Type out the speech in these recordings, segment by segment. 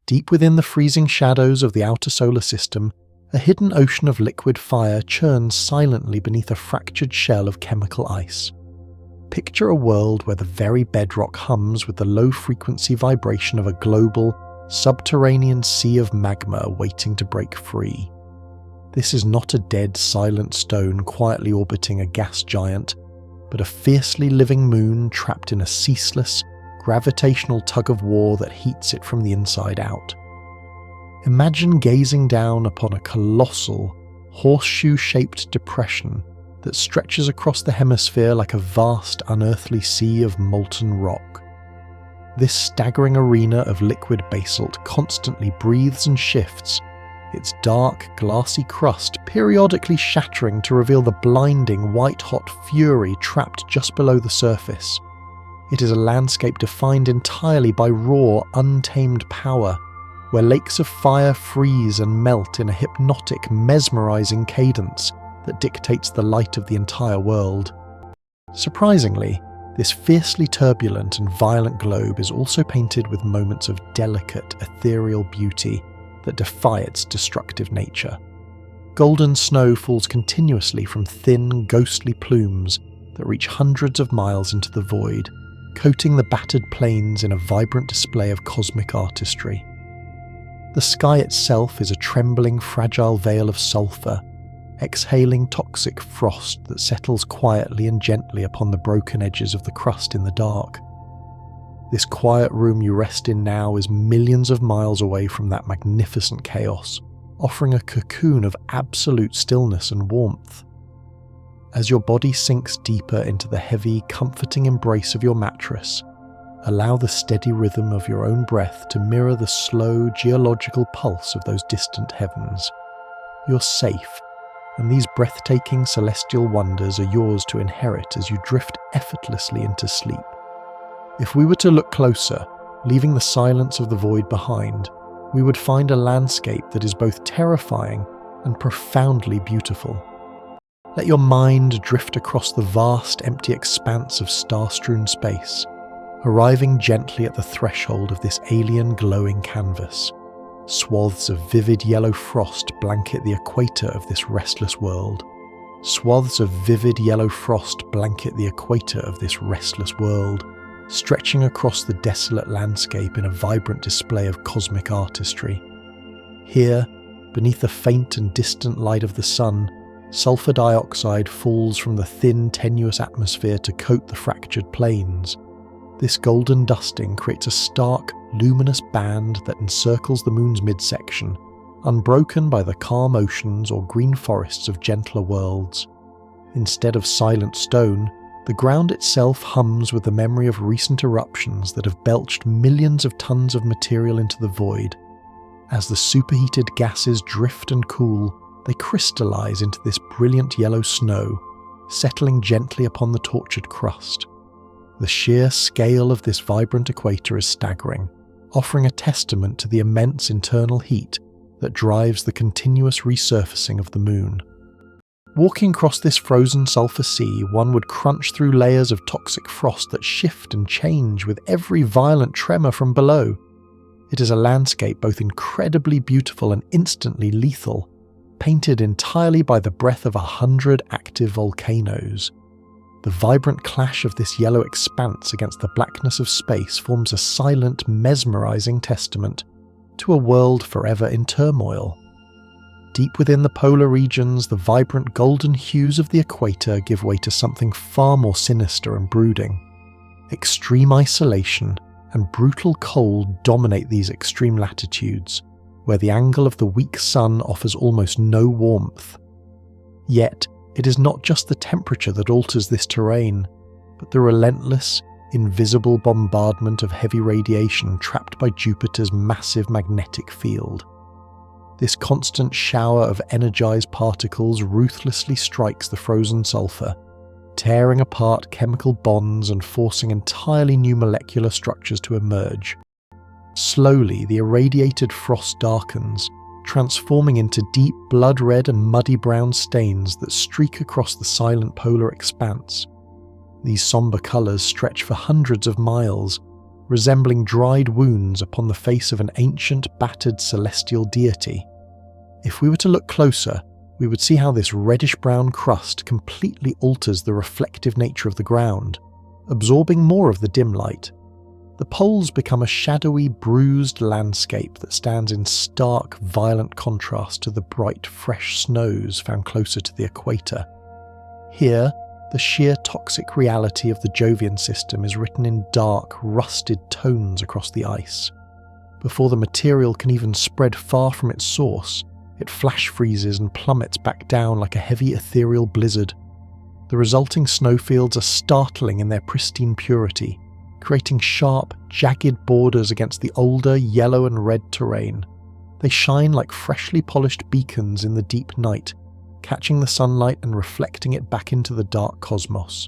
Deep within the freezing shadows of the outer solar system, a hidden ocean of liquid fire churns silently beneath a fractured shell of chemical ice. Picture a world where the very bedrock hums with the low-frequency vibration of a global, subterranean sea of magma waiting to break free. This is not a dead, silent stone quietly orbiting a gas giant, but a fiercely living moon trapped in a ceaseless, gravitational tug-of-war that heats it from the inside out. Imagine gazing down upon a colossal, horseshoe-shaped depression that stretches across the hemisphere like a vast, unearthly sea of molten rock. This staggering arena of liquid basalt constantly breathes and shifts, its dark, glassy crust periodically shattering to reveal the blinding, white-hot fury trapped just below the surface. It is a landscape defined entirely by raw, untamed power, where lakes of fire freeze and melt in a hypnotic, mesmerizing cadence that dictates the light of the entire world. Surprisingly, this fiercely turbulent and violent globe is also painted with moments of delicate, ethereal beauty that defy its destructive nature. Golden snow falls continuously from thin, ghostly plumes that reach hundreds of miles into the void, coating the battered plains in a vibrant display of cosmic artistry. The sky itself is a trembling, fragile veil of sulfur, exhaling toxic frost that settles quietly and gently upon the broken edges of the crust in the dark. This quiet room you rest in now is millions of miles away from that magnificent chaos, offering a cocoon of absolute stillness and warmth. As your body sinks deeper into the heavy, comforting embrace of your mattress, allow the steady rhythm of your own breath to mirror the slow, geological pulse of those distant heavens. You're safe, and these breathtaking celestial wonders are yours to inherit as you drift effortlessly into sleep. If we were to look closer, leaving the silence of the void behind, we would find a landscape that is both terrifying and profoundly beautiful. Let your mind drift across the vast, empty expanse of star-strewn space, arriving gently at the threshold of this alien glowing canvas. Swaths of vivid yellow frost blanket the equator of this restless world. Swaths of vivid yellow frost blanket the equator of this restless world, stretching across the desolate landscape in a vibrant display of cosmic artistry. Here, beneath the faint and distant light of the sun, sulfur dioxide falls from the thin, tenuous atmosphere to coat the fractured plains. This golden dusting creates a stark, luminous band that encircles the moon's midsection, unbroken by the calm oceans or green forests of gentler worlds. Instead of silent stone, the ground itself hums with the memory of recent eruptions that have belched millions of tons of material into the void. As the superheated gases drift and cool, they crystallize into this brilliant yellow snow, settling gently upon the tortured crust. The sheer scale of this vibrant equator is staggering, offering a testament to the immense internal heat that drives the continuous resurfacing of the moon. Walking across this frozen sulfur sea, one would crunch through layers of toxic frost that shift and change with every violent tremor from below. It is a landscape both incredibly beautiful and instantly lethal, painted entirely by the breath of 100 active volcanoes. The vibrant clash of this yellow expanse against the blackness of space forms a silent, mesmerizing testament to a world forever in turmoil. Deep within the polar regions, the vibrant golden hues of the equator give way to something far more sinister and brooding. Extreme isolation and brutal cold dominate these extreme latitudes, where the angle of the weak sun offers almost no warmth. Yet, it is not just the temperature that alters this terrain, but the relentless, invisible bombardment of heavy radiation trapped by Jupiter's massive magnetic field. This constant shower of energized particles ruthlessly strikes the frozen sulfur, tearing apart chemical bonds and forcing entirely new molecular structures to emerge. Slowly, the irradiated frost darkens, transforming into deep blood-red and muddy brown stains that streak across the silent polar expanse. These somber colors stretch for hundreds of miles, resembling dried wounds upon the face of an ancient, battered celestial deity. If we were to look closer, we would see how this reddish-brown crust completely alters the reflective nature of the ground, absorbing more of the dim light. The poles become a shadowy, bruised landscape that stands in stark, violent contrast to the bright, fresh snows found closer to the equator. Here, the sheer toxic reality of the Jovian system is written in dark, rusted tones across the ice. Before the material can even spread far from its source, it flash freezes and plummets back down like a heavy ethereal blizzard. The resulting snowfields are startling in their pristine purity, creating sharp, jagged borders against the older yellow and red terrain. They shine like freshly polished beacons in the deep night, catching the sunlight and reflecting it back into the dark cosmos.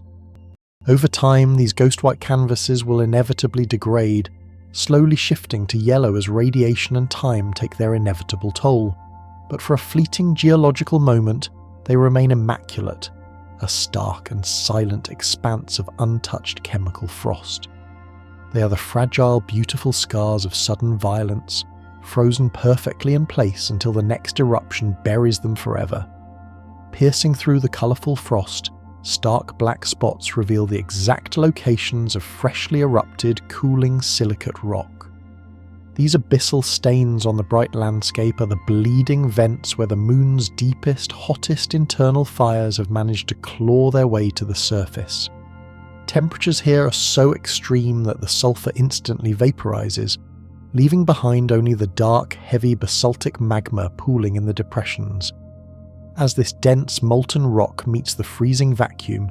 Over time, these ghost-white canvases will inevitably degrade, slowly shifting to yellow as radiation and time take their inevitable toll. But for a fleeting geological moment, they remain immaculate, a stark and silent expanse of untouched chemical frost. They are the fragile, beautiful scars of sudden violence, frozen perfectly in place until the next eruption buries them forever. Piercing through the colourful frost, stark black spots reveal the exact locations of freshly erupted, cooling silicate rock. These abyssal stains on the bright landscape are the bleeding vents where the moon's deepest, hottest internal fires have managed to claw their way to the surface. Temperatures here are so extreme that the sulfur instantly vaporizes, leaving behind only the dark, heavy basaltic magma pooling in the depressions. As this dense, molten rock meets the freezing vacuum,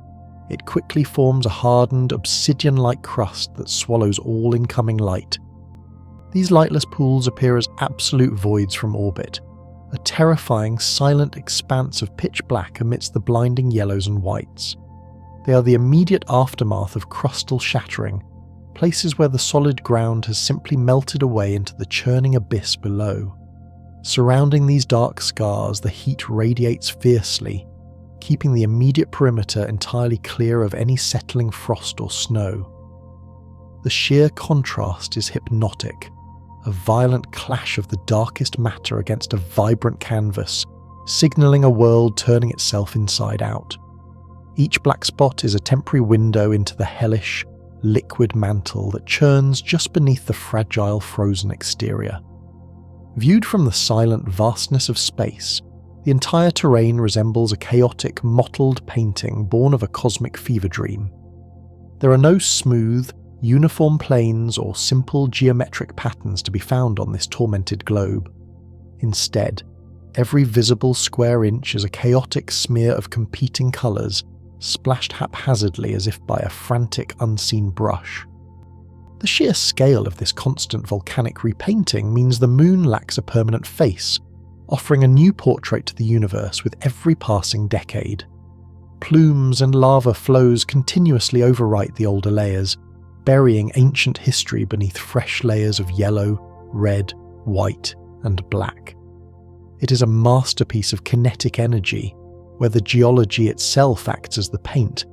it quickly forms a hardened, obsidian-like crust that swallows all incoming light. These lightless pools appear as absolute voids from orbit, a terrifying, silent expanse of pitch black amidst the blinding yellows and whites. They are the immediate aftermath of crustal shattering, places where the solid ground has simply melted away into the churning abyss below. Surrounding these dark scars, the heat radiates fiercely, keeping the immediate perimeter entirely clear of any settling frost or snow. The sheer contrast is hypnotic, a violent clash of the darkest matter against a vibrant canvas, signalling a world turning itself inside out. Each black spot is a temporary window into the hellish, liquid mantle that churns just beneath the fragile, frozen exterior. Viewed from the silent vastness of space, the entire terrain resembles a chaotic, mottled painting born of a cosmic fever dream. There are no smooth, uniform planes or simple geometric patterns to be found on this tormented globe. Instead, every visible square inch is a chaotic smear of competing colours, splashed haphazardly as if by a frantic, unseen brush. The sheer scale of this constant volcanic repainting means the moon lacks a permanent face, offering a new portrait to the universe with every passing decade. Plumes and lava flows continuously overwrite the older layers, burying ancient history beneath fresh layers of yellow, red, white, and black. It is a masterpiece of kinetic energy, where the geology itself acts as the paint,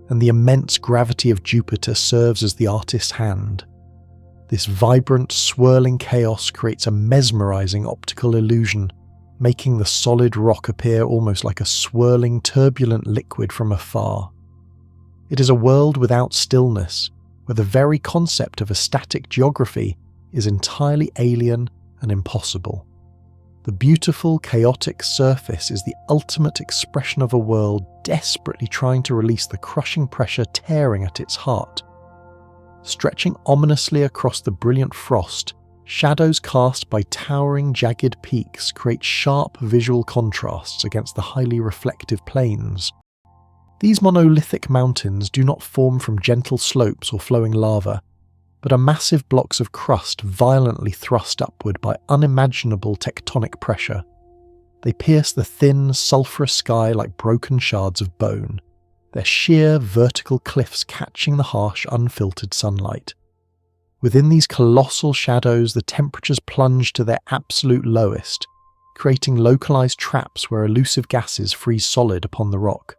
and the immense gravity of Jupiter serves as the artist's hand. This vibrant, swirling chaos creates a mesmerizing optical illusion, making the solid rock appear almost like a swirling, turbulent liquid from afar. It is a world without stillness, where the very concept of a static geography is entirely alien and impossible. The beautiful, chaotic surface is the ultimate expression of a world desperately trying to release the crushing pressure tearing at its heart. Stretching ominously across the brilliant frost, shadows cast by towering, jagged peaks create sharp visual contrasts against the highly reflective plains. These monolithic mountains do not form from gentle slopes or flowing lava, but are massive blocks of crust violently thrust upward by unimaginable tectonic pressure. They pierce the thin, sulphurous sky like broken shards of bone, their sheer vertical cliffs catching the harsh, unfiltered sunlight. Within these colossal shadows, the temperatures plunge to their absolute lowest, creating localized traps where elusive gases freeze solid upon the rock.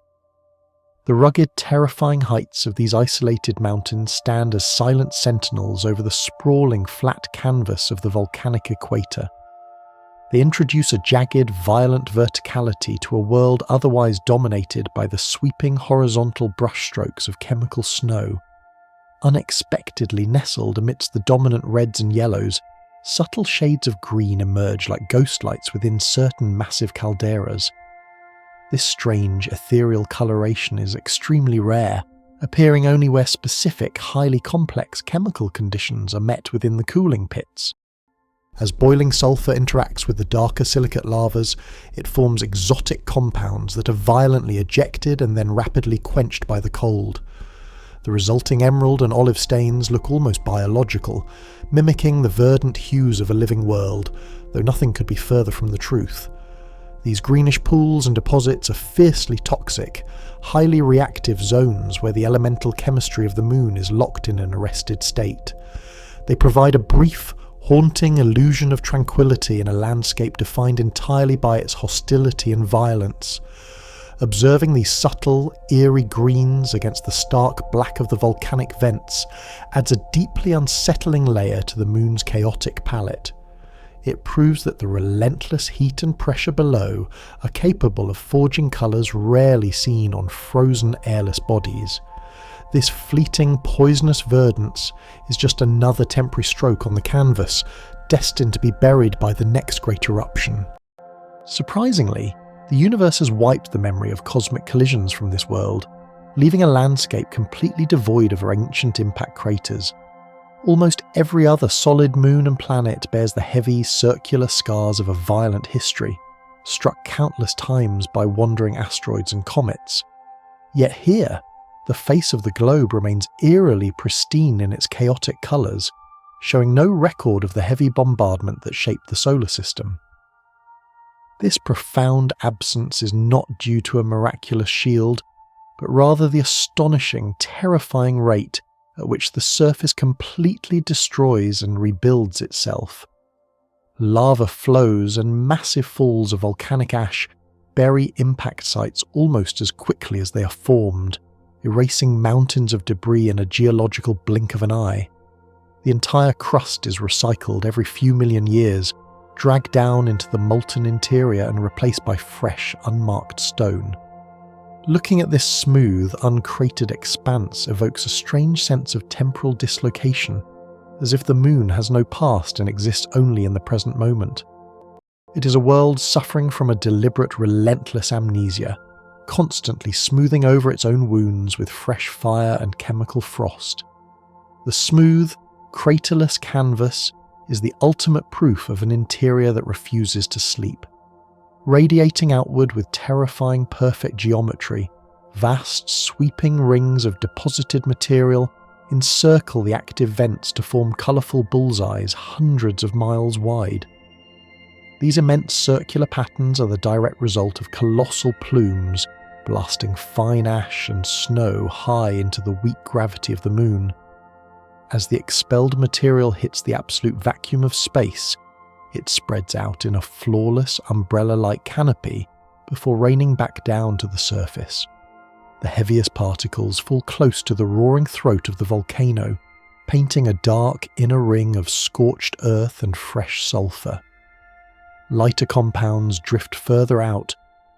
The rugged, terrifying heights of these isolated mountains stand as silent sentinels over the sprawling, flat canvas of the volcanic equator. They introduce a jagged, violent verticality to a world otherwise dominated by the sweeping horizontal brushstrokes of chemical snow. Unexpectedly nestled amidst the dominant reds and yellows, subtle shades of green emerge like ghost lights within certain massive calderas. This strange, ethereal coloration is extremely rare, appearing only where specific, highly complex chemical conditions are met within the cooling pits. As boiling sulfur interacts with the darker silicate lavas, it forms exotic compounds that are violently ejected and then rapidly quenched by the cold. The resulting emerald and olive stains look almost biological, mimicking the verdant hues of a living world, though nothing could be further from the truth. These greenish pools and deposits are fiercely toxic, highly reactive zones where the elemental chemistry of the moon is locked in an arrested state. They provide a brief, haunting illusion of tranquility in a landscape defined entirely by its hostility and violence. Observing these subtle, eerie greens against the stark black of the volcanic vents adds a deeply unsettling layer to the moon's chaotic palette. It proves that the relentless heat and pressure below are capable of forging colours rarely seen on frozen, airless bodies. This fleeting, poisonous verdance is just another temporary stroke on the canvas, destined to be buried by the next great eruption. Surprisingly, the universe has wiped the memory of cosmic collisions from this world, leaving a landscape completely devoid of ancient impact craters. Almost every other solid moon and planet bears the heavy, circular scars of a violent history, struck countless times by wandering asteroids and comets. Yet here, the face of the globe remains eerily pristine in its chaotic colours, showing no record of the heavy bombardment that shaped the solar system. This profound absence is not due to a miraculous shield, but rather the astonishing, terrifying rate at which the surface completely destroys and rebuilds itself. Lava flows and massive falls of volcanic ash bury impact sites almost as quickly as they are formed, erasing mountains of debris in a geological blink of an eye. The entire crust is recycled every few million years, dragged down into the molten interior and replaced by fresh, unmarked stone. Looking at this smooth, uncratered expanse evokes a strange sense of temporal dislocation, as if the moon has no past and exists only in the present moment. It is a world suffering from a deliberate, relentless amnesia, constantly smoothing over its own wounds with fresh fire and chemical frost. The smooth, craterless canvas is the ultimate proof of an interior that refuses to sleep. Radiating outward with terrifying perfect geometry, vast sweeping rings of deposited material encircle the active vents to form colourful bullseyes hundreds of miles wide. These immense circular patterns are the direct result of colossal plumes blasting fine ash and snow high into the weak gravity of the moon. As the expelled material hits the absolute vacuum of space, it spreads out in a flawless, umbrella-like canopy before raining back down to the surface. The heaviest particles fall close to the roaring throat of the volcano, painting a dark inner ring of scorched earth and fresh sulfur. Lighter compounds drift further out,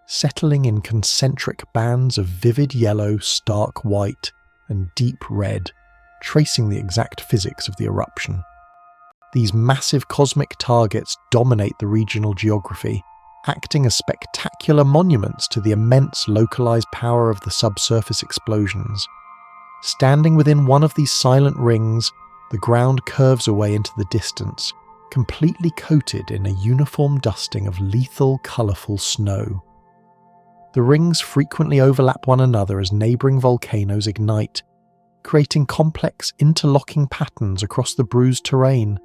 settling in concentric bands of vivid yellow, stark white, and deep red, tracing the exact physics of the eruption. These massive cosmic targets dominate the regional geography, acting as spectacular monuments to the immense localized power of the subsurface explosions. Standing within one of these silent rings, the ground curves away into the distance, completely coated in a uniform dusting of lethal, colourful snow. The rings frequently overlap one another as neighbouring volcanoes ignite, creating complex interlocking patterns across the bruised terrain.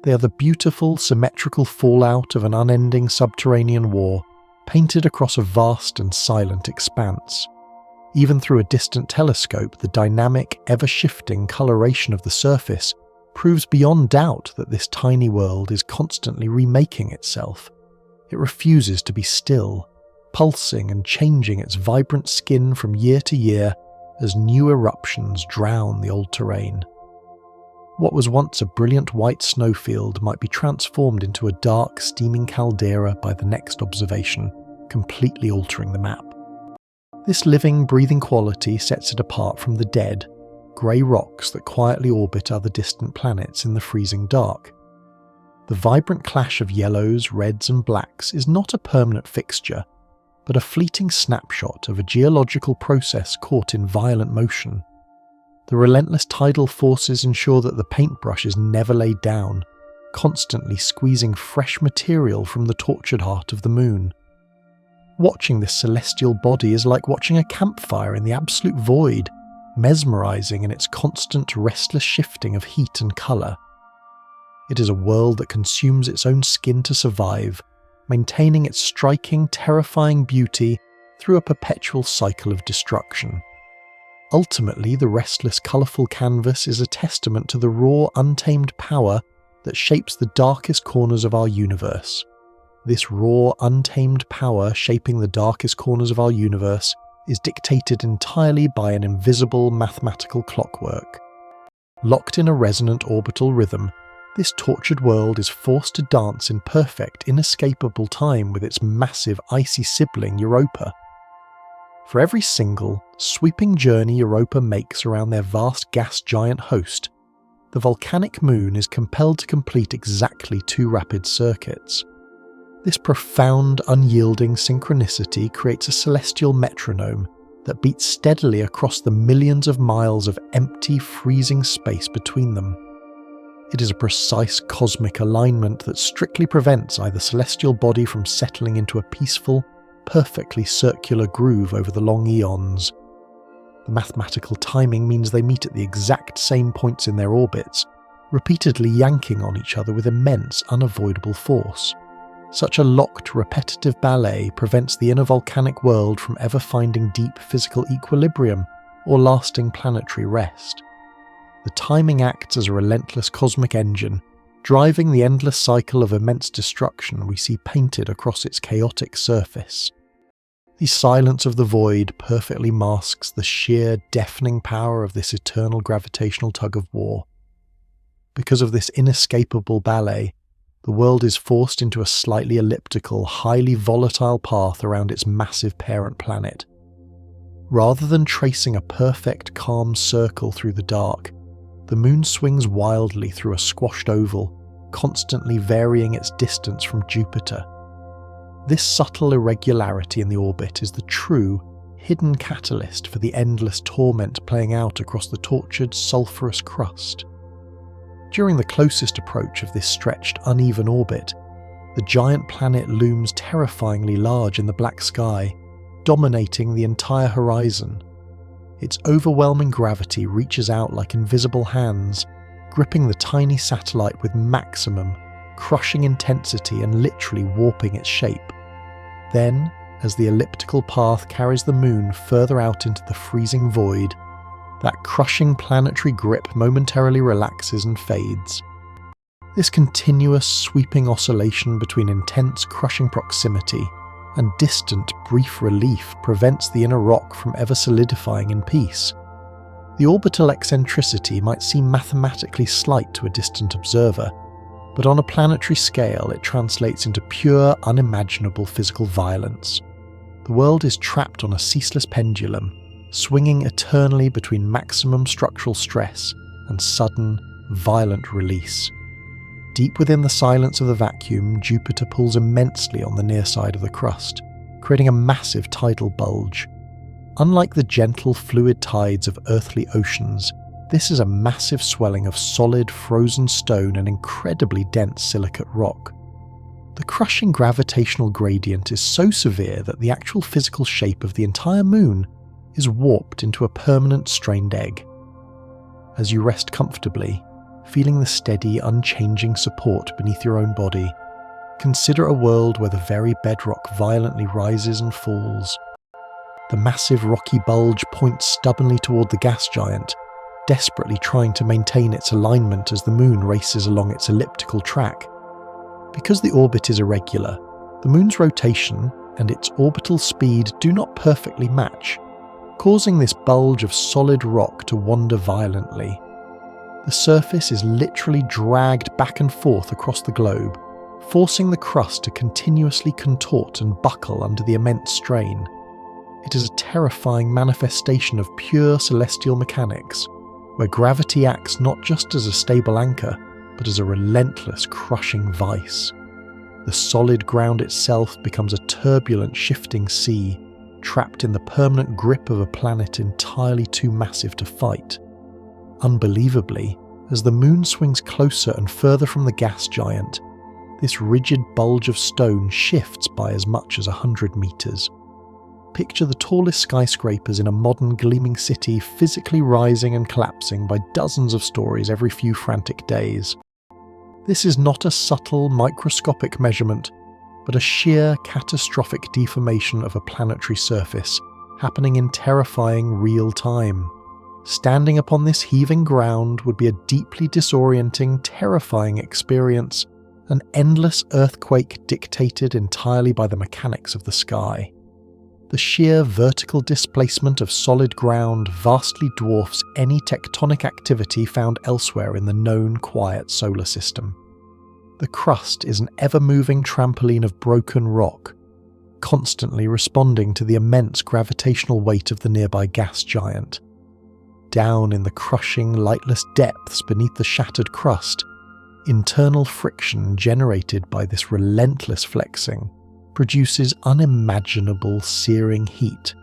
They are the beautiful, symmetrical fallout of an unending subterranean war, painted across a vast and silent expanse. Even through a distant telescope, the dynamic, ever-shifting coloration of the surface proves beyond doubt that this tiny world is constantly remaking itself. It refuses to be still, pulsing and changing its vibrant skin from year to year as new eruptions drown the old terrain. What was once a brilliant white snowfield might be transformed into a dark, steaming caldera by the next observation, completely altering the map. This living, breathing quality sets it apart from the dead, grey rocks that quietly orbit other distant planets in the freezing dark. The vibrant clash of yellows, reds and blacks is not a permanent fixture, but a fleeting snapshot of a geological process caught in violent motion. The relentless tidal forces ensure that the paintbrush is never laid down, constantly squeezing fresh material from the tortured heart of the moon. Watching this celestial body is like watching a campfire in the absolute void, mesmerizing in its constant, restless shifting of heat and colour. It is a world that consumes its own skin to survive, maintaining its striking, terrifying beauty through a perpetual cycle of destruction. Ultimately, the restless, colourful canvas is a testament to the raw, untamed power that shapes the darkest corners of our universe. This raw, untamed power shaping the darkest corners of our universe is dictated entirely by an invisible mathematical clockwork. Locked in a resonant orbital rhythm, this tortured world is forced to dance in perfect, inescapable time with its massive, icy sibling Europa. For every single, sweeping journey Europa makes around their vast gas giant host, the volcanic moon is compelled to complete exactly 2 rapid circuits. This profound, unyielding synchronicity creates a celestial metronome that beats steadily across the millions of miles of empty, freezing space between them. It is a precise cosmic alignment that strictly prevents either celestial body from settling into a peaceful, perfectly circular groove over the long eons. The mathematical timing means they meet at the exact same points in their orbits, repeatedly yanking on each other with immense, unavoidable force. Such a locked, repetitive ballet prevents the inner volcanic world from ever finding deep physical equilibrium or lasting planetary rest. The timing acts as a relentless cosmic engine, driving the endless cycle of immense destruction we see painted across its chaotic surface. The silence of the void perfectly masks the sheer, deafening power of this eternal gravitational tug-of-war. Because of this inescapable ballet, the world is forced into a slightly elliptical, highly volatile path around its massive parent planet. Rather than tracing a perfect, calm circle through the dark, the moon swings wildly through a squashed oval, constantly varying its distance from Jupiter. This subtle irregularity in the orbit is the true, hidden catalyst for the endless torment playing out across the tortured, sulphurous crust. During the closest approach of this stretched, uneven orbit, the giant planet looms terrifyingly large in the black sky, dominating the entire horizon. Its overwhelming gravity reaches out like invisible hands, gripping the tiny satellite with maximum, crushing intensity and literally warping its shape. Then, as the elliptical path carries the moon further out into the freezing void, that crushing planetary grip momentarily relaxes and fades. This continuous, sweeping oscillation between intense, crushing proximity and distant, brief relief prevents the inner rock from ever solidifying in peace. The orbital eccentricity might seem mathematically slight to a distant observer, but on a planetary scale it translates into pure, unimaginable physical violence. The world is trapped on a ceaseless pendulum, swinging eternally between maximum structural stress and sudden, violent release. Deep within the silence of the vacuum, Jupiter pulls immensely on the near side of the crust, creating a massive tidal bulge. Unlike the gentle, fluid tides of earthly oceans, this is a massive swelling of solid, frozen stone and incredibly dense silicate rock. The crushing gravitational gradient is so severe that the actual physical shape of the entire moon is warped into a permanent strained egg. As you rest comfortably, feeling the steady, unchanging support beneath your own body, consider a world where the very bedrock violently rises and falls. The massive rocky bulge points stubbornly toward the gas giant, desperately trying to maintain its alignment as the moon races along its elliptical track. Because the orbit is irregular, the moon's rotation, and its orbital speed do not perfectly match, causing this bulge of solid rock to wander violently. The surface is literally dragged back and forth across the globe, forcing the crust to continuously contort and buckle under the immense strain. It is a terrifying manifestation of pure celestial mechanics, where gravity acts not just as a stable anchor, but as a relentless, crushing vice. The solid ground itself becomes a turbulent, shifting sea, trapped in the permanent grip of a planet entirely too massive to fight. Unbelievably, as the moon swings closer and further from the gas giant, this rigid bulge of stone shifts by as much as 100 meters. Picture the tallest skyscrapers in a modern gleaming city physically rising and collapsing by dozens of stories every few frantic days. This is not a subtle, microscopic measurement, but a sheer, catastrophic deformation of a planetary surface, happening in terrifying real time. Standing upon this heaving ground would be a deeply disorienting, terrifying experience, an endless earthquake dictated entirely by the mechanics of the sky. The sheer vertical displacement of solid ground vastly dwarfs any tectonic activity found elsewhere in the known quiet solar system. The crust is an ever-moving trampoline of broken rock, constantly responding to the immense gravitational weight of the nearby gas giant. Down in the crushing, lightless depths beneath the shattered crust, internal friction generated by this relentless flexing produces unimaginable searing heat.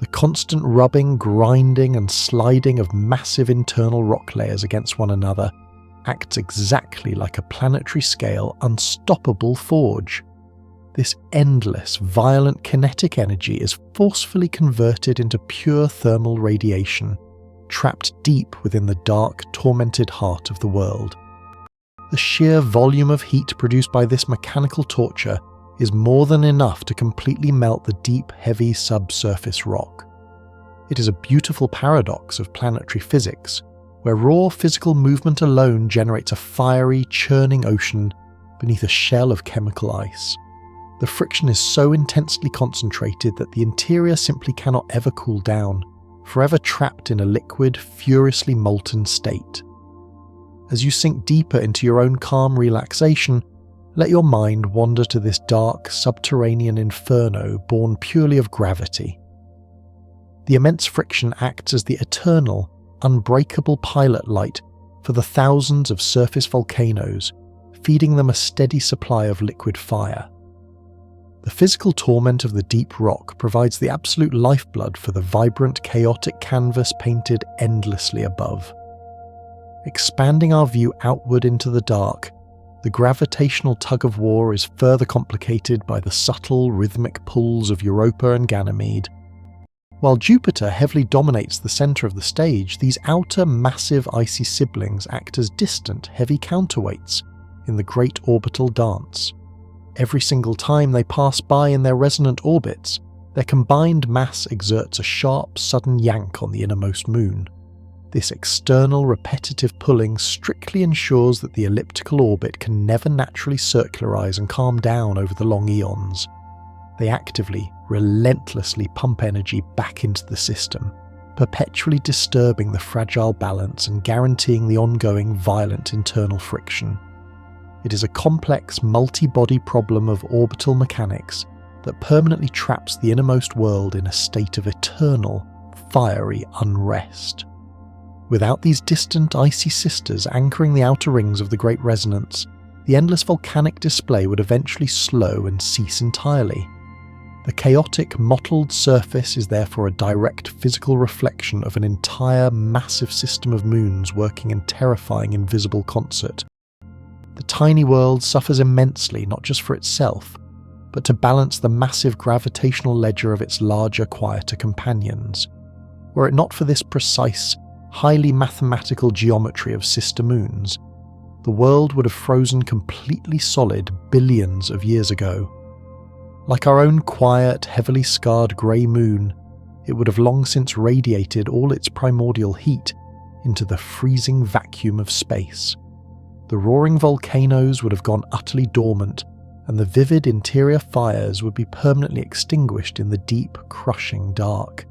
The constant rubbing, grinding and sliding of massive internal rock layers against one another acts exactly like a planetary-scale, unstoppable forge. This endless, violent kinetic energy is forcefully converted into pure thermal radiation, trapped deep within the dark, tormented heart of the world. The sheer volume of heat produced by this mechanical torture is more than enough to completely melt the deep, heavy subsurface rock. It is a beautiful paradox of planetary physics, where raw physical movement alone generates a fiery, churning ocean beneath a shell of chemical ice. The friction is so intensely concentrated that the interior simply cannot ever cool down, forever trapped in a liquid, furiously molten state. As you sink deeper into your own calm relaxation, let your mind wander to this dark, subterranean inferno born purely of gravity. The immense friction acts as the eternal, unbreakable pilot light for the thousands of surface volcanoes, feeding them a steady supply of liquid fire. The physical torment of the deep rock provides the absolute lifeblood for the vibrant, chaotic canvas painted endlessly above. Expanding our view outward into the dark, the gravitational tug-of-war is further complicated by the subtle, rhythmic pulls of Europa and Ganymede. While Jupiter heavily dominates the centre of the stage, these outer, massive icy siblings act as distant, heavy counterweights in the great orbital dance. Every single time they pass by in their resonant orbits, their combined mass exerts a sharp, sudden yank on the innermost moon. This external, repetitive pulling strictly ensures that the elliptical orbit can never naturally circularize and calm down over the long eons. They actively, relentlessly pump energy back into the system, perpetually disturbing the fragile balance and guaranteeing the ongoing, violent internal friction. It is a complex, multi-body problem of orbital mechanics that permanently traps the innermost world in a state of eternal, fiery unrest. Without these distant, icy sisters anchoring the outer rings of the Great Resonance, the endless volcanic display would eventually slow and cease entirely. The chaotic, mottled surface is therefore a direct physical reflection of an entire massive system of moons working in terrifying invisible concert. The tiny world suffers immensely not just for itself, but to balance the massive gravitational ledger of its larger, quieter companions. Were it not for this precise, highly mathematical geometry of sister moons, the world would have frozen completely solid billions of years ago. Like our own quiet, heavily scarred grey moon, it would have long since radiated all its primordial heat into the freezing vacuum of space. The roaring volcanoes would have gone utterly dormant, and the vivid interior fires would be permanently extinguished in the deep, crushing dark.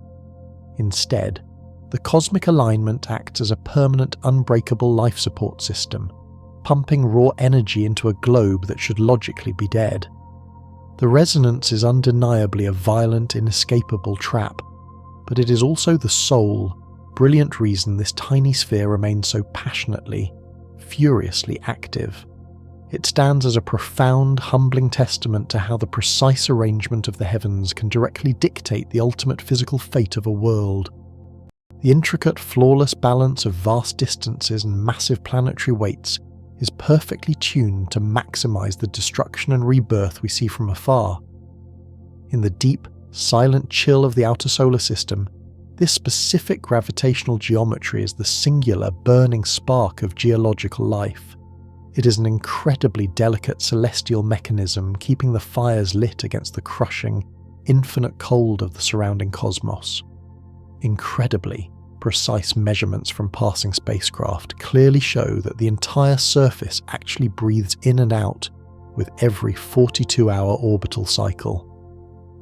Instead, the cosmic alignment acts as a permanent, unbreakable life support system, pumping raw energy into a globe that should logically be dead. The resonance is undeniably a violent, inescapable trap, but it is also the sole, brilliant reason this tiny sphere remains so passionately, furiously active. It stands as a profound, humbling testament to how the precise arrangement of the heavens can directly dictate the ultimate physical fate of a world. The intricate, flawless balance of vast distances and massive planetary weights is perfectly tuned to maximize the destruction and rebirth we see from afar. In the deep, silent chill of the outer solar system, this specific gravitational geometry is the singular, burning spark of geological life. It is an incredibly delicate celestial mechanism keeping the fires lit against the crushing, infinite cold of the surrounding cosmos. Incredibly precise measurements from passing spacecraft clearly show that the entire surface actually breathes in and out with every 42-hour orbital cycle.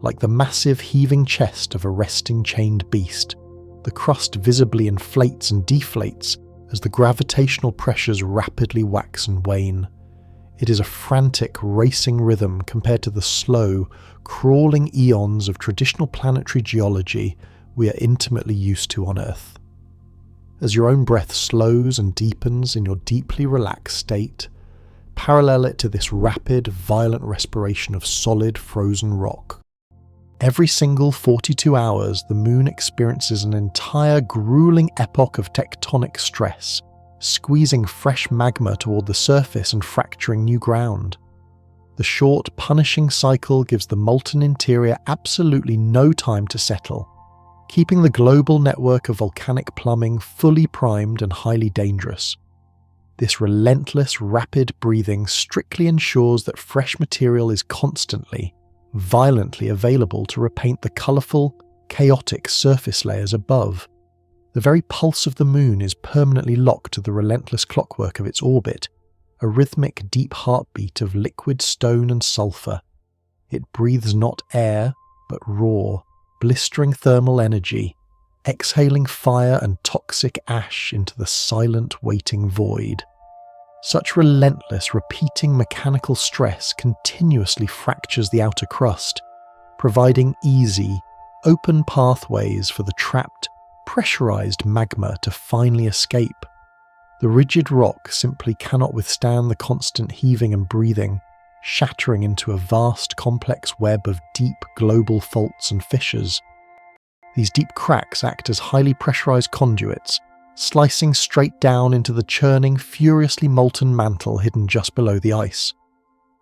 Like the massive heaving chest of a resting chained beast, the crust visibly inflates and deflates as the gravitational pressures rapidly wax and wane. It is a frantic, racing rhythm compared to the slow, crawling eons of traditional planetary geology we are intimately used to on Earth. As your own breath slows and deepens in your deeply relaxed state, parallel it to this rapid, violent respiration of solid, frozen rock. Every single 42 hours, the moon experiences an entire grueling epoch of tectonic stress, squeezing fresh magma toward the surface and fracturing new ground. The short, punishing cycle gives the molten interior absolutely no time to settle, keeping the global network of volcanic plumbing fully primed and highly dangerous. This relentless, rapid breathing strictly ensures that fresh material is constantly, violently available to repaint the colourful, chaotic surface layers above. The very pulse of the moon is permanently locked to the relentless clockwork of its orbit, a rhythmic, deep heartbeat of liquid stone and sulfur. It breathes not air, but raw, blistering thermal energy, exhaling fire and toxic ash into the silent, waiting void. Such relentless, repeating mechanical stress continuously fractures the outer crust, providing easy, open pathways for the trapped, pressurized magma to finally escape. The rigid rock simply cannot withstand the constant heaving and breathing, shattering into a vast, complex web of deep global faults and fissures. These deep cracks act as highly pressurized conduits, slicing straight down into the churning, furiously molten mantle hidden just below the ice.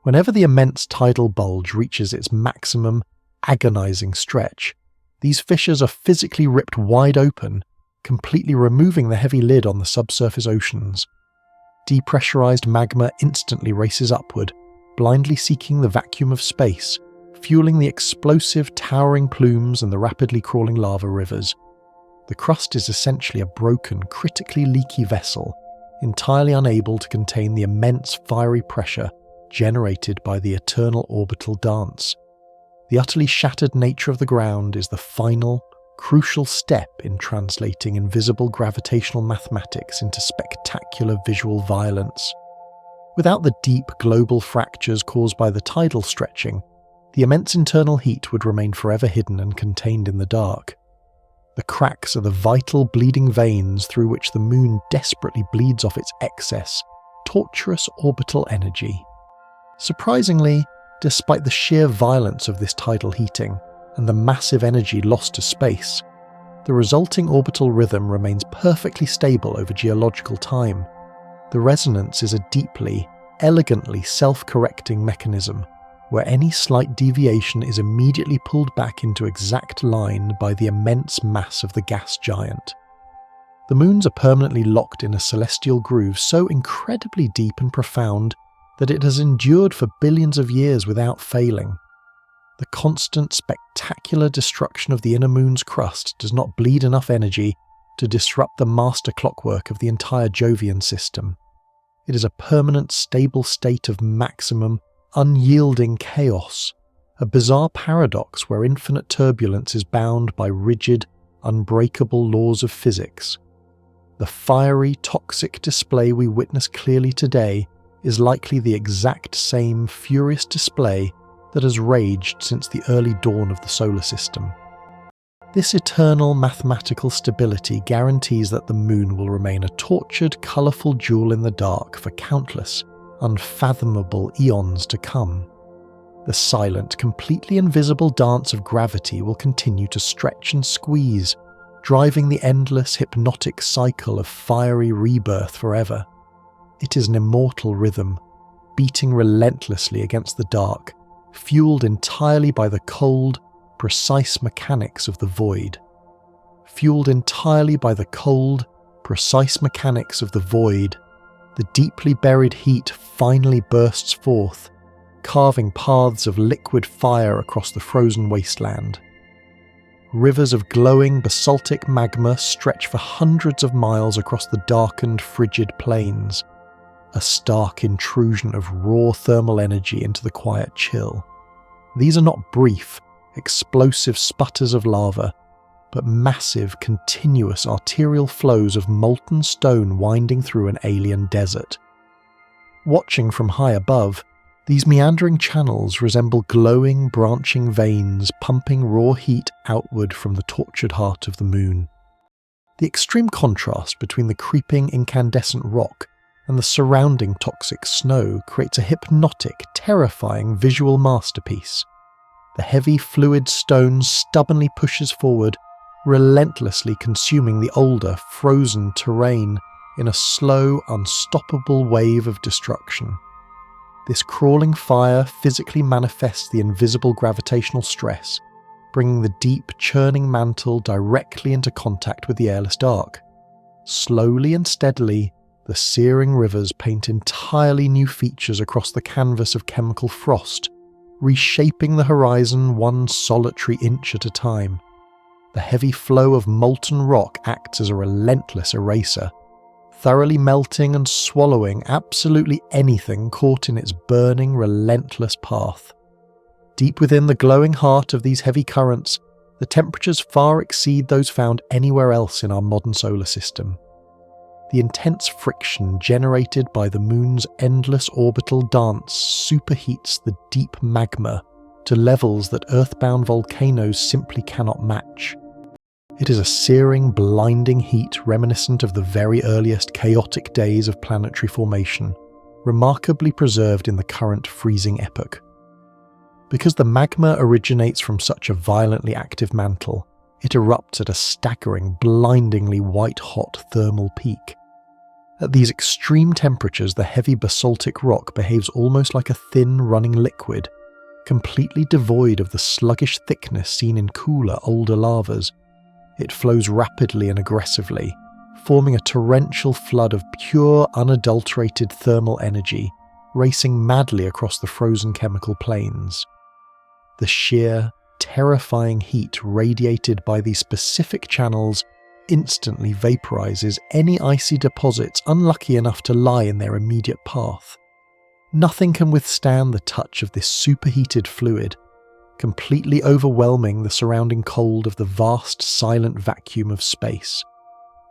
Whenever the immense tidal bulge reaches its maximum, agonizing stretch, these fissures are physically ripped wide open, completely removing the heavy lid on the subsurface oceans. Depressurized magma instantly races upward, blindly seeking the vacuum of space, fueling the explosive, towering plumes and the rapidly crawling lava rivers. The crust is essentially a broken, critically leaky vessel, entirely unable to contain the immense fiery pressure generated by the eternal orbital dance. The utterly shattered nature of the ground is the final, crucial step in translating invisible gravitational mathematics into spectacular visual violence. Without the deep global fractures caused by the tidal stretching, the immense internal heat would remain forever hidden and contained in the dark. The cracks are the vital bleeding veins through which the moon desperately bleeds off its excess, torturous orbital energy. Surprisingly, despite the sheer violence of this tidal heating and the massive energy lost to space, the resulting orbital rhythm remains perfectly stable over geological time. The resonance is a deeply, elegantly self-correcting mechanism, where any slight deviation is immediately pulled back into exact line by the immense mass of the gas giant. The moons are permanently locked in a celestial groove so incredibly deep and profound that it has endured for billions of years without failing. The constant, spectacular destruction of the inner moon's crust does not bleed enough energy to disrupt the master clockwork of the entire Jovian system. It is a permanent, stable state of maximum, unyielding chaos, a bizarre paradox where infinite turbulence is bound by rigid, unbreakable laws of physics. The fiery, toxic display we witness clearly today is likely the exact same furious display that has raged since the early dawn of the solar system. This eternal mathematical stability guarantees that the moon will remain a tortured, colourful jewel in the dark for countless, unfathomable eons to come. The silent, completely invisible dance of gravity will continue to stretch and squeeze, driving the endless, hypnotic cycle of fiery rebirth forever. It is an immortal rhythm, beating relentlessly against the dark, fueled entirely by the cold, precise mechanics of the void. Fueled entirely by the cold, precise mechanics of the void, the deeply buried heat finally bursts forth, carving paths of liquid fire across the frozen wasteland. Rivers of glowing basaltic magma stretch for hundreds of miles across the darkened, frigid plains, a stark intrusion of raw thermal energy into the quiet chill. These are not brief, explosive sputters of lava, but massive, continuous arterial flows of molten stone winding through an alien desert. Watching from high above, these meandering channels resemble glowing, branching veins pumping raw heat outward from the tortured heart of the moon. The extreme contrast between the creeping incandescent rock and the surrounding toxic snow creates a hypnotic, terrifying visual masterpiece. The heavy, fluid stone stubbornly pushes forward, relentlessly consuming the older, frozen terrain in a slow, unstoppable wave of destruction. This crawling fire physically manifests the invisible gravitational stress, bringing the deep, churning mantle directly into contact with the airless dark. Slowly and steadily, the searing rivers paint entirely new features across the canvas of chemical frost, reshaping the horizon one solitary inch at a time. The heavy flow of molten rock acts as a relentless eraser, thoroughly melting and swallowing absolutely anything caught in its burning, relentless path. Deep within the glowing heart of these heavy currents, the temperatures far exceed those found anywhere else in our modern solar system. The intense friction generated by the moon's endless orbital dance superheats the deep magma to levels that earthbound volcanoes simply cannot match. It is a searing, blinding heat reminiscent of the very earliest chaotic days of planetary formation, remarkably preserved in the current freezing epoch. Because the magma originates from such a violently active mantle, it erupts at a staggering, blindingly white-hot thermal peak. At these extreme temperatures, the heavy basaltic rock behaves almost like a thin, running liquid, completely devoid of the sluggish thickness seen in cooler, older lavas. It flows rapidly and aggressively, forming a torrential flood of pure, unadulterated thermal energy, racing madly across the frozen chemical plains. The sheer, terrifying heat radiated by these specific channels instantly vaporizes any icy deposits unlucky enough to lie in their immediate path. Nothing can withstand the touch of this superheated fluid, completely overwhelming the surrounding cold of the vast, silent vacuum of space.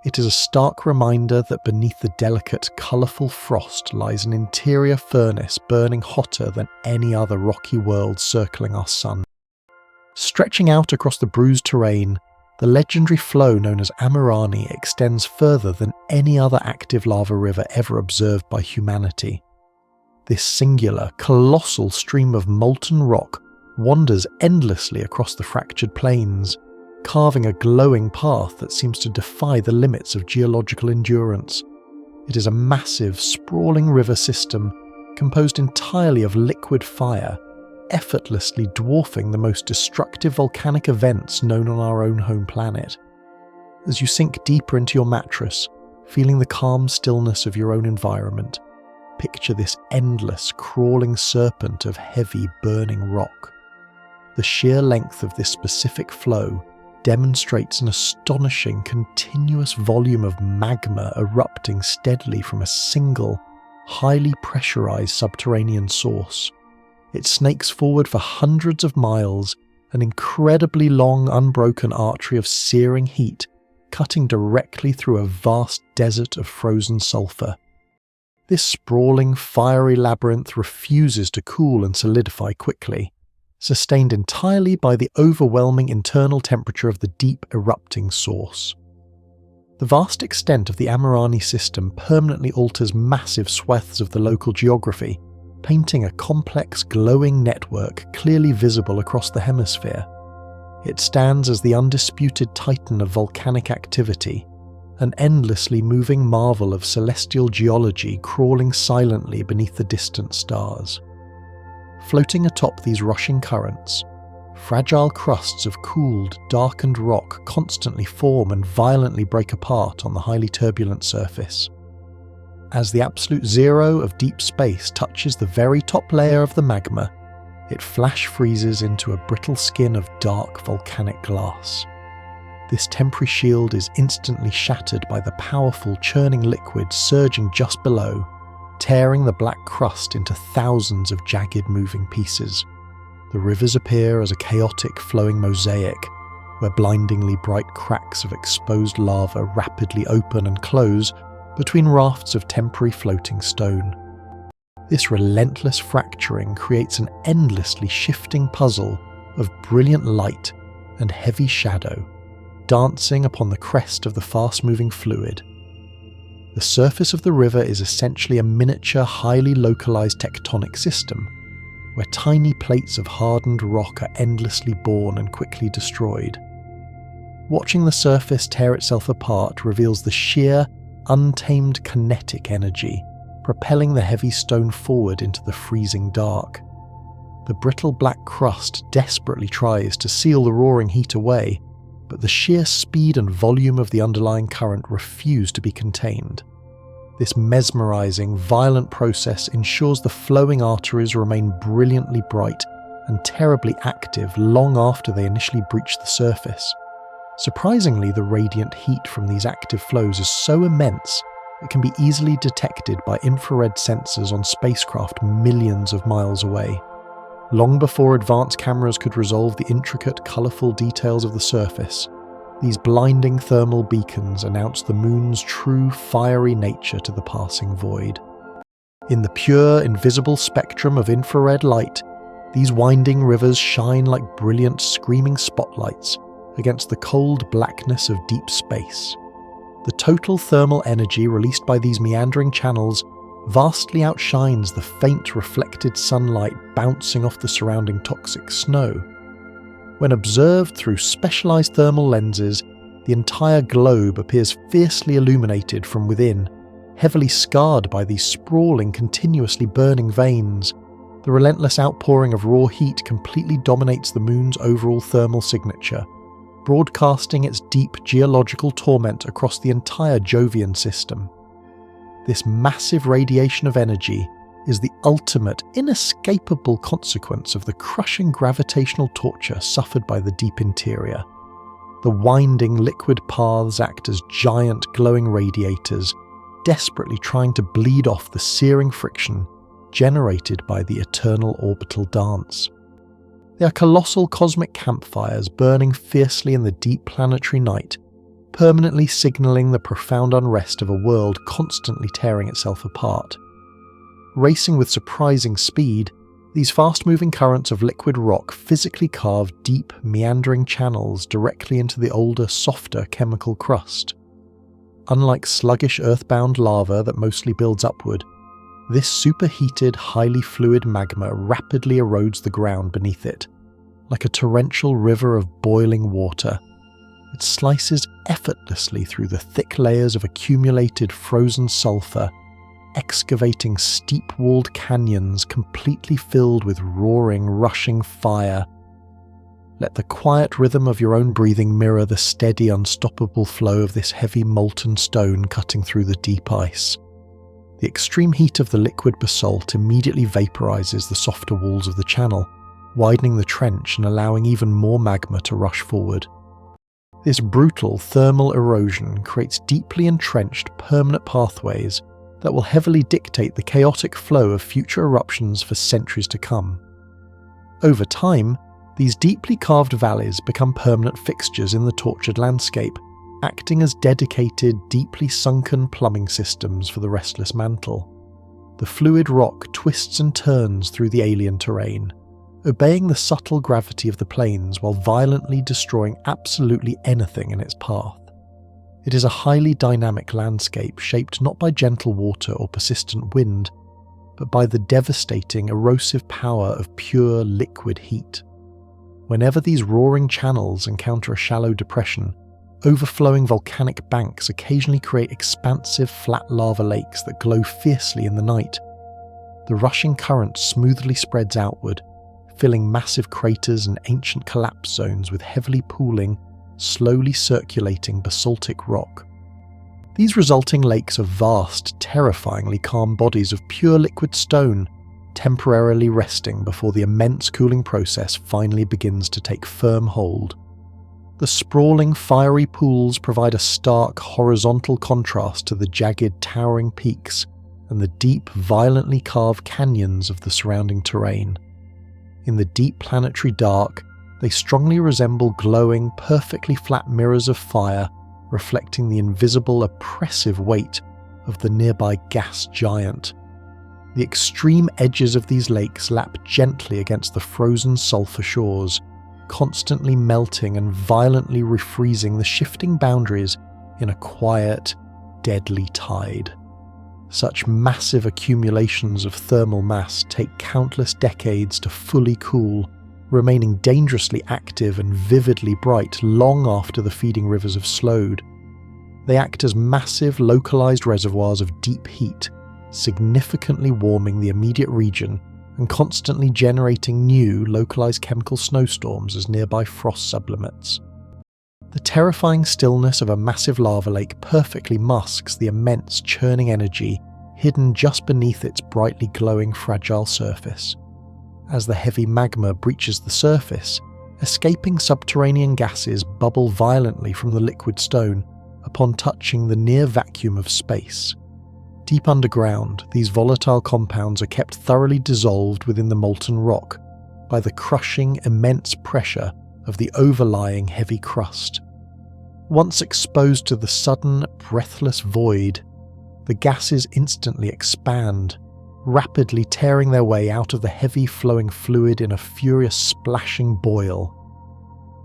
It is a stark reminder that beneath the delicate, colourful frost lies an interior furnace burning hotter than any other rocky world circling our sun. Stretching out across the bruised terrain, the legendary flow known as Amirani extends further than any other active lava river ever observed by humanity. This singular, colossal stream of molten rock wanders endlessly across the fractured plains, carving a glowing path that seems to defy the limits of geological endurance. It is a massive, sprawling river system composed entirely of liquid fire, effortlessly dwarfing the most destructive volcanic events known on our own home planet. As you sink deeper into your mattress, feeling the calm stillness of your own environment, picture this endless, crawling serpent of heavy, burning rock. The sheer length of this specific flow demonstrates an astonishing, continuous volume of magma erupting steadily from a single, highly pressurized subterranean source. It snakes forward for hundreds of miles, an incredibly long unbroken artery of searing heat cutting directly through a vast desert of frozen sulfur. This sprawling, fiery labyrinth refuses to cool and solidify quickly, sustained entirely by the overwhelming internal temperature of the deep erupting source. The vast extent of the Amirani system permanently alters massive swathes of the local geography, painting a complex, glowing network clearly visible across the hemisphere. It stands as the undisputed titan of volcanic activity, an endlessly moving marvel of celestial geology crawling silently beneath the distant stars. Floating atop these rushing currents, fragile crusts of cooled, darkened rock constantly form and violently break apart on the highly turbulent surface. As the absolute zero of deep space touches the very top layer of the magma, it flash freezes into a brittle skin of dark volcanic glass. This temporary shield is instantly shattered by the powerful churning liquid surging just below, tearing the black crust into thousands of jagged moving pieces. The rivers appear as a chaotic flowing mosaic, where blindingly bright cracks of exposed lava rapidly open and close between rafts of temporary floating stone. This relentless fracturing creates an endlessly shifting puzzle of brilliant light and heavy shadow, dancing upon the crest of the fast-moving fluid. The surface of the river is essentially a miniature, highly localized tectonic system, where tiny plates of hardened rock are endlessly born and quickly destroyed. Watching the surface tear itself apart reveals the sheer, untamed kinetic energy propelling the heavy stone forward into the freezing dark. The brittle black crust desperately tries to seal the roaring heat away, but the sheer speed and volume of the underlying current refuse to be contained. This mesmerizing, violent process ensures the flowing arteries remain brilliantly bright and terribly active long after they initially breach the surface. Surprisingly, the radiant heat from these active flows is so immense it can be easily detected by infrared sensors on spacecraft millions of miles away. Long before advanced cameras could resolve the intricate, colourful details of the surface, these blinding thermal beacons announced the moon's true fiery nature to the passing void. In the pure, invisible spectrum of infrared light, these winding rivers shine like brilliant, screaming spotlights against the cold blackness of deep space. The total thermal energy released by these meandering channels vastly outshines the faint reflected sunlight bouncing off the surrounding toxic snow. When observed through specialized thermal lenses, the entire globe appears fiercely illuminated from within, heavily scarred by these sprawling, continuously burning veins. The relentless outpouring of raw heat completely dominates the moon's overall thermal signature, broadcasting its deep geological torment across the entire Jovian system. This massive radiation of energy is the ultimate, inescapable consequence of the crushing gravitational torture suffered by the deep interior. The winding liquid paths act as giant glowing radiators, desperately trying to bleed off the searing friction generated by the eternal orbital dance. They are colossal cosmic campfires burning fiercely in the deep planetary night, permanently signalling the profound unrest of a world constantly tearing itself apart. Racing with surprising speed, these fast-moving currents of liquid rock physically carve deep, meandering channels directly into the older, softer chemical crust. Unlike sluggish earthbound lava that mostly builds upward, this superheated, highly fluid magma rapidly erodes the ground beneath it. Like a torrential river of boiling water, it slices effortlessly through the thick layers of accumulated frozen sulfur, excavating steep-walled canyons completely filled with roaring, rushing fire. Let the quiet rhythm of your own breathing mirror the steady, unstoppable flow of this heavy molten stone cutting through the deep ice. The extreme heat of the liquid basalt immediately vaporizes the softer walls of the channel, widening the trench and allowing even more magma to rush forward. This brutal thermal erosion creates deeply entrenched permanent pathways that will heavily dictate the chaotic flow of future eruptions for centuries to come. Over time, these deeply carved valleys become permanent fixtures in the tortured landscape, acting as dedicated, deeply sunken plumbing systems for the restless mantle. The fluid rock twists and turns through the alien terrain, obeying the subtle gravity of the plains while violently destroying absolutely anything in its path. It is a highly dynamic landscape shaped not by gentle water or persistent wind, but by the devastating erosive power of pure liquid heat. Whenever these roaring channels encounter a shallow depression, overflowing volcanic banks occasionally create expansive flat lava lakes that glow fiercely in the night. The rushing current smoothly spreads outward, filling massive craters and ancient collapse zones with heavily pooling, slowly circulating basaltic rock. These resulting lakes are vast, terrifyingly calm bodies of pure liquid stone, temporarily resting before the immense cooling process finally begins to take firm hold. The sprawling, fiery pools provide a stark, horizontal contrast to the jagged, towering peaks and the deep, violently carved canyons of the surrounding terrain. In the deep planetary dark, they strongly resemble glowing, perfectly flat mirrors of fire, reflecting the invisible, oppressive weight of the nearby gas giant. The extreme edges of these lakes lap gently against the frozen sulfur shores, constantly melting and violently refreezing the shifting boundaries in a quiet, deadly tide. Such massive accumulations of thermal mass take countless decades to fully cool, remaining dangerously active and vividly bright long after the feeding rivers have slowed. They act as massive, localized reservoirs of deep heat, significantly warming the immediate region and constantly generating new, localized chemical snowstorms as nearby frost sublimates. The terrifying stillness of a massive lava lake perfectly masks the immense churning energy hidden just beneath its brightly glowing, fragile surface. As the heavy magma breaches the surface, escaping subterranean gases bubble violently from the liquid stone upon touching the near vacuum of space. Deep underground, these volatile compounds are kept thoroughly dissolved within the molten rock by the crushing, immense pressure of the overlying heavy crust. Once exposed to the sudden, breathless void, the gases instantly expand, rapidly tearing their way out of the heavy flowing fluid in a furious splashing boil.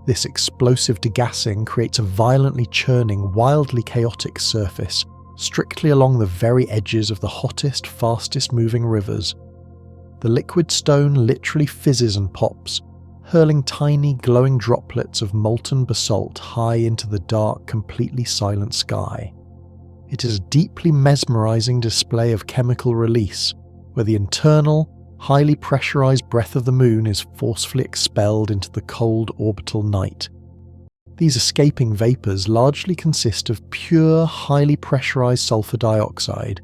This explosive degassing creates a violently churning, wildly chaotic surface strictly along the very edges of the hottest, fastest moving rivers. The liquid stone literally fizzes and pops, hurling tiny glowing droplets of molten basalt high into the dark, completely silent sky. It is a deeply mesmerizing display of chemical release, where the internal, highly pressurized breath of the moon is forcefully expelled into the cold orbital night. These escaping vapors largely consist of pure, highly pressurized sulfur dioxide,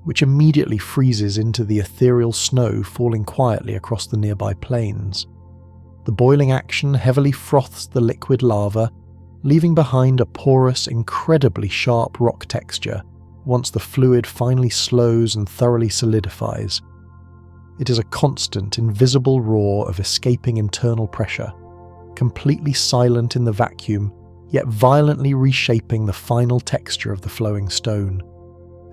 which immediately freezes into the ethereal snow falling quietly across the nearby plains. The boiling action heavily froths the liquid lava, leaving behind a porous, incredibly sharp rock texture once the fluid finally slows and thoroughly solidifies. It is a constant, invisible roar of escaping internal pressure, completely silent in the vacuum, yet violently reshaping the final texture of the flowing stone.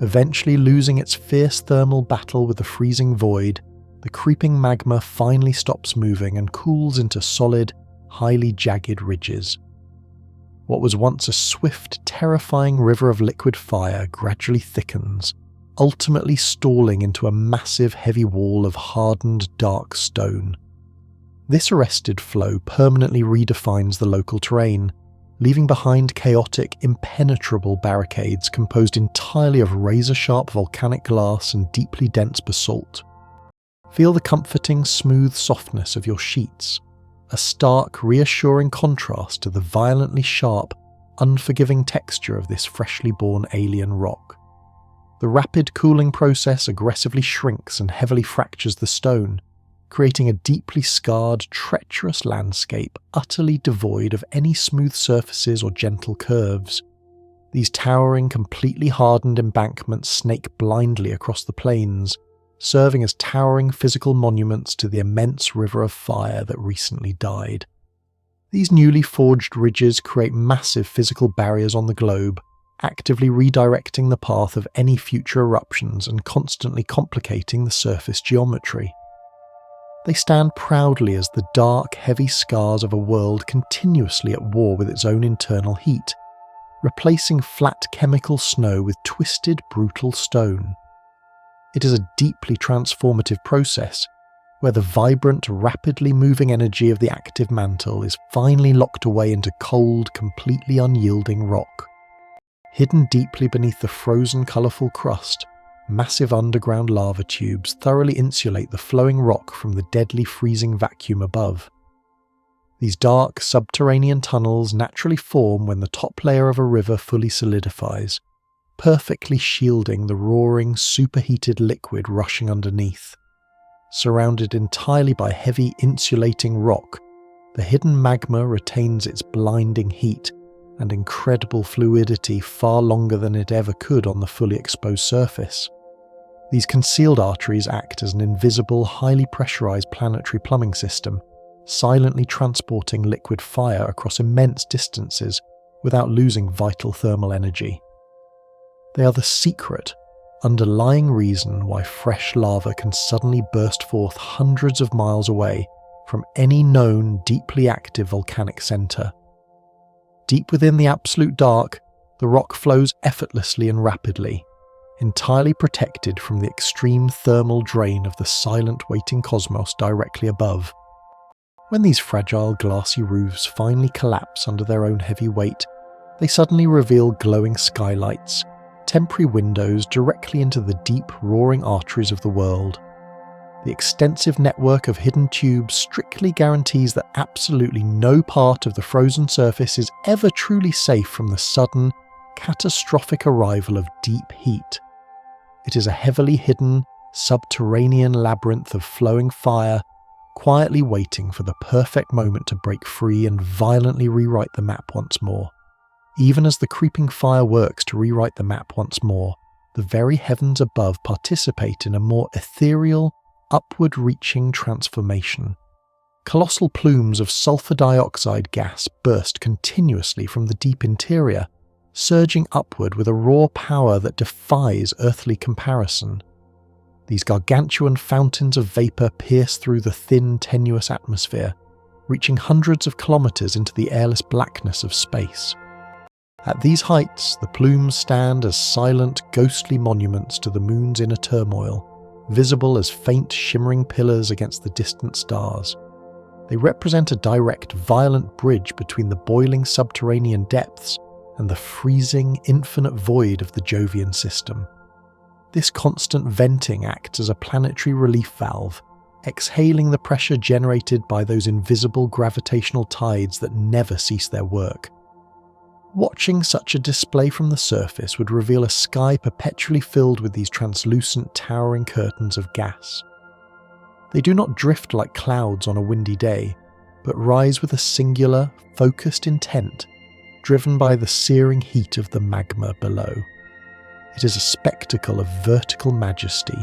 Eventually losing its fierce thermal battle with the freezing void, the creeping magma finally stops moving and cools into solid, highly jagged ridges. What was once a swift, terrifying river of liquid fire gradually thickens, ultimately stalling into a massive, heavy wall of hardened, dark stone. This arrested flow permanently redefines the local terrain, leaving behind chaotic, impenetrable barricades composed entirely of razor-sharp volcanic glass and deeply dense basalt. Feel the comforting, smooth softness of your sheets, a stark, reassuring contrast to the violently sharp, unforgiving texture of this freshly born alien rock. The rapid cooling process aggressively shrinks and heavily fractures the stone, creating a deeply scarred, treacherous landscape utterly devoid of any smooth surfaces or gentle curves. These towering, completely hardened embankments snake blindly across the plains, serving as towering physical monuments to the immense river of fire that recently died. These newly forged ridges create massive physical barriers on the globe, actively redirecting the path of any future eruptions and constantly complicating the surface geometry. They stand proudly as the dark, heavy scars of a world continuously at war with its own internal heat, replacing flat chemical snow with twisted, brutal stone. It is a deeply transformative process, where the vibrant, rapidly moving energy of the active mantle is finally locked away into cold, completely unyielding rock. Hidden deeply beneath the frozen, colourful crust, massive underground lava tubes thoroughly insulate the flowing rock from the deadly freezing vacuum above. These dark, subterranean tunnels naturally form when the top layer of a river fully solidifies, perfectly shielding the roaring, superheated liquid rushing underneath. Surrounded entirely by heavy, insulating rock, the hidden magma retains its blinding heat and incredible fluidity far longer than it ever could on the fully exposed surface. These concealed arteries act as an invisible, highly pressurized planetary plumbing system, silently transporting liquid fire across immense distances without losing vital thermal energy. They are the secret, underlying reason why fresh lava can suddenly burst forth hundreds of miles away from any known deeply active volcanic center. Deep within the absolute dark, the rock flows effortlessly and rapidly, entirely protected from the extreme thermal drain of the silent waiting cosmos directly above. When these fragile glassy roofs finally collapse under their own heavy weight, they suddenly reveal glowing skylights, temporary windows directly into the deep, roaring arteries of the world. The extensive network of hidden tubes strictly guarantees that absolutely no part of the frozen surface is ever truly safe from the sudden, catastrophic arrival of deep heat. It is a heavily hidden, subterranean labyrinth of flowing fire, quietly waiting for the perfect moment to break free and violently rewrite the map once more. Even as the creeping fire works to rewrite the map once more, the very heavens above participate in a more ethereal, upward-reaching transformation. Colossal plumes of sulfur dioxide gas burst continuously from the deep interior, surging upward with a raw power that defies earthly comparison. These gargantuan fountains of vapour pierce through the thin, tenuous atmosphere, reaching hundreds of kilometres into the airless blackness of space. At these heights, the plumes stand as silent, ghostly monuments to the moon's inner turmoil, visible as faint, shimmering pillars against the distant stars. They represent a direct, violent bridge between the boiling subterranean depths and the freezing, infinite void of the Jovian system. This constant venting acts as a planetary relief valve, exhaling the pressure generated by those invisible gravitational tides that never cease their work. Watching such a display from the surface would reveal a sky perpetually filled with these translucent, towering curtains of gas. They do not drift like clouds on a windy day, but rise with a singular, focused intent, driven by the searing heat of the magma below. It is a spectacle of vertical majesty,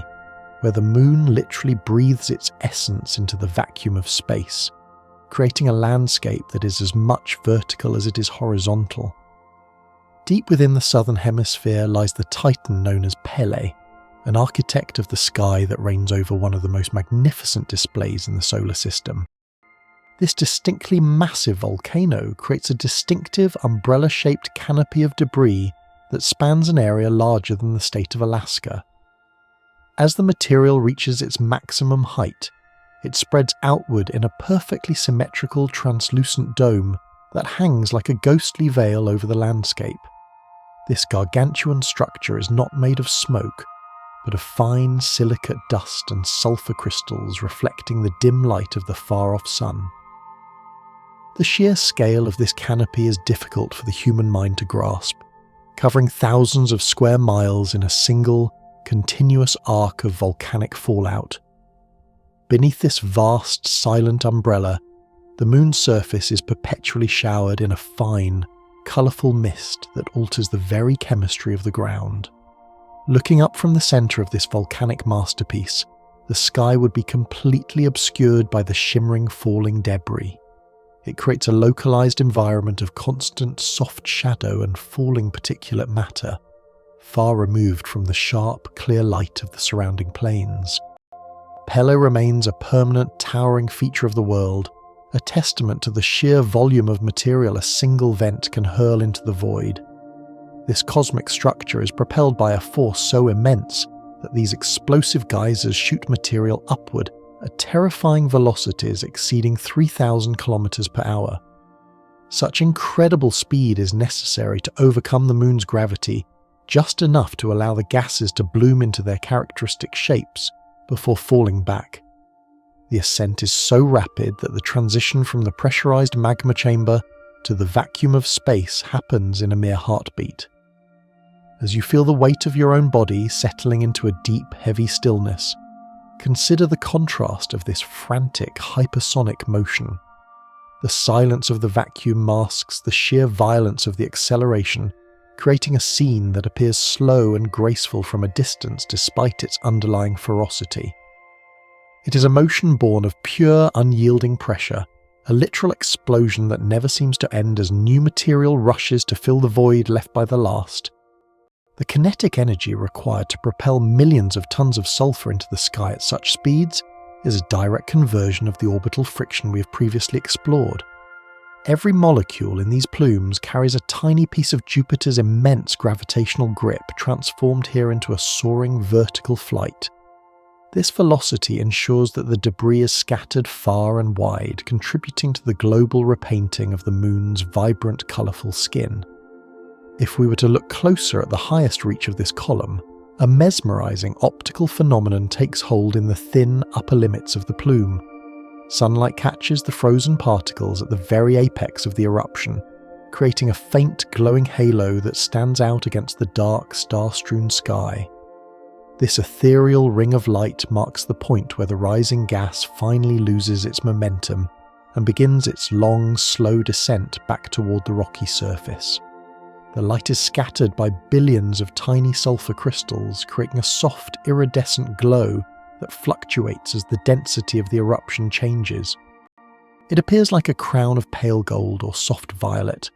where the moon literally breathes its essence into the vacuum of space, creating a landscape that is as much vertical as it is horizontal. Deep within the southern hemisphere lies the titan known as Pele, an architect of the sky that reigns over one of the most magnificent displays in the solar system. This distinctly massive volcano creates a distinctive umbrella-shaped canopy of debris that spans an area larger than the state of Alaska. As the material reaches its maximum height, it spreads outward in a perfectly symmetrical translucent dome that hangs like a ghostly veil over the landscape. This gargantuan structure is not made of smoke, but of fine silicate dust and sulfur crystals reflecting the dim light of the far-off sun. The sheer scale of this canopy is difficult for the human mind to grasp, covering thousands of square miles in a single, continuous arc of volcanic fallout. Beneath this vast, silent umbrella, the moon's surface is perpetually showered in a fine, colourful mist that alters the very chemistry of the ground. Looking up from the center of this volcanic masterpiece, the sky would be completely obscured by the shimmering falling debris. It creates a localized environment of constant soft shadow and falling particulate matter, far removed from the sharp, clear light of the surrounding plains. Pele remains a permanent, towering feature of the world, a testament to the sheer volume of material a single vent can hurl into the void. This cosmic structure is propelled by a force so immense that these explosive geysers shoot material upward at terrifying velocities exceeding 3,000 kilometers per hour. Such incredible speed is necessary to overcome the moon's gravity, just enough to allow the gases to bloom into their characteristic shapes before falling back. The ascent is so rapid that the transition from the pressurized magma chamber to the vacuum of space happens in a mere heartbeat. As you feel the weight of your own body settling into a deep, heavy stillness, consider the contrast of this frantic, hypersonic motion. The silence of the vacuum masks the sheer violence of the acceleration, creating a scene that appears slow and graceful from a distance despite its underlying ferocity. It is a motion born of pure, unyielding pressure, a literal explosion that never seems to end as new material rushes to fill the void left by the last. The kinetic energy required to propel millions of tons of sulfur into the sky at such speeds is a direct conversion of the orbital friction we have previously explored. Every molecule in these plumes carries a tiny piece of Jupiter's immense gravitational grip transformed here into a soaring vertical flight. This velocity ensures that the debris is scattered far and wide, contributing to the global repainting of the moon's vibrant, colourful skin. If we were to look closer at the highest reach of this column, a mesmerizing optical phenomenon takes hold in the thin upper limits of the plume. Sunlight catches the frozen particles at the very apex of the eruption, creating a faint glowing halo that stands out against the dark, star-strewn sky. This ethereal ring of light marks the point where the rising gas finally loses its momentum and begins its long, slow descent back toward the rocky surface. The light is scattered by billions of tiny sulfur crystals, creating a soft, iridescent glow that fluctuates as the density of the eruption changes. It appears like a crown of pale gold or soft violet,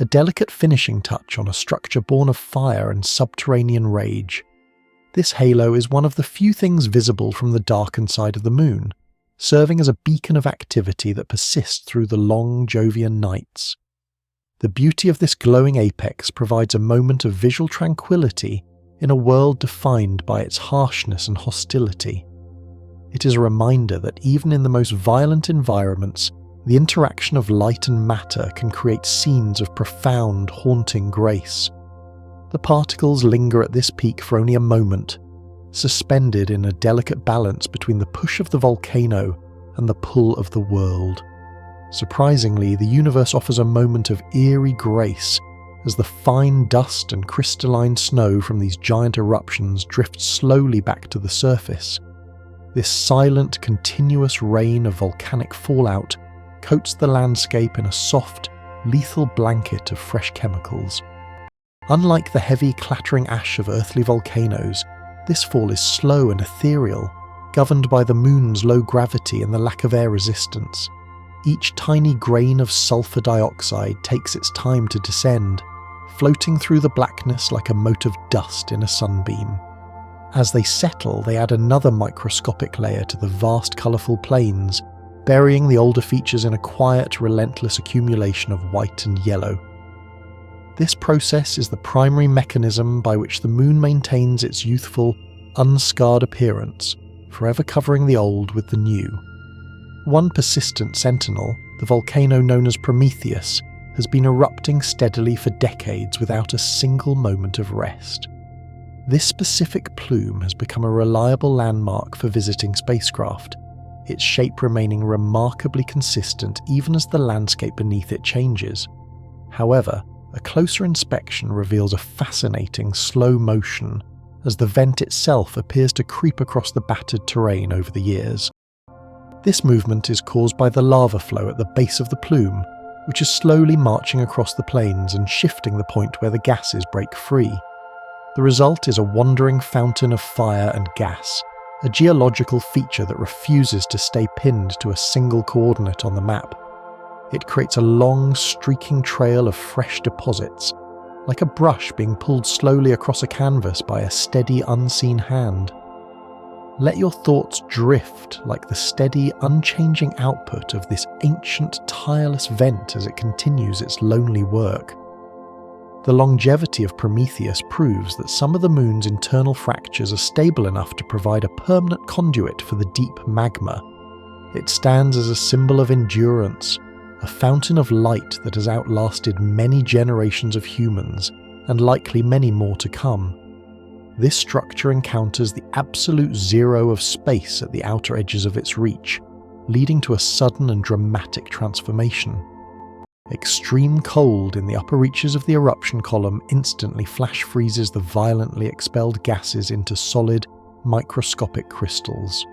a delicate finishing touch on a structure born of fire and subterranean rage. This halo is one of the few things visible from the darkened side of the moon, serving as a beacon of activity that persists through the long Jovian nights. The beauty of this glowing apex provides a moment of visual tranquility in a world defined by its harshness and hostility. It is a reminder that even in the most violent environments, the interaction of light and matter can create scenes of profound, haunting grace. The particles linger at this peak for only a moment, suspended in a delicate balance between the push of the volcano and the pull of the world. Surprisingly, the universe offers a moment of eerie grace as the fine dust and crystalline snow from these giant eruptions drift slowly back to the surface. This silent, continuous rain of volcanic fallout coats the landscape in a soft, lethal blanket of fresh chemicals. Unlike the heavy, clattering ash of earthly volcanoes, this fall is slow and ethereal, governed by the moon's low gravity and the lack of air resistance. Each tiny grain of sulfur dioxide takes its time to descend, floating through the blackness like a mote of dust in a sunbeam. As they settle, they add another microscopic layer to the vast colourful plains, burying the older features in a quiet, relentless accumulation of white and yellow. This process is the primary mechanism by which the moon maintains its youthful, unscarred appearance, forever covering the old with the new. One persistent sentinel, the volcano known as Prometheus, has been erupting steadily for decades without a single moment of rest. This specific plume has become a reliable landmark for visiting spacecraft, its shape remaining remarkably consistent even as the landscape beneath it changes. However, a closer inspection reveals a fascinating slow motion as the vent itself appears to creep across the battered terrain over the years. This movement is caused by the lava flow at the base of the plume, which is slowly marching across the plains and shifting the point where the gases break free. The result is a wandering fountain of fire and gas, a geological feature that refuses to stay pinned to a single coordinate on the map. It creates a long, streaking trail of fresh deposits, like a brush being pulled slowly across a canvas by a steady, unseen hand. Let your thoughts drift like the steady, unchanging output of this ancient, tireless vent as it continues its lonely work. The longevity of Prometheus proves that some of the moon's internal fractures are stable enough to provide a permanent conduit for the deep magma. It stands as a symbol of endurance, a fountain of light that has outlasted many generations of humans, and likely many more to come. This structure encounters the absolute zero of space at the outer edges of its reach, leading to a sudden and dramatic transformation. Extreme cold in the upper reaches of the eruption column instantly flash freezes the violently expelled gases into solid, microscopic crystals.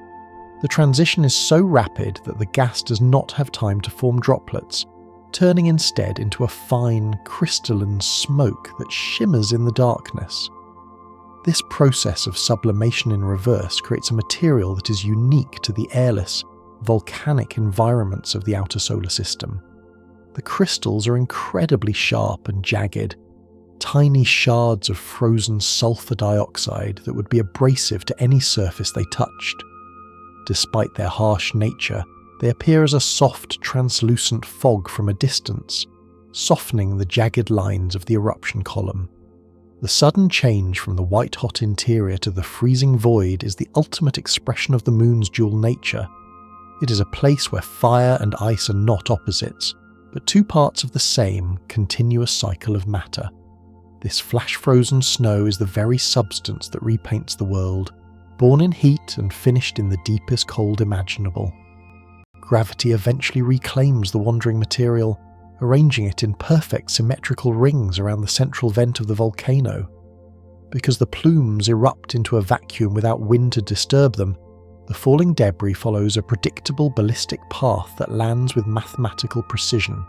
The transition is so rapid that the gas does not have time to form droplets, turning instead into a fine, crystalline smoke that shimmers in the darkness. This process of sublimation in reverse creates a material that is unique to the airless, volcanic environments of the outer solar system. The crystals are incredibly sharp and jagged, tiny shards of frozen sulfur dioxide that would be abrasive to any surface they touched. Despite their harsh nature, they appear as a soft, translucent fog from a distance, softening the jagged lines of the eruption column. The sudden change from the white-hot interior to the freezing void is the ultimate expression of the moon's dual nature. It is a place where fire and ice are not opposites, but two parts of the same, continuous cycle of matter. This flash-frozen snow is the very substance that repaints the world, born in heat and finished in the deepest cold imaginable. Gravity eventually reclaims the wandering material, arranging it in perfect symmetrical rings around the central vent of the volcano. Because the plumes erupt into a vacuum without wind to disturb them, the falling debris follows a predictable ballistic path that lands with mathematical precision.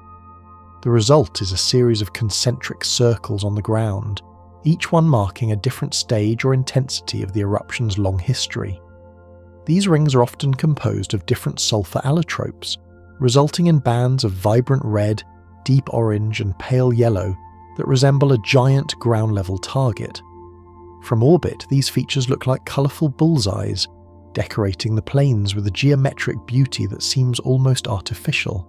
The result is a series of concentric circles on the ground, each one marking a different stage or intensity of the eruption's long history. These rings are often composed of different sulfur allotropes, resulting in bands of vibrant red, deep orange and pale yellow that resemble a giant ground-level target. From orbit, these features look like colourful bullseyes, decorating the plains with a geometric beauty that seems almost artificial.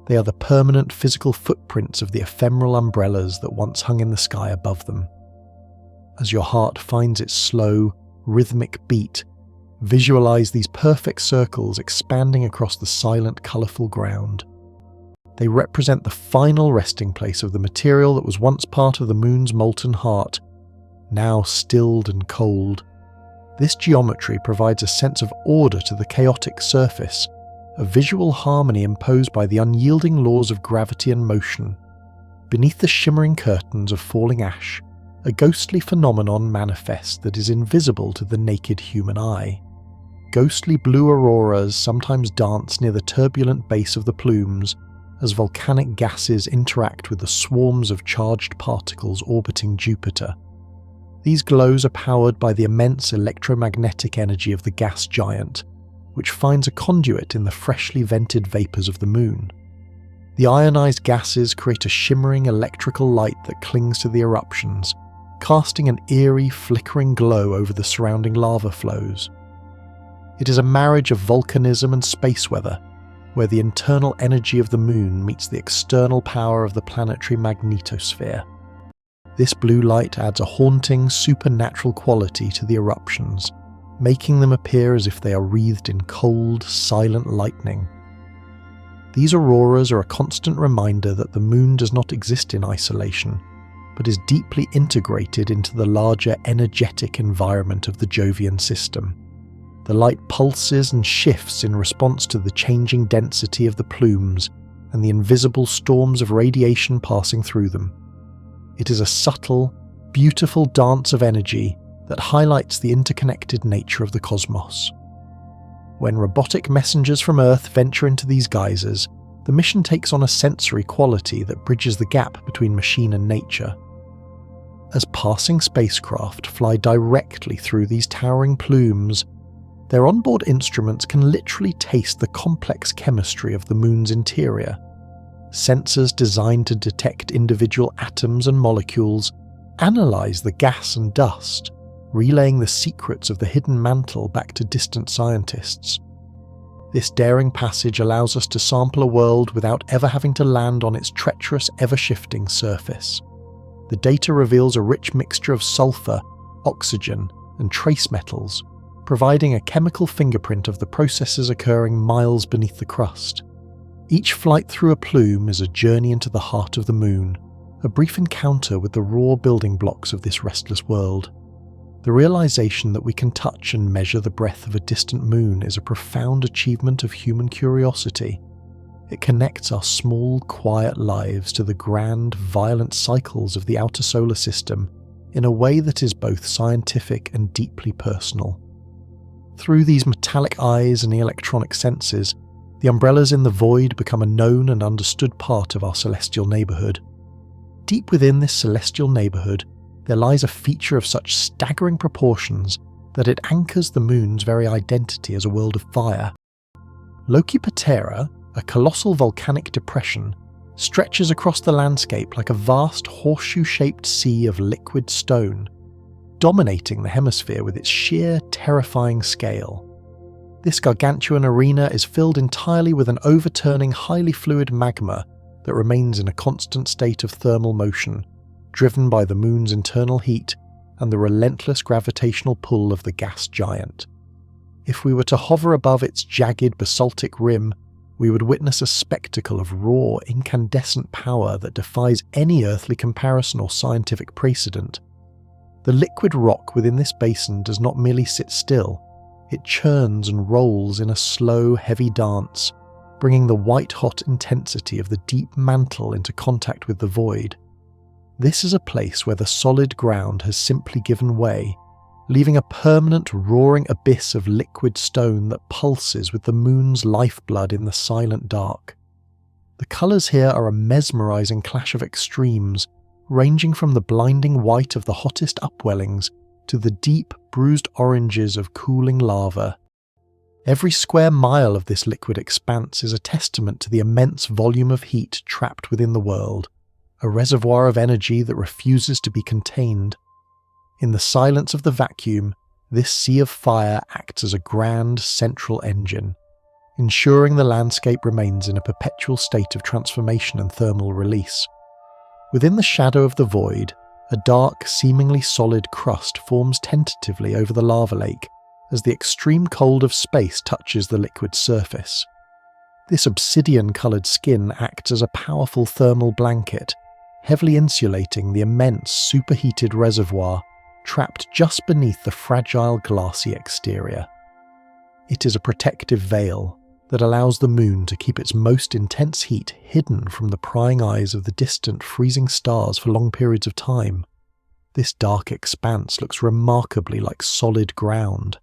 They are the permanent physical footprints of the ephemeral umbrellas that once hung in the sky above them. As your heart finds its slow, rhythmic beat, visualize these perfect circles expanding across the silent, colourful ground. They represent the final resting place of the material that was once part of the moon's molten heart, now stilled and cold. This geometry provides a sense of order to the chaotic surface, a visual harmony imposed by the unyielding laws of gravity and motion. Beneath the shimmering curtains of falling ash, a ghostly phenomenon manifests that is invisible to the naked human eye. Ghostly blue auroras sometimes dance near the turbulent base of the plumes as volcanic gases interact with the swarms of charged particles orbiting Jupiter. These glows are powered by the immense electromagnetic energy of the gas giant, which finds a conduit in the freshly vented vapours of the moon. The ionized gases create a shimmering electrical light that clings to the eruptions, casting an eerie, flickering glow over the surrounding lava flows. It is a marriage of volcanism and space weather, where the internal energy of the moon meets the external power of the planetary magnetosphere. This blue light adds a haunting, supernatural quality to the eruptions, making them appear as if they are wreathed in cold, silent lightning. These auroras are a constant reminder that the moon does not exist in isolation, but is deeply integrated into the larger energetic environment of the Jovian system. The light pulses and shifts in response to the changing density of the plumes and the invisible storms of radiation passing through them. It is a subtle, beautiful dance of energy that highlights the interconnected nature of the cosmos. When robotic messengers from Earth venture into these geysers, the mission takes on a sensory quality that bridges the gap between machine and nature. As passing spacecraft fly directly through these towering plumes, their onboard instruments can literally taste the complex chemistry of the Moon's interior. Sensors designed to detect individual atoms and molecules analyze the gas and dust, relaying the secrets of the hidden mantle back to distant scientists. This daring passage allows us to sample a world without ever having to land on its treacherous, ever-shifting surface. The data reveals a rich mixture of sulfur, oxygen, and trace metals, providing a chemical fingerprint of the processes occurring miles beneath the crust. Each flight through a plume is a journey into the heart of the Moon, a brief encounter with the raw building blocks of this restless world. The realization that we can touch and measure the breath of a distant moon is a profound achievement of human curiosity. It connects our small, quiet lives to the grand, violent cycles of the outer solar system in a way that is both scientific and deeply personal. Through these metallic eyes and electronic senses, the umbrellas in the void become a known and understood part of our celestial neighbourhood. Deep within this celestial neighbourhood, there lies a feature of such staggering proportions that it anchors the Moon's very identity as a world of fire. Loki Patera, a colossal volcanic depression, stretches across the landscape like a vast horseshoe-shaped sea of liquid stone, dominating the hemisphere with its sheer, terrifying scale. This gargantuan arena is filled entirely with an overturning, highly fluid magma that remains in a constant state of thermal motion, driven by the Moon's internal heat and the relentless gravitational pull of the gas giant. If we were to hover above its jagged basaltic rim, we would witness a spectacle of raw, incandescent power that defies any earthly comparison or scientific precedent. The liquid rock within this basin does not merely sit still, it churns and rolls in a slow, heavy dance, bringing the white-hot intensity of the deep mantle into contact with the void. This is a place where the solid ground has simply given way, leaving a permanent roaring abyss of liquid stone that pulses with the Moon's lifeblood in the silent dark. The colours here are a mesmerizing clash of extremes, ranging from the blinding white of the hottest upwellings to the deep, bruised oranges of cooling lava. Every square mile of this liquid expanse is a testament to the immense volume of heat trapped within the world, a reservoir of energy that refuses to be contained. In the silence of the vacuum, this sea of fire acts as a grand central engine, ensuring the landscape remains in a perpetual state of transformation and thermal release. Within the shadow of the void, a dark, seemingly solid crust forms tentatively over the lava lake as the extreme cold of space touches the liquid surface. This obsidian-coloured skin acts as a powerful thermal blanket, heavily insulating the immense superheated reservoir trapped just beneath the fragile glassy exterior. It is a protective veil that allows the Moon to keep its most intense heat hidden from the prying eyes of the distant freezing stars for long periods of time. This dark expanse looks remarkably like solid ground,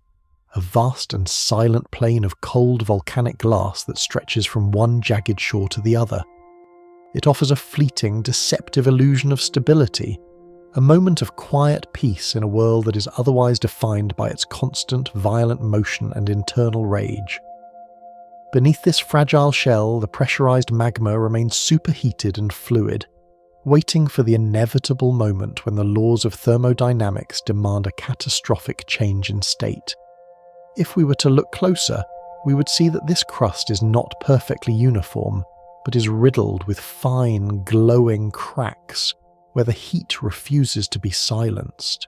a vast and silent plain of cold volcanic glass that stretches from one jagged shore to the other. It offers a fleeting, deceptive illusion of stability, a moment of quiet peace in a world that is otherwise defined by its constant, violent motion and internal rage. Beneath this fragile shell, the pressurized magma remains superheated and fluid, waiting for the inevitable moment when the laws of thermodynamics demand a catastrophic change in state. If we were to look closer, we would see that this crust is not perfectly uniform, but is riddled with fine, glowing cracks where the heat refuses to be silenced.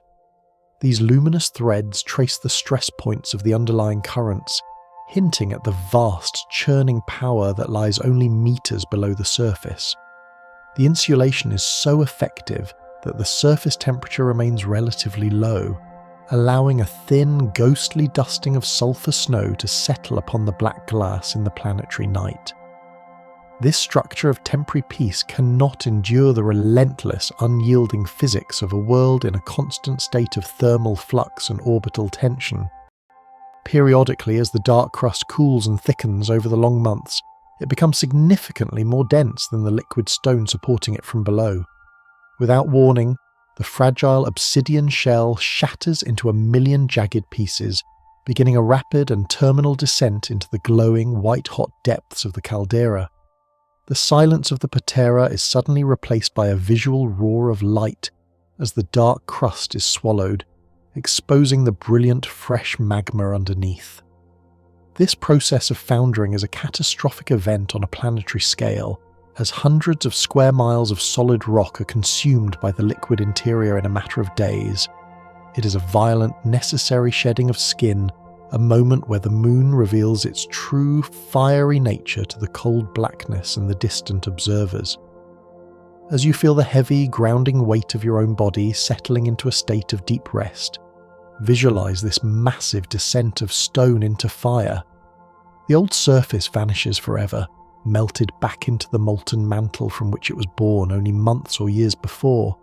These luminous threads trace the stress points of the underlying currents, hinting at the vast, churning power that lies only meters below the surface. The insulation is so effective that the surface temperature remains relatively low, allowing a thin, ghostly dusting of sulfur snow to settle upon the black glass in the planetary night. This structure of temporary peace cannot endure the relentless, unyielding physics of a world in a constant state of thermal flux and orbital tension. Periodically, as the dark crust cools and thickens over the long months, it becomes significantly more dense than the liquid stone supporting it from below. Without warning, the fragile obsidian shell shatters into a million jagged pieces, beginning a rapid and terminal descent into the glowing, white-hot depths of the caldera. The silence of the patera is suddenly replaced by a visual roar of light as the dark crust is swallowed, exposing the brilliant, fresh magma underneath. This process of foundering is a catastrophic event on a planetary scale, as hundreds of square miles of solid rock are consumed by the liquid interior in a matter of days. It is a violent, necessary shedding of skin, a moment where the moon reveals its true, fiery nature to the cold blackness and the distant observers. As you feel the heavy, grounding weight of your own body settling into a state of deep rest, visualize this massive descent of stone into fire. The old surface vanishes forever, melted back into the molten mantle from which it was born only months or years before.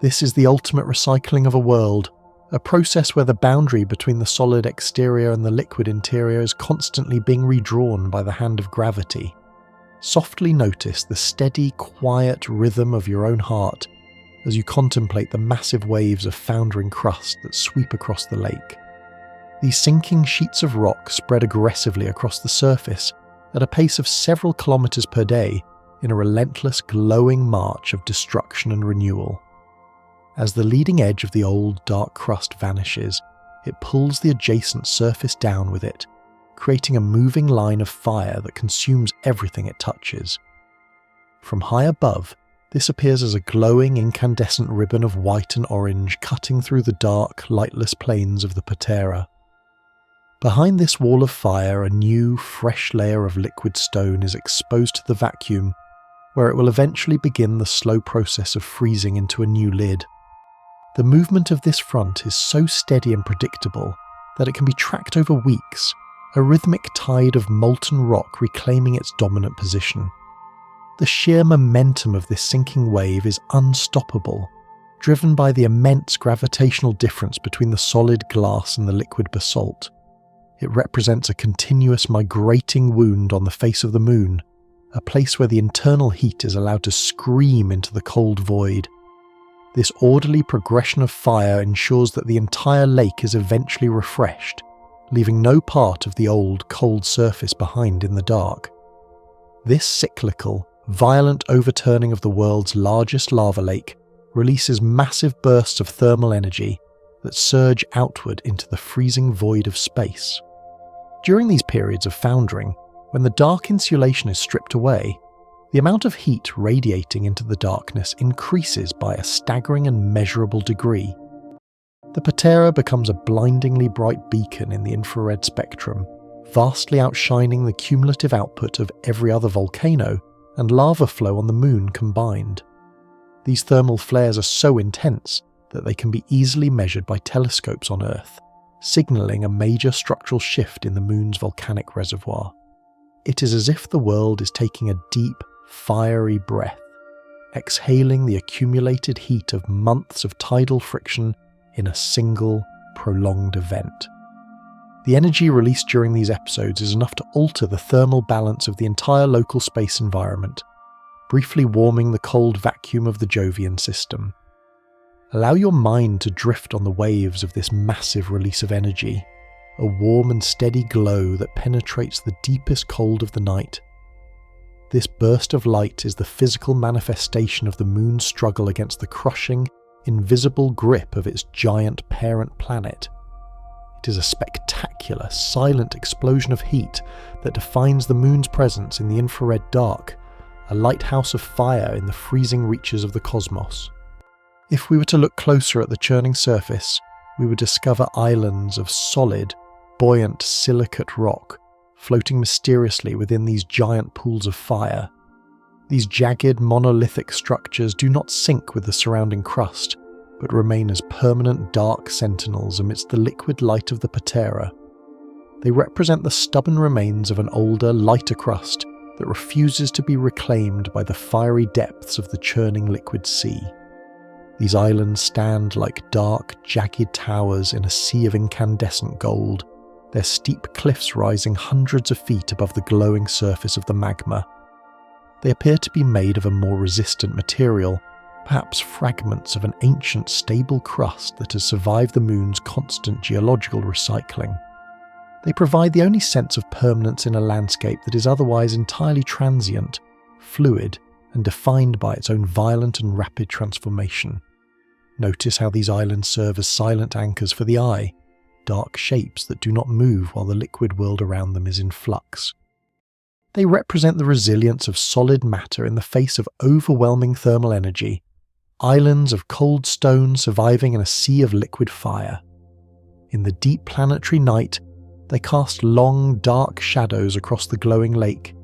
This is the ultimate recycling of a world, a process where the boundary between the solid exterior and the liquid interior is constantly being redrawn by the hand of gravity. Softly notice the steady, quiet rhythm of your own heart as you contemplate the massive waves of foundering crust that sweep across the lake. These sinking sheets of rock spread aggressively across the surface at a pace of several kilometers per day in a relentless, glowing march of destruction and renewal. As the leading edge of the old, dark crust vanishes, it pulls the adjacent surface down with it, creating a moving line of fire that consumes everything it touches. From high above, this appears as a glowing, incandescent ribbon of white and orange cutting through the dark, lightless plains of the patera. Behind this wall of fire, a new, fresh layer of liquid stone is exposed to the vacuum, where it will eventually begin the slow process of freezing into a new lid. The movement of this front is so steady and predictable that it can be tracked over weeks, a rhythmic tide of molten rock reclaiming its dominant position. The sheer momentum of this sinking wave is unstoppable, driven by the immense gravitational difference between the solid glass and the liquid basalt. It represents a continuous migrating wound on the face of the moon, a place where the internal heat is allowed to scream into the cold void. This orderly progression of fire ensures that the entire lake is eventually refreshed, leaving no part of the old, cold surface behind in the dark. This cyclical, violent overturning of the world's largest lava lake releases massive bursts of thermal energy that surge outward into the freezing void of space. During these periods of foundering, when the dark insulation is stripped away, the amount of heat radiating into the darkness increases by a staggering and measurable degree. The patera becomes a blindingly bright beacon in the infrared spectrum, vastly outshining the cumulative output of every other volcano and lava flow on the moon combined. These thermal flares are so intense that they can be easily measured by telescopes on Earth, signalling a major structural shift in the moon's volcanic reservoir. It is as if the world is taking a deep, fiery breath, exhaling the accumulated heat of months of tidal friction in a single, prolonged event. The energy released during these episodes is enough to alter the thermal balance of the entire local space environment, briefly warming the cold vacuum of the Jovian system. Allow your mind to drift on the waves of this massive release of energy, a warm and steady glow that penetrates the deepest cold of the night. This burst of light is the physical manifestation of the moon's struggle against the crushing, invisible grip of its giant parent planet. It is a spectacular, silent explosion of heat that defines the moon's presence in the infrared dark, a lighthouse of fire in the freezing reaches of the cosmos. If we were to look closer at the churning surface, we would discover islands of solid, buoyant silicate rock floating mysteriously within these giant pools of fire. These jagged, monolithic structures do not sink with the surrounding crust, but remain as permanent dark sentinels amidst the liquid light of the patera. They represent the stubborn remains of an older, lighter crust that refuses to be reclaimed by the fiery depths of the churning liquid sea. These islands stand like dark, jagged towers in a sea of incandescent gold, their steep cliffs rising hundreds of feet above the glowing surface of the magma. They appear to be made of a more resistant material, perhaps fragments of an ancient stable crust that has survived the moon's constant geological recycling. They provide the only sense of permanence in a landscape that is otherwise entirely transient, fluid, and defined by its own violent and rapid transformation. Notice how these islands serve as silent anchors for the eye, dark shapes that do not move while the liquid world around them is in flux. They represent the resilience of solid matter in the face of overwhelming thermal energy, islands of cold stone surviving in a sea of liquid fire. In the deep planetary night, they cast long, dark shadows across the glowing lake,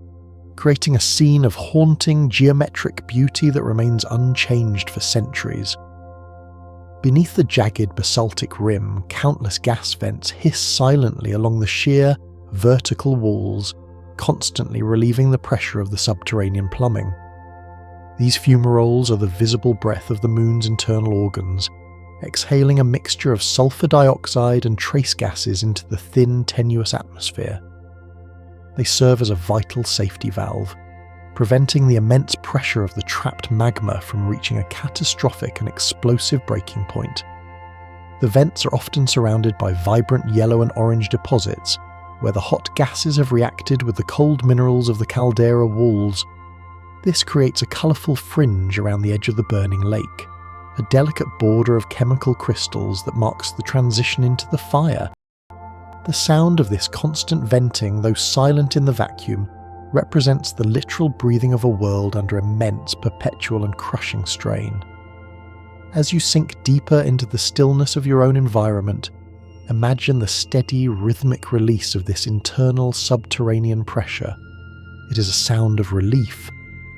creating a scene of haunting geometric beauty that remains unchanged for centuries. Beneath the jagged basaltic rim, countless gas vents hiss silently along the sheer, vertical walls, constantly relieving the pressure of the subterranean plumbing. These fumaroles are the visible breath of the moon's internal organs, exhaling a mixture of sulfur dioxide and trace gases into the thin, tenuous atmosphere. They serve as a vital safety valve, preventing the immense pressure of the trapped magma from reaching a catastrophic and explosive breaking point. The vents are often surrounded by vibrant yellow and orange deposits, where the hot gases have reacted with the cold minerals of the caldera walls. This creates a colourful fringe around the edge of the burning lake, a delicate border of chemical crystals that marks the transition into the fire. The sound of this constant venting, though silent in the vacuum, represents the literal breathing of a world under immense, perpetual and crushing strain. As you sink deeper into the stillness of your own environment, imagine the steady, rhythmic release of this internal subterranean pressure. It is a sound of relief,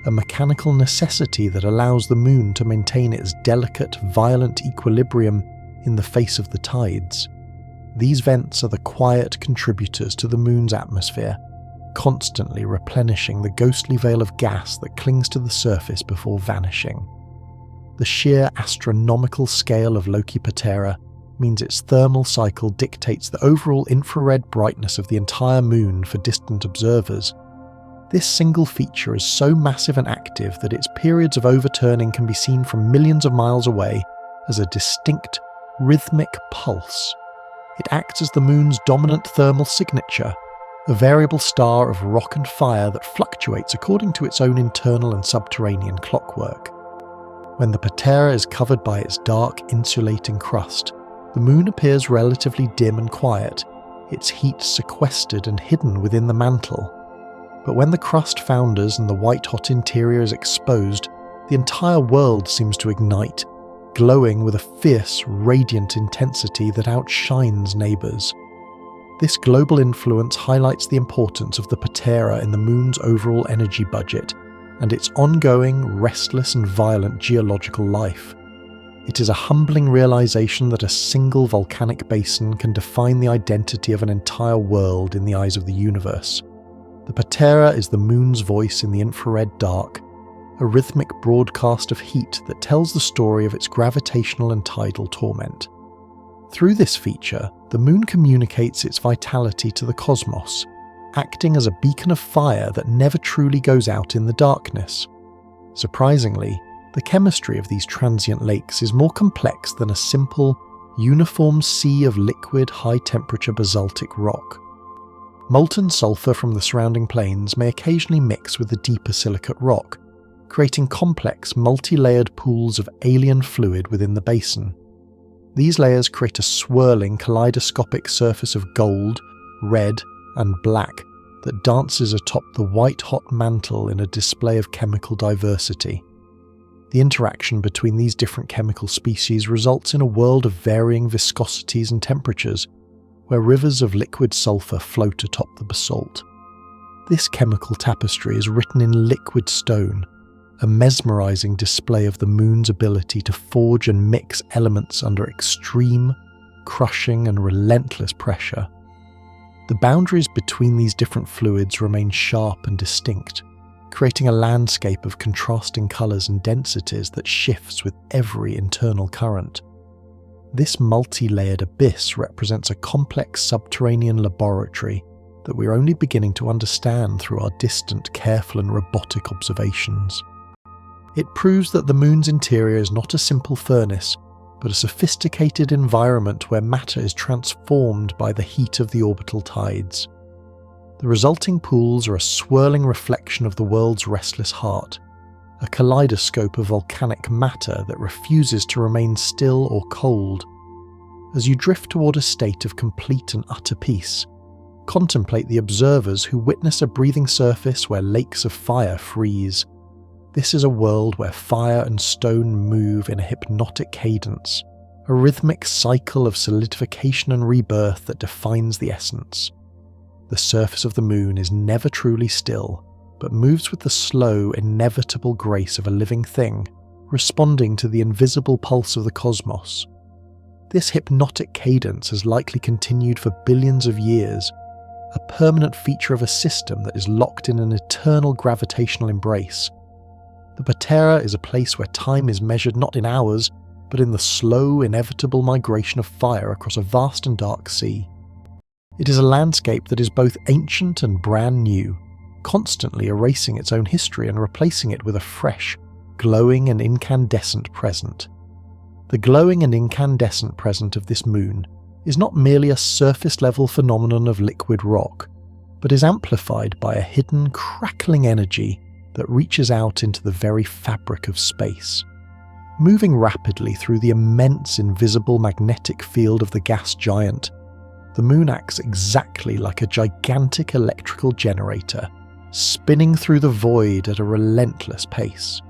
a mechanical necessity that allows the moon to maintain its delicate, violent equilibrium in the face of the tides. These vents are the quiet contributors to the moon's atmosphere, constantly replenishing the ghostly veil of gas that clings to the surface before vanishing. The sheer astronomical scale of Loki Patera means its thermal cycle dictates the overall infrared brightness of the entire moon for distant observers. This single feature is so massive and active that its periods of overturning can be seen from millions of miles away as a distinct, rhythmic pulse. It acts as the moon's dominant thermal signature, a variable star of rock and fire that fluctuates according to its own internal and subterranean clockwork. When the Patera is covered by its dark, insulating crust, the moon appears relatively dim and quiet, its heat sequestered and hidden within the mantle. But when the crust founders and the white-hot interior is exposed, the entire world seems to ignite, glowing with a fierce, radiant intensity that outshines neighbours. This global influence highlights the importance of the Patera in the moon's overall energy budget and its ongoing, restless and violent geological life. It is a humbling realization that a single volcanic basin can define the identity of an entire world in the eyes of the universe. The Patera is the moon's voice in the infrared dark, a rhythmic broadcast of heat that tells the story of its gravitational and tidal torment. Through this feature, the moon communicates its vitality to the cosmos, acting as a beacon of fire that never truly goes out in the darkness. Surprisingly, the chemistry of these transient lakes is more complex than a simple, uniform sea of liquid, high-temperature basaltic rock. Molten sulfur from the surrounding plains may occasionally mix with the deeper silicate rock, creating complex, multi-layered pools of alien fluid within the basin. These layers create a swirling, kaleidoscopic surface of gold, red, and black that dances atop the white-hot mantle in a display of chemical diversity. The interaction between these different chemical species results in a world of varying viscosities and temperatures, where rivers of liquid sulfur float atop the basalt. This chemical tapestry is written in liquid stone, a mesmerizing display of the moon's ability to forge and mix elements under extreme, crushing and relentless pressure. The boundaries between these different fluids remain sharp and distinct, creating a landscape of contrasting colours and densities that shifts with every internal current. This multi-layered abyss represents a complex subterranean laboratory that we are only beginning to understand through our distant, careful and robotic observations. It proves that the moon's interior is not a simple furnace, but a sophisticated environment where matter is transformed by the heat of the orbital tides. The resulting pools are a swirling reflection of the world's restless heart, a kaleidoscope of volcanic matter that refuses to remain still or cold. As you drift toward a state of complete and utter peace, contemplate the observers who witness a breathing surface where lakes of fire freeze. This is a world where fire and stone move in a hypnotic cadence, a rhythmic cycle of solidification and rebirth that defines the essence. The surface of the moon is never truly still, but moves with the slow, inevitable grace of a living thing, responding to the invisible pulse of the cosmos. This hypnotic cadence has likely continued for billions of years, a permanent feature of a system that is locked in an eternal gravitational embrace. The Patera is a place where time is measured not in hours, but in the slow, inevitable migration of fire across a vast and dark sea. It is a landscape that is both ancient and brand new, constantly erasing its own history and replacing it with a fresh, glowing and incandescent present. The glowing and incandescent present of this moon is not merely a surface-level phenomenon of liquid rock, but is amplified by a hidden, crackling energy that reaches out into the very fabric of space. Moving rapidly through the immense invisible magnetic field of the gas giant, the moon acts exactly like a gigantic electrical generator, spinning through the void at a relentless pace.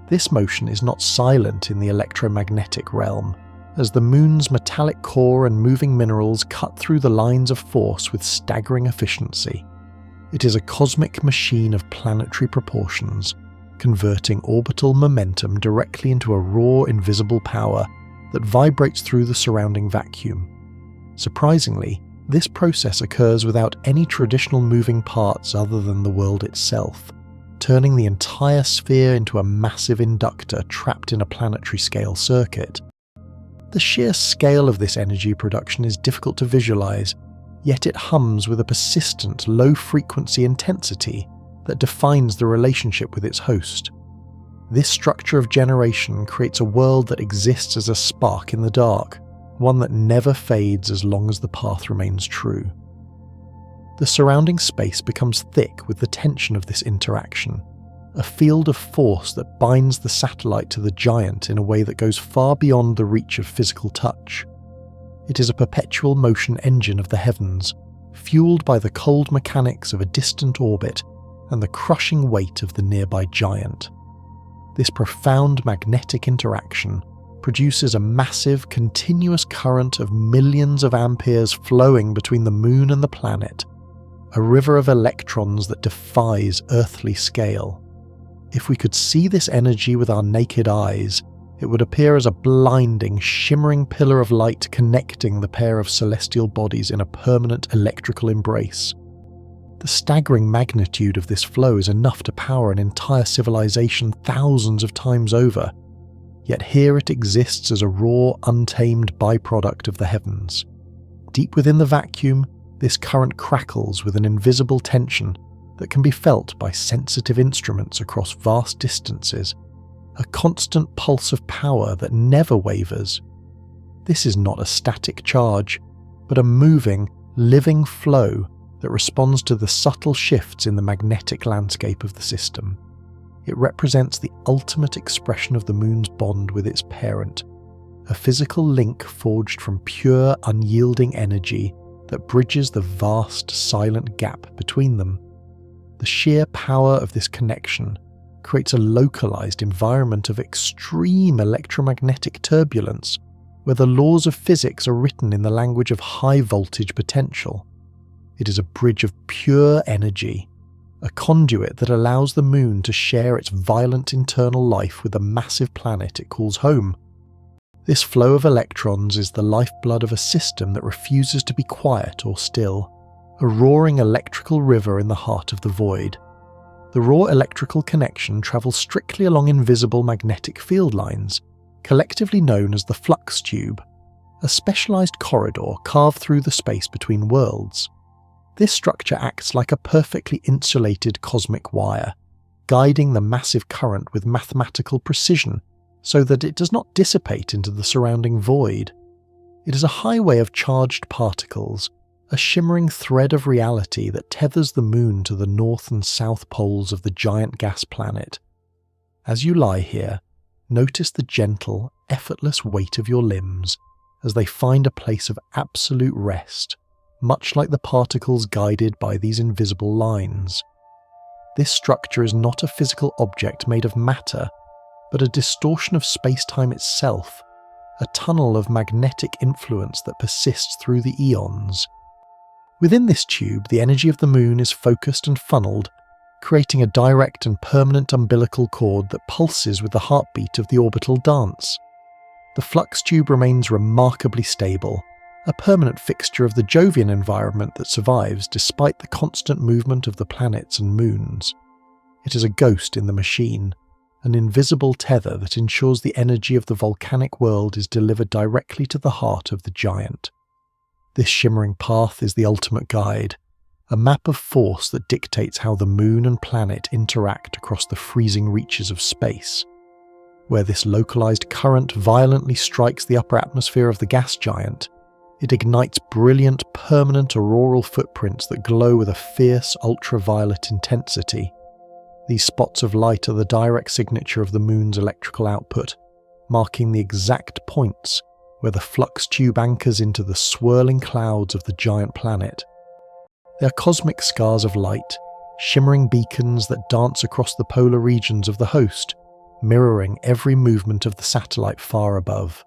This motion is not silent in the electromagnetic realm, as the moon's metallic core and moving minerals cut through the lines of force with staggering efficiency. It is a cosmic machine of planetary proportions, converting orbital momentum directly into a raw, invisible power that vibrates through the surrounding vacuum. Surprisingly, this process occurs without any traditional moving parts other than the world itself, turning the entire sphere into a massive inductor trapped in a planetary scale circuit. The sheer scale of this energy production is difficult to visualize, yet it hums with a persistent, low-frequency intensity that defines the relationship with its host. This structure of generation creates a world that exists as a spark in the dark, one that never fades as long as the path remains true. The surrounding space becomes thick with the tension of this interaction, a field of force that binds the satellite to the giant in a way that goes far beyond the reach of physical touch. It is a perpetual motion engine of the heavens, fueled by the cold mechanics of a distant orbit and the crushing weight of the nearby giant. This profound magnetic interaction produces a massive, continuous current of millions of amperes flowing between the moon and the planet, a river of electrons that defies earthly scale. If we could see this energy with our naked eyes, it would appear as a blinding, shimmering pillar of light connecting the pair of celestial bodies in a permanent electrical embrace. The staggering magnitude of this flow is enough to power an entire civilization thousands of times over, yet here it exists as a raw, untamed byproduct of the heavens. Deep within the vacuum, this current crackles with an invisible tension that can be felt by sensitive instruments across vast distances, a constant pulse of power that never wavers. This is not a static charge, but a moving, living flow that responds to the subtle shifts in the magnetic landscape of the system. It represents the ultimate expression of the moon's bond with its parent, a physical link forged from pure, unyielding energy that bridges the vast, silent gap between them. The sheer power of this connection creates a localized environment of extreme electromagnetic turbulence, where the laws of physics are written in the language of high-voltage potential. It is a bridge of pure energy, a conduit that allows the moon to share its violent internal life with the massive planet it calls home. This flow of electrons is the lifeblood of a system that refuses to be quiet or still, a roaring electrical river in the heart of the void. The raw electrical connection travels strictly along invisible magnetic field lines, collectively known as the flux tube, a specialized corridor carved through the space between worlds. This structure acts like a perfectly insulated cosmic wire, guiding the massive current with mathematical precision so that it does not dissipate into the surrounding void. It is a highway of charged particles, a shimmering thread of reality that tethers the moon to the north and south poles of the giant gas planet. As you lie here, notice the gentle, effortless weight of your limbs as they find a place of absolute rest, much like the particles guided by these invisible lines. This structure is not a physical object made of matter, but a distortion of space-time itself, a tunnel of magnetic influence that persists through the eons. Within this tube, the energy of the moon is focused and funneled, creating a direct and permanent umbilical cord that pulses with the heartbeat of the orbital dance. The flux tube remains remarkably stable, a permanent fixture of the Jovian environment that survives despite the constant movement of the planets and moons. It is a ghost in the machine, an invisible tether that ensures the energy of the volcanic world is delivered directly to the heart of the giant. This shimmering path is the ultimate guide, a map of force that dictates how the moon and planet interact across the freezing reaches of space. Where this localized current violently strikes the upper atmosphere of the gas giant, it ignites brilliant, permanent auroral footprints that glow with a fierce, ultraviolet intensity. These spots of light are the direct signature of the moon's electrical output, marking the exact points where the flux tube anchors into the swirling clouds of the giant planet. They are cosmic scars of light, shimmering beacons that dance across the polar regions of the host, mirroring every movement of the satellite far above.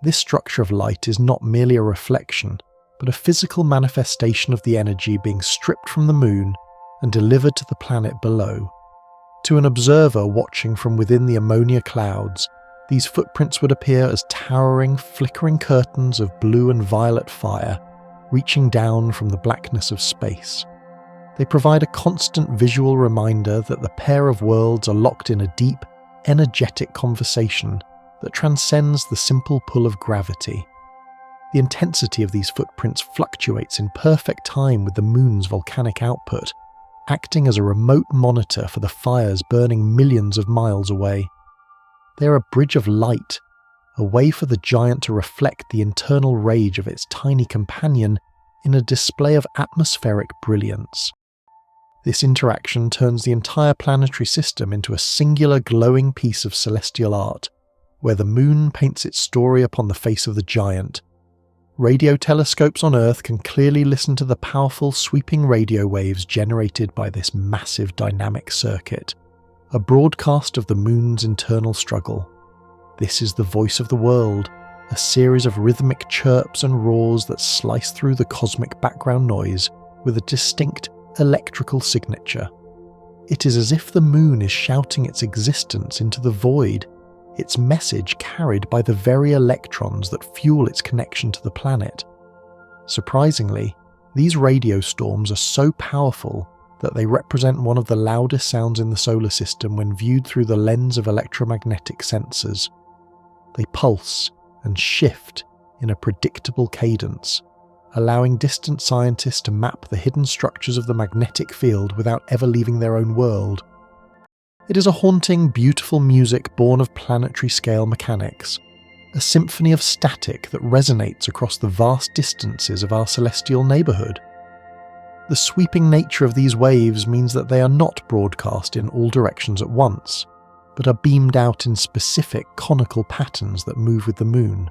This structure of light is not merely a reflection, but a physical manifestation of the energy being stripped from the moon and delivered to the planet below. To an observer watching from within the ammonia clouds, these footprints would appear as towering, flickering curtains of blue and violet fire, reaching down from the blackness of space. They provide a constant visual reminder that the pair of worlds are locked in a deep, energetic conversation that transcends the simple pull of gravity. The intensity of these footprints fluctuates in perfect time with the moon's volcanic output, acting as a remote monitor for the fires burning millions of miles away. They are a bridge of light, a way for the giant to reflect the internal rage of its tiny companion in a display of atmospheric brilliance. This interaction turns the entire planetary system into a singular glowing piece of celestial art, where the moon paints its story upon the face of the giant. Radio telescopes on Earth can clearly listen to the powerful sweeping radio waves generated by this massive dynamic circuit, a broadcast of the moon's internal struggle. This is the voice of the world, a series of rhythmic chirps and roars that slice through the cosmic background noise with a distinct electrical signature. It is as if the moon is shouting its existence into the void, its message carried by the very electrons that fuel its connection to the planet. Surprisingly, these radio storms are so powerful that they represent one of the loudest sounds in the solar system when viewed through the lens of electromagnetic sensors. They pulse and shift in a predictable cadence, allowing distant scientists to map the hidden structures of the magnetic field without ever leaving their own world. It is a haunting, beautiful music born of planetary-scale mechanics, a symphony of static that resonates across the vast distances of our celestial neighbourhood. The sweeping nature of these waves means that they are not broadcast in all directions at once, but are beamed out in specific conical patterns that move with the moon.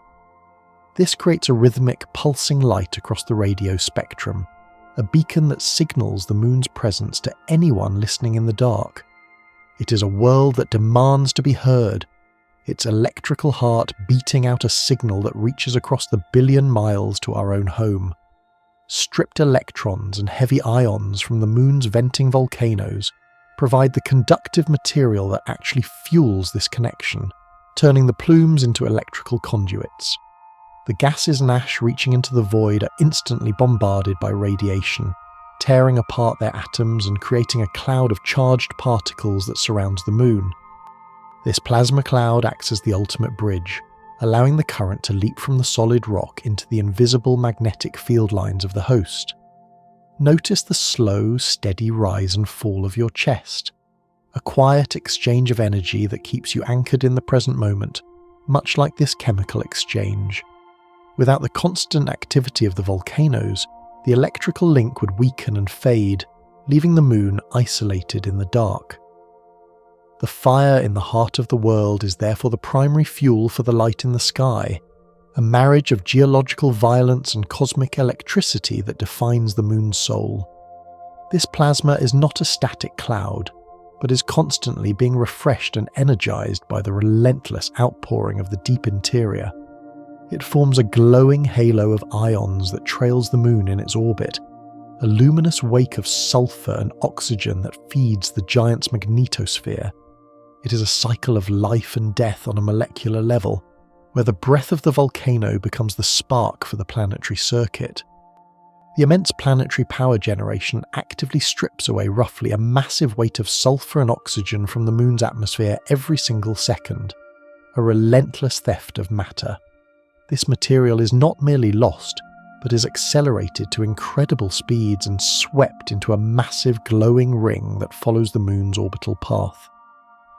This creates a rhythmic, pulsing light across the radio spectrum, a beacon that signals the moon's presence to anyone listening in the dark. It is a world that demands to be heard, its electrical heart beating out a signal that reaches across the billion miles to our own home. Stripped electrons and heavy ions from the moon's venting volcanoes provide the conductive material that actually fuels this connection, turning the plumes into electrical conduits. The gases and ash reaching into the void are instantly bombarded by radiation, tearing apart their atoms and creating a cloud of charged particles that surrounds the moon. This plasma cloud acts as the ultimate bridge, allowing the current to leap from the solid rock into the invisible magnetic field lines of the host. Notice the slow, steady rise and fall of your chest. a quiet exchange of energy that keeps you anchored in the present moment, much like this chemical exchange. Without the constant activity of the volcanoes, the electrical link would weaken and fade, leaving the moon isolated in the dark. The fire in the heart of the world is therefore the primary fuel for the light in the sky, a marriage of geological violence and cosmic electricity that defines the moon's soul. This plasma is not a static cloud, but is constantly being refreshed and energized by the relentless outpouring of the deep interior. It forms a glowing halo of ions that trails the moon in its orbit, a luminous wake of sulfur and oxygen that feeds the giant's magnetosphere. It is a cycle of life and death on a molecular level, where the breath of the volcano becomes the spark for the planetary circuit. The immense planetary power generation actively strips away roughly a massive weight of sulfur and oxygen from the moon's atmosphere every single second, a relentless theft of matter. This material is not merely lost, but is accelerated to incredible speeds and swept into a massive glowing ring that follows the moon's orbital path.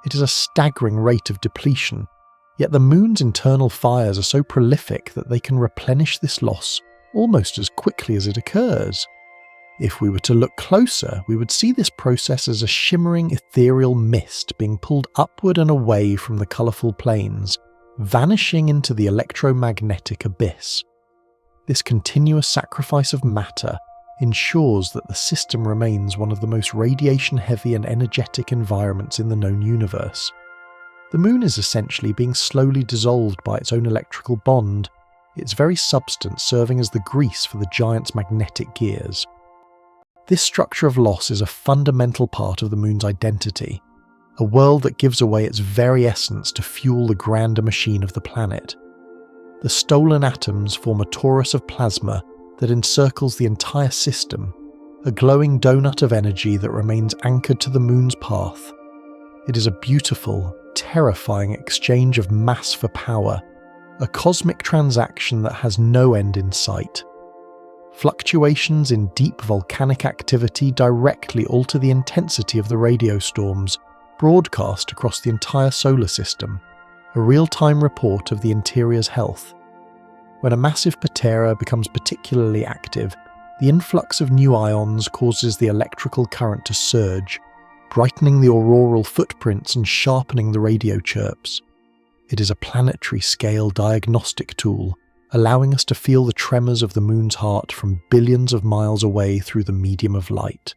It is a staggering rate of depletion, yet the moon's internal fires are so prolific that they can replenish this loss almost as quickly as it occurs. If we were to look closer, we would see this process as a shimmering ethereal mist being pulled upward and away from the colourful plains, vanishing into the electromagnetic abyss. This continuous sacrifice of matter ensures that the system remains one of the most radiation-heavy and energetic environments in the known universe. The moon is essentially being slowly dissolved by its own electrical bond, its very substance serving as the grease for the giant's magnetic gears. This structure of loss is a fundamental part of the moon's identity, a world that gives away its very essence to fuel the grander machine of the planet. The stolen atoms form a torus of plasma that encircles the entire system, a glowing donut of energy that remains anchored to the moon's path. It is a beautiful, terrifying exchange of mass for power, a cosmic transaction that has no end in sight. Fluctuations in deep volcanic activity directly alter the intensity of the radio storms broadcast across the entire solar system, a real-time report of the interior's health. When a massive patera becomes particularly active, the influx of new ions causes the electrical current to surge, brightening the auroral footprints and sharpening the radio chirps. It is a planetary-scale diagnostic tool, allowing us to feel the tremors of the moon's heart from billions of miles away through the medium of light.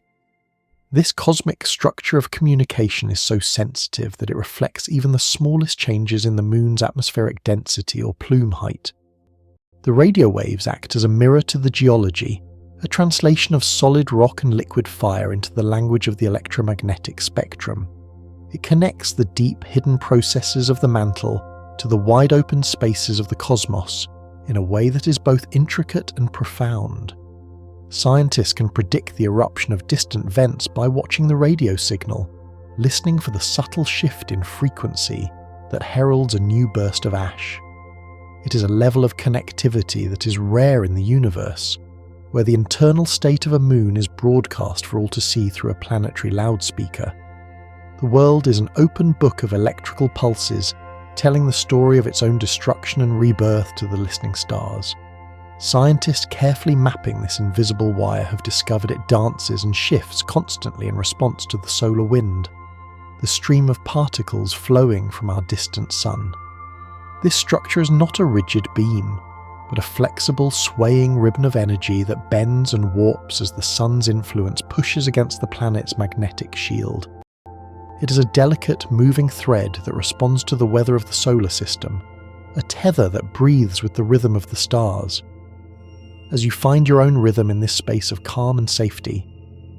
This cosmic structure of communication is so sensitive that it reflects even the smallest changes in the moon's atmospheric density or plume height. The radio waves act as a mirror to the geology, a translation of solid rock and liquid fire into the language of the electromagnetic spectrum. It connects the deep, hidden processes of the mantle to the wide-open spaces of the cosmos in a way that is both intricate and profound. Scientists can predict the eruption of distant vents by watching the radio signal, listening for the subtle shift in frequency that heralds a new burst of ash. It is a level of connectivity that is rare in the universe, where the internal state of a moon is broadcast for all to see through a planetary loudspeaker. The world is an open book of electrical pulses, telling the story of its own destruction and rebirth to the listening stars. Scientists carefully mapping this invisible wire have discovered it dances and shifts constantly in response to the solar wind, the stream of particles flowing from our distant sun. This structure is not a rigid beam, but a flexible, swaying ribbon of energy that bends and warps as the sun's influence pushes against the planet's magnetic shield. It is a delicate, moving thread that responds to the weather of the solar system, a tether that breathes with the rhythm of the stars. As you find your own rhythm in this space of calm and safety,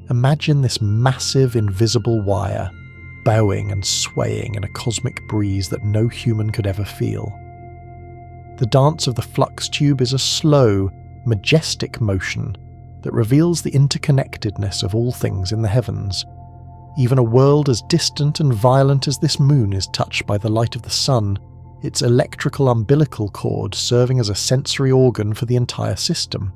imagine this massive, invisible wire, bowing and swaying in a cosmic breeze that no human could ever feel. The dance of the flux tube is a slow, majestic motion that reveals the interconnectedness of all things in the heavens. Even a world as distant and violent as this moon is touched by the light of the sun, its electrical umbilical cord serving as a sensory organ for the entire system.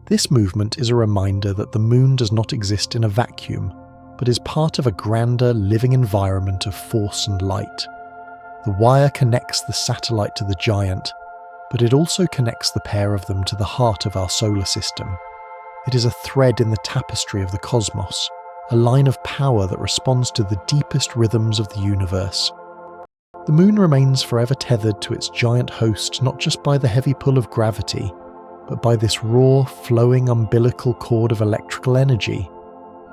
This movement is a reminder that the moon does not exist in a vacuum, but is part of a grander living environment of force and light. The wire connects the satellite to the giant, but it also connects the pair of them to the heart of our solar system. It is a thread in the tapestry of the cosmos, a line of power that responds to the deepest rhythms of the universe. The moon remains forever tethered to its giant host not just by the heavy pull of gravity, but by this raw, flowing umbilical cord of electrical energy.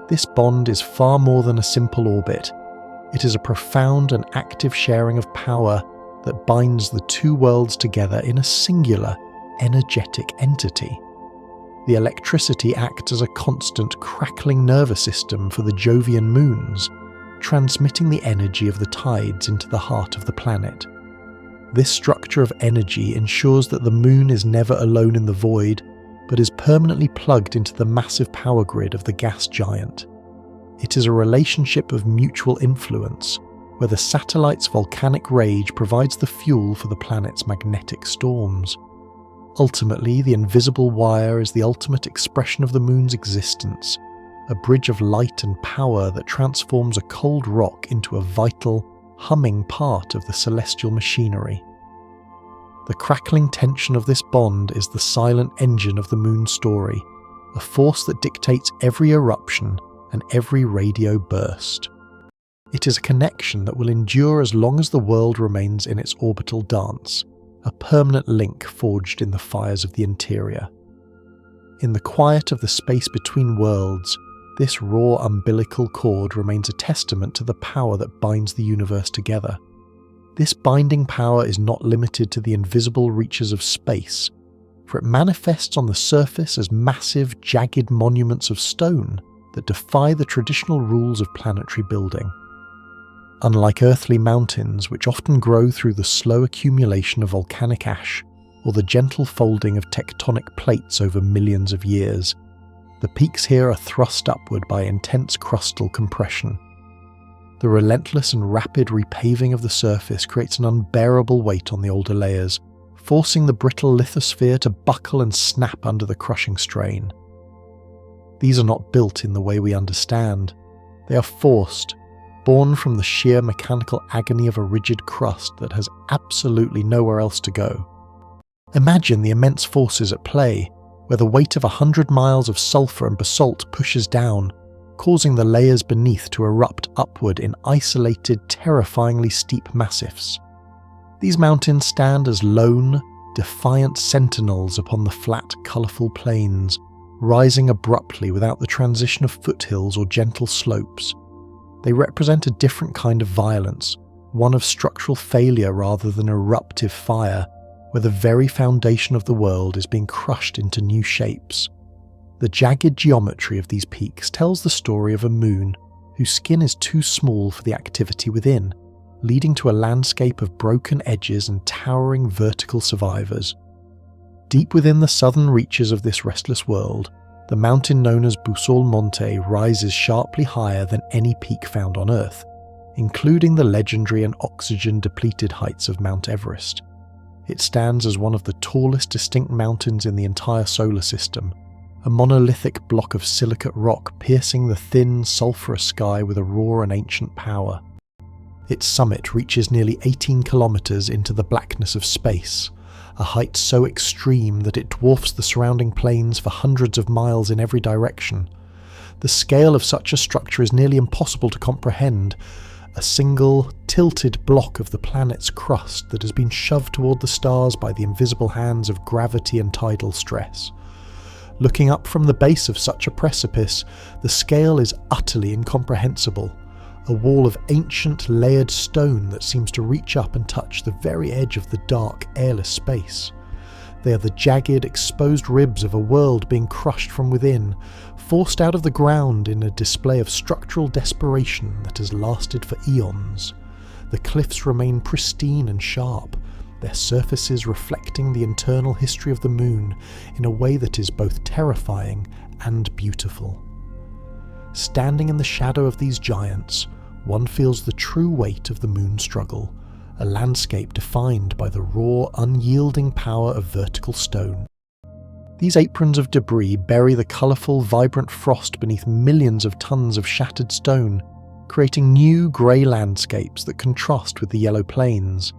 This bond is far more than a simple orbit. It is a profound and active sharing of power that binds the two worlds together in a singular, energetic entity. The electricity acts as a constant, crackling nervous system for the Jovian moons, transmitting the energy of the tides into the heart of the planet. This structure of energy ensures that the moon is never alone in the void, but is permanently plugged into the massive power grid of the gas giant. It is a relationship of mutual influence, where the satellite's volcanic rage provides the fuel for the planet's magnetic storms. Ultimately, the invisible wire is the ultimate expression of the moon's existence, a bridge of light and power that transforms a cold rock into a vital, humming part of the celestial machinery. The crackling tension of this bond is the silent engine of the moon's story, a force that dictates every eruption and every radio burst. It is a connection that will endure as long as the world remains in its orbital dance, a permanent link forged in the fires of the interior. In the quiet of the space between worlds, this raw umbilical cord remains a testament to the power that binds the universe together. This binding power is not limited to the invisible reaches of space, for it manifests on the surface as massive, jagged monuments of stone that defy the traditional rules of planetary building. Unlike earthly mountains, which often grow through the slow accumulation of volcanic ash or the gentle folding of tectonic plates over millions of years, the peaks here are thrust upward by intense crustal compression. The relentless and rapid repaving of the surface creates an unbearable weight on the older layers, forcing the brittle lithosphere to buckle and snap under the crushing strain. These are not built in the way we understand. They are forced, born from the sheer mechanical agony of a rigid crust that has absolutely nowhere else to go. Imagine the immense forces at play, where the weight of 100 miles of sulfur and basalt pushes down, causing the layers beneath to erupt upward in isolated, terrifyingly steep massifs. These mountains stand as lone, defiant sentinels upon the flat, colourful plains, rising abruptly without the transition of foothills or gentle slopes. They represent a different kind of violence, one of structural failure rather than eruptive fire, where the very foundation of the world is being crushed into new shapes. The jagged geometry of these peaks tells the story of a moon whose skin is too small for the activity within, leading to a landscape of broken edges and towering vertical survivors. Deep within the southern reaches of this restless world, the mountain known as Boosaule Montes rises sharply higher than any peak found on Earth, including the legendary and oxygen-depleted heights of Mount Everest. It stands as one of the tallest distinct mountains in the entire solar system, a monolithic block of silicate rock piercing the thin, sulphurous sky with a raw and ancient power. Its summit reaches nearly 18 kilometers into the blackness of space, a height so extreme that it dwarfs the surrounding plains for hundreds of miles in every direction. The scale of such a structure is nearly impossible to comprehend, a single, tilted block of the planet's crust that has been shoved toward the stars by the invisible hands of gravity and tidal stress. Looking up from the base of such a precipice, the scale is utterly incomprehensible, a wall of ancient, layered stone that seems to reach up and touch the very edge of the dark, airless space. They are the jagged, exposed ribs of a world being crushed from within, forced out of the ground in a display of structural desperation that has lasted for eons. The cliffs remain pristine and sharp, their surfaces reflecting the internal history of the moon in a way that is both terrifying and beautiful. Standing in the shadow of these giants, one feels the true weight of the moon struggle, a landscape defined by the raw, unyielding power of vertical stone. These aprons of debris bury the colourful, vibrant frost beneath millions of tons of shattered stone, creating new grey landscapes that contrast with the yellow plains.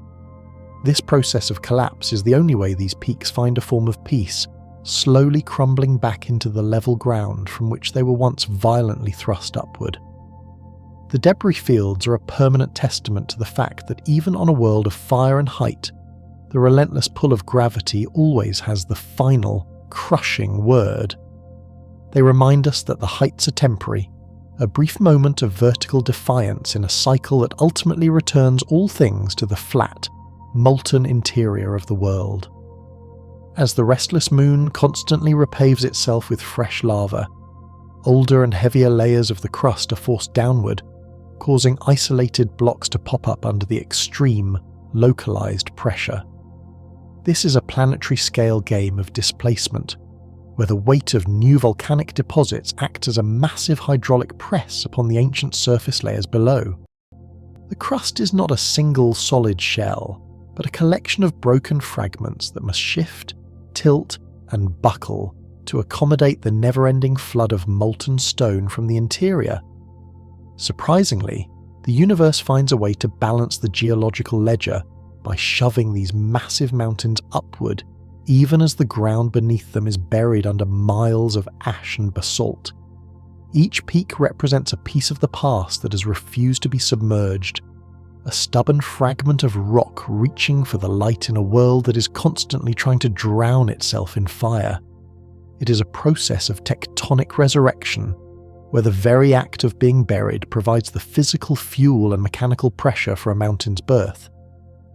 This process of collapse is the only way these peaks find a form of peace, slowly crumbling back into the level ground from which they were once violently thrust upward. The debris fields are a permanent testament to the fact that even on a world of fire and height, the relentless pull of gravity always has the final, crushing word. They remind us that the heights are temporary, a brief moment of vertical defiance in a cycle that ultimately returns all things to the flat, molten interior of the world. As the restless moon constantly repaves itself with fresh lava, older and heavier layers of the crust are forced downward, causing isolated blocks to pop up under the extreme, localized pressure. This is a planetary-scale game of displacement, where the weight of new volcanic deposits acts as a massive hydraulic press upon the ancient surface layers below. The crust is not a single solid shell, but a collection of broken fragments that must shift, tilt, and buckle to accommodate the never-ending flood of molten stone from the interior. Surprisingly, the universe finds a way to balance the geological ledger by shoving these massive mountains upward, even as the ground beneath them is buried under miles of ash and basalt. Each peak represents a piece of the past that has refused to be submerged, a stubborn fragment of rock reaching for the light in a world that is constantly trying to drown itself in fire. It is a process of tectonic resurrection, where the very act of being buried provides the physical fuel and mechanical pressure for a mountain's birth.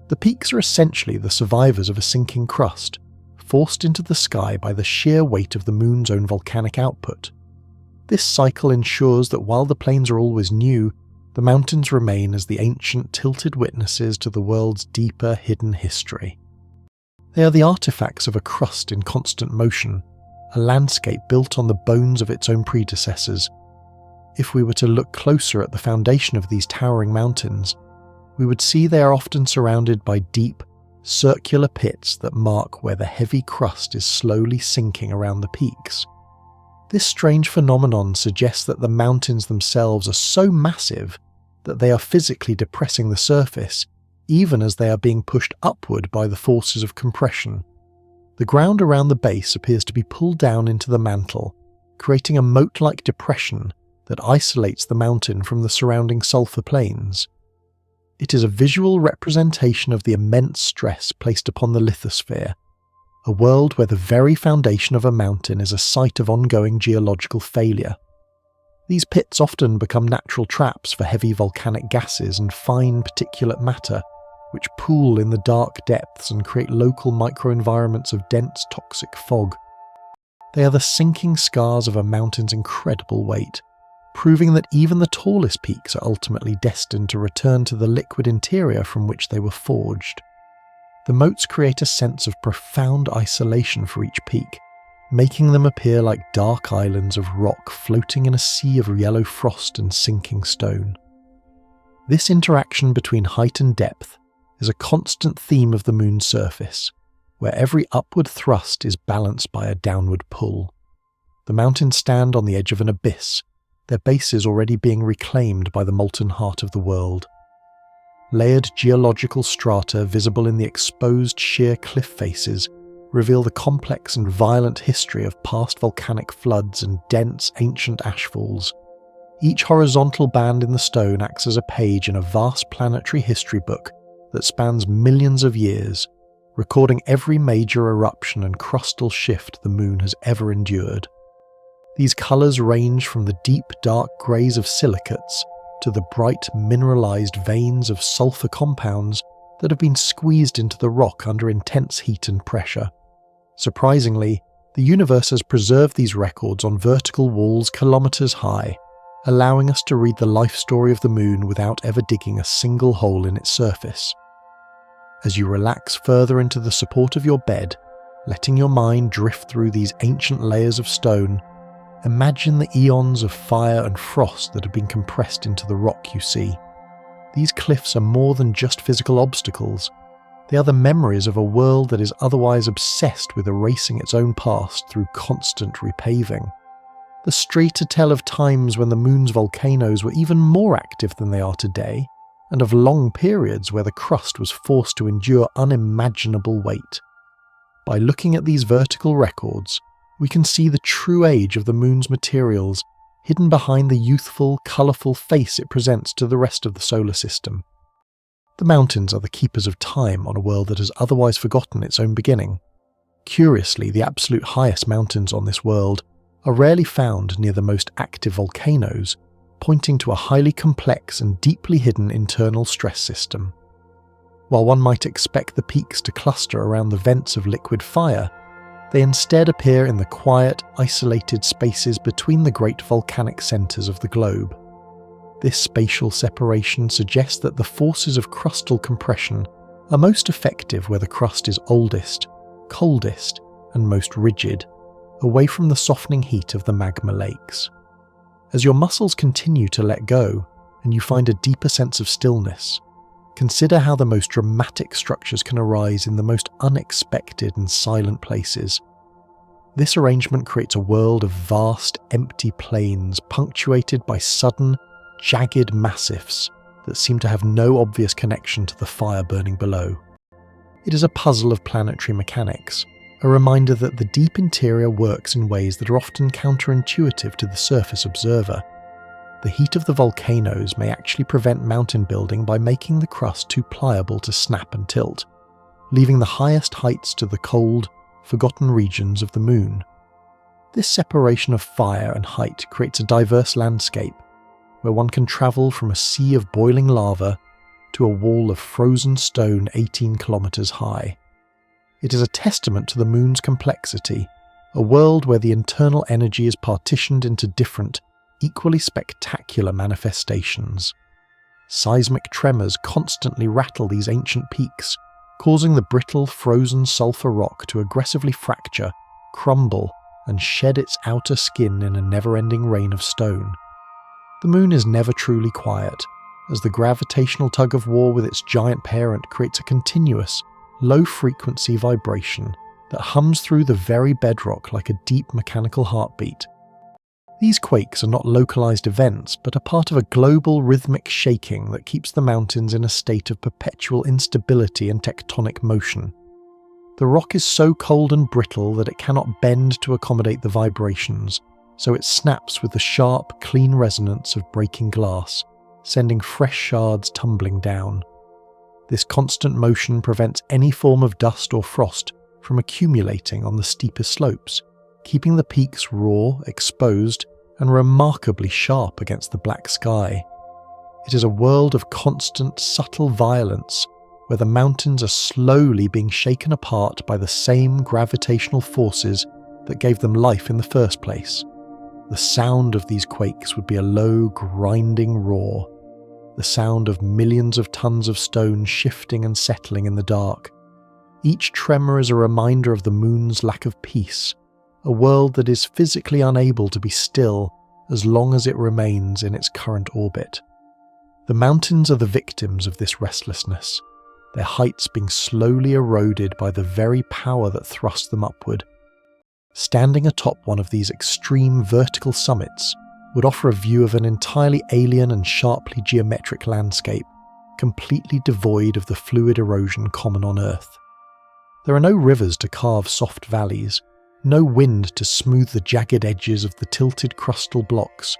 The peaks are essentially the survivors of a sinking crust, forced into the sky by the sheer weight of the moon's own volcanic output. This cycle ensures that while the plains are always new, the mountains remain as the ancient tilted witnesses to the world's deeper hidden history. They are the artifacts of a crust in constant motion, a landscape built on the bones of its own predecessors. If we were to look closer at the foundation of these towering mountains, we would see they are often surrounded by deep, circular pits that mark where the heavy crust is slowly sinking around the peaks. This strange phenomenon suggests that the mountains themselves are so massive that they are physically depressing the surface, even as they are being pushed upward by the forces of compression. The ground around the base appears to be pulled down into the mantle, creating a moat-like depression that isolates the mountain from the surrounding sulfur plains. It is a visual representation of the immense stress placed upon the lithosphere, a world where the very foundation of a mountain is a site of ongoing geological failure. These pits often become natural traps for heavy volcanic gases and fine particulate matter, which pool in the dark depths and create local microenvironments of dense toxic fog. They are the sinking scars of a mountain's incredible weight, proving that even the tallest peaks are ultimately destined to return to the liquid interior from which they were forged. The moats create a sense of profound isolation for each peak, making them appear like dark islands of rock floating in a sea of yellow frost and sinking stone. This interaction between height and depth is a constant theme of the moon's surface, where every upward thrust is balanced by a downward pull. The mountains stand on the edge of an abyss, their bases already being reclaimed by the molten heart of the world. Layered geological strata visible in the exposed sheer cliff faces reveal the complex and violent history of past volcanic floods and dense ancient ashfalls. Each horizontal band in the stone acts as a page in a vast planetary history book that spans millions of years, recording every major eruption and crustal shift the moon has ever endured. These colours range from the deep dark greys of silicates to the bright mineralized veins of sulfur compounds that have been squeezed into the rock under intense heat and pressure. Surprisingly, the universe has preserved these records on vertical walls kilometers high, allowing us to read the life story of the moon without ever digging a single hole in its surface. As you relax further into the support of your bed, letting your mind drift through these ancient layers of stone, imagine the eons of fire and frost that have been compressed into the rock you see. These cliffs are more than just physical obstacles. They are the memories of a world that is otherwise obsessed with erasing its own past through constant repaving. The street a tell of times when the moon's volcanoes were even more active than they are today, and of long periods where the crust was forced to endure unimaginable weight. By looking at these vertical records, we can see the true age of the moon's materials hidden behind the youthful, colourful face it presents to the rest of the solar system. The mountains are the keepers of time on a world that has otherwise forgotten its own beginning. Curiously, the absolute highest mountains on this world are rarely found near the most active volcanoes, pointing to a highly complex and deeply hidden internal stress system. While one might expect the peaks to cluster around the vents of liquid fire, they instead appear in the quiet, isolated spaces between the great volcanic centres of the globe. This spatial separation suggests that the forces of crustal compression are most effective where the crust is oldest, coldest, and most rigid, away from the softening heat of the magma lakes. As your muscles continue to let go, and you find a deeper sense of stillness, consider how the most dramatic structures can arise in the most unexpected and silent places. This arrangement creates a world of vast, empty plains punctuated by sudden, jagged massifs that seem to have no obvious connection to the fire burning below. It is a puzzle of planetary mechanics, a reminder that the deep interior works in ways that are often counterintuitive to the surface observer. The heat of the volcanoes may actually prevent mountain building by making the crust too pliable to snap and tilt, leaving the highest heights to the cold, forgotten regions of the moon. This separation of fire and height creates a diverse landscape, where one can travel from a sea of boiling lava to a wall of frozen stone 18 kilometers high. It is a testament to the moon's complexity, a world where the internal energy is partitioned into different, equally spectacular manifestations. Seismic tremors constantly rattle these ancient peaks, causing the brittle, frozen sulfur rock to aggressively fracture, crumble, and shed its outer skin in a never-ending rain of stone. The moon is never truly quiet, as the gravitational tug-of-war with its giant parent creates a continuous, low-frequency vibration that hums through the very bedrock like a deep mechanical heartbeat. These quakes are not localized events, but are part of a global rhythmic shaking that keeps the mountains in a state of perpetual instability and tectonic motion. The rock is so cold and brittle that it cannot bend to accommodate the vibrations, so it snaps with the sharp, clean resonance of breaking glass, sending fresh shards tumbling down. This constant motion prevents any form of dust or frost from accumulating on the steeper slopes, keeping the peaks raw, exposed, and remarkably sharp against the black sky. It is a world of constant, subtle violence, where the mountains are slowly being shaken apart by the same gravitational forces that gave them life in the first place. The sound of these quakes would be a low, grinding roar, the sound of millions of tons of stone shifting and settling in the dark. Each tremor is a reminder of the moon's lack of peace, a world that is physically unable to be still as long as it remains in its current orbit. The mountains are the victims of this restlessness, their heights being slowly eroded by the very power that thrusts them upward. Standing atop one of these extreme vertical summits would offer a view of an entirely alien and sharply geometric landscape, completely devoid of the fluid erosion common on Earth. There are no rivers to carve soft valleys, no wind to smooth the jagged edges of the tilted crustal blocks,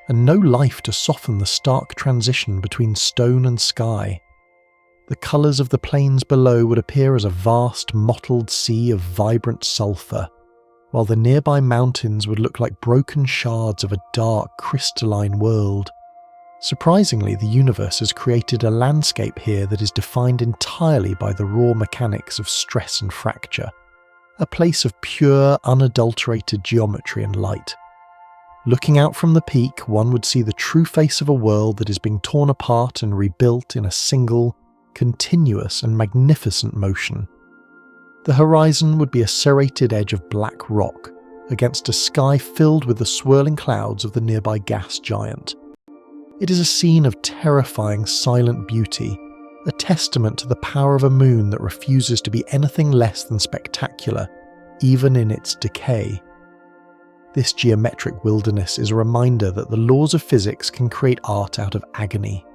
and no life to soften the stark transition between stone and sky. The colours of the plains below would appear as a vast, mottled sea of vibrant sulfur, while the nearby mountains would look like broken shards of a dark, crystalline world. Surprisingly, the universe has created a landscape here that is defined entirely by the raw mechanics of stress and fracture, a place of pure, unadulterated geometry and light. Looking out from the peak, one would see the true face of a world that is being torn apart and rebuilt in a single, continuous and magnificent motion. The horizon would be a serrated edge of black rock against a sky filled with the swirling clouds of the nearby gas giant. It is a scene of terrifying silent beauty, a testament to the power of a moon that refuses to be anything less than spectacular, even in its decay. This geometric wilderness is a reminder that the laws of physics can create art out of agony,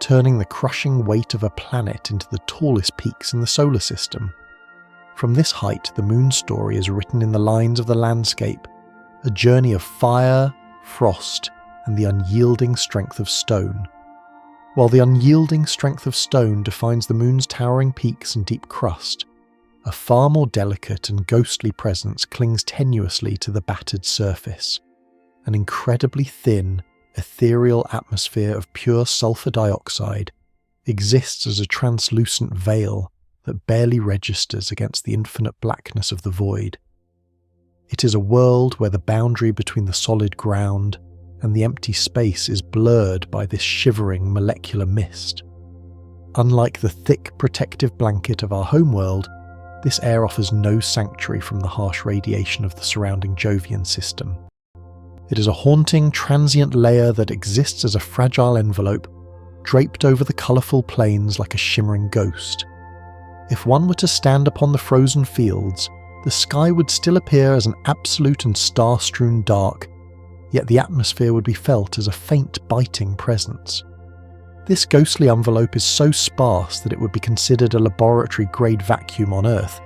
turning the crushing weight of a planet into the tallest peaks in the solar system. From this height, the moon's story is written in the lines of the landscape, a journey of fire, frost, and the unyielding strength of stone. While the unyielding strength of stone defines the moon's towering peaks and deep crust, a far more delicate and ghostly presence clings tenuously to the battered surface. An incredibly thin, ethereal atmosphere of pure sulfur dioxide exists as a translucent veil that barely registers against the infinite blackness of the void. It is a world where the boundary between the solid ground and the empty space is blurred by this shivering molecular mist. Unlike the thick protective blanket of our homeworld, this air offers no sanctuary from the harsh radiation of the surrounding Jovian system. It is a haunting, transient layer that exists as a fragile envelope, draped over the colourful plains like a shimmering ghost. If one were to stand upon the frozen fields, the sky would still appear as an absolute and star-strewn dark, yet the atmosphere would be felt as a faint, biting presence. This ghostly envelope is so sparse that it would be considered a laboratory-grade vacuum on Earth,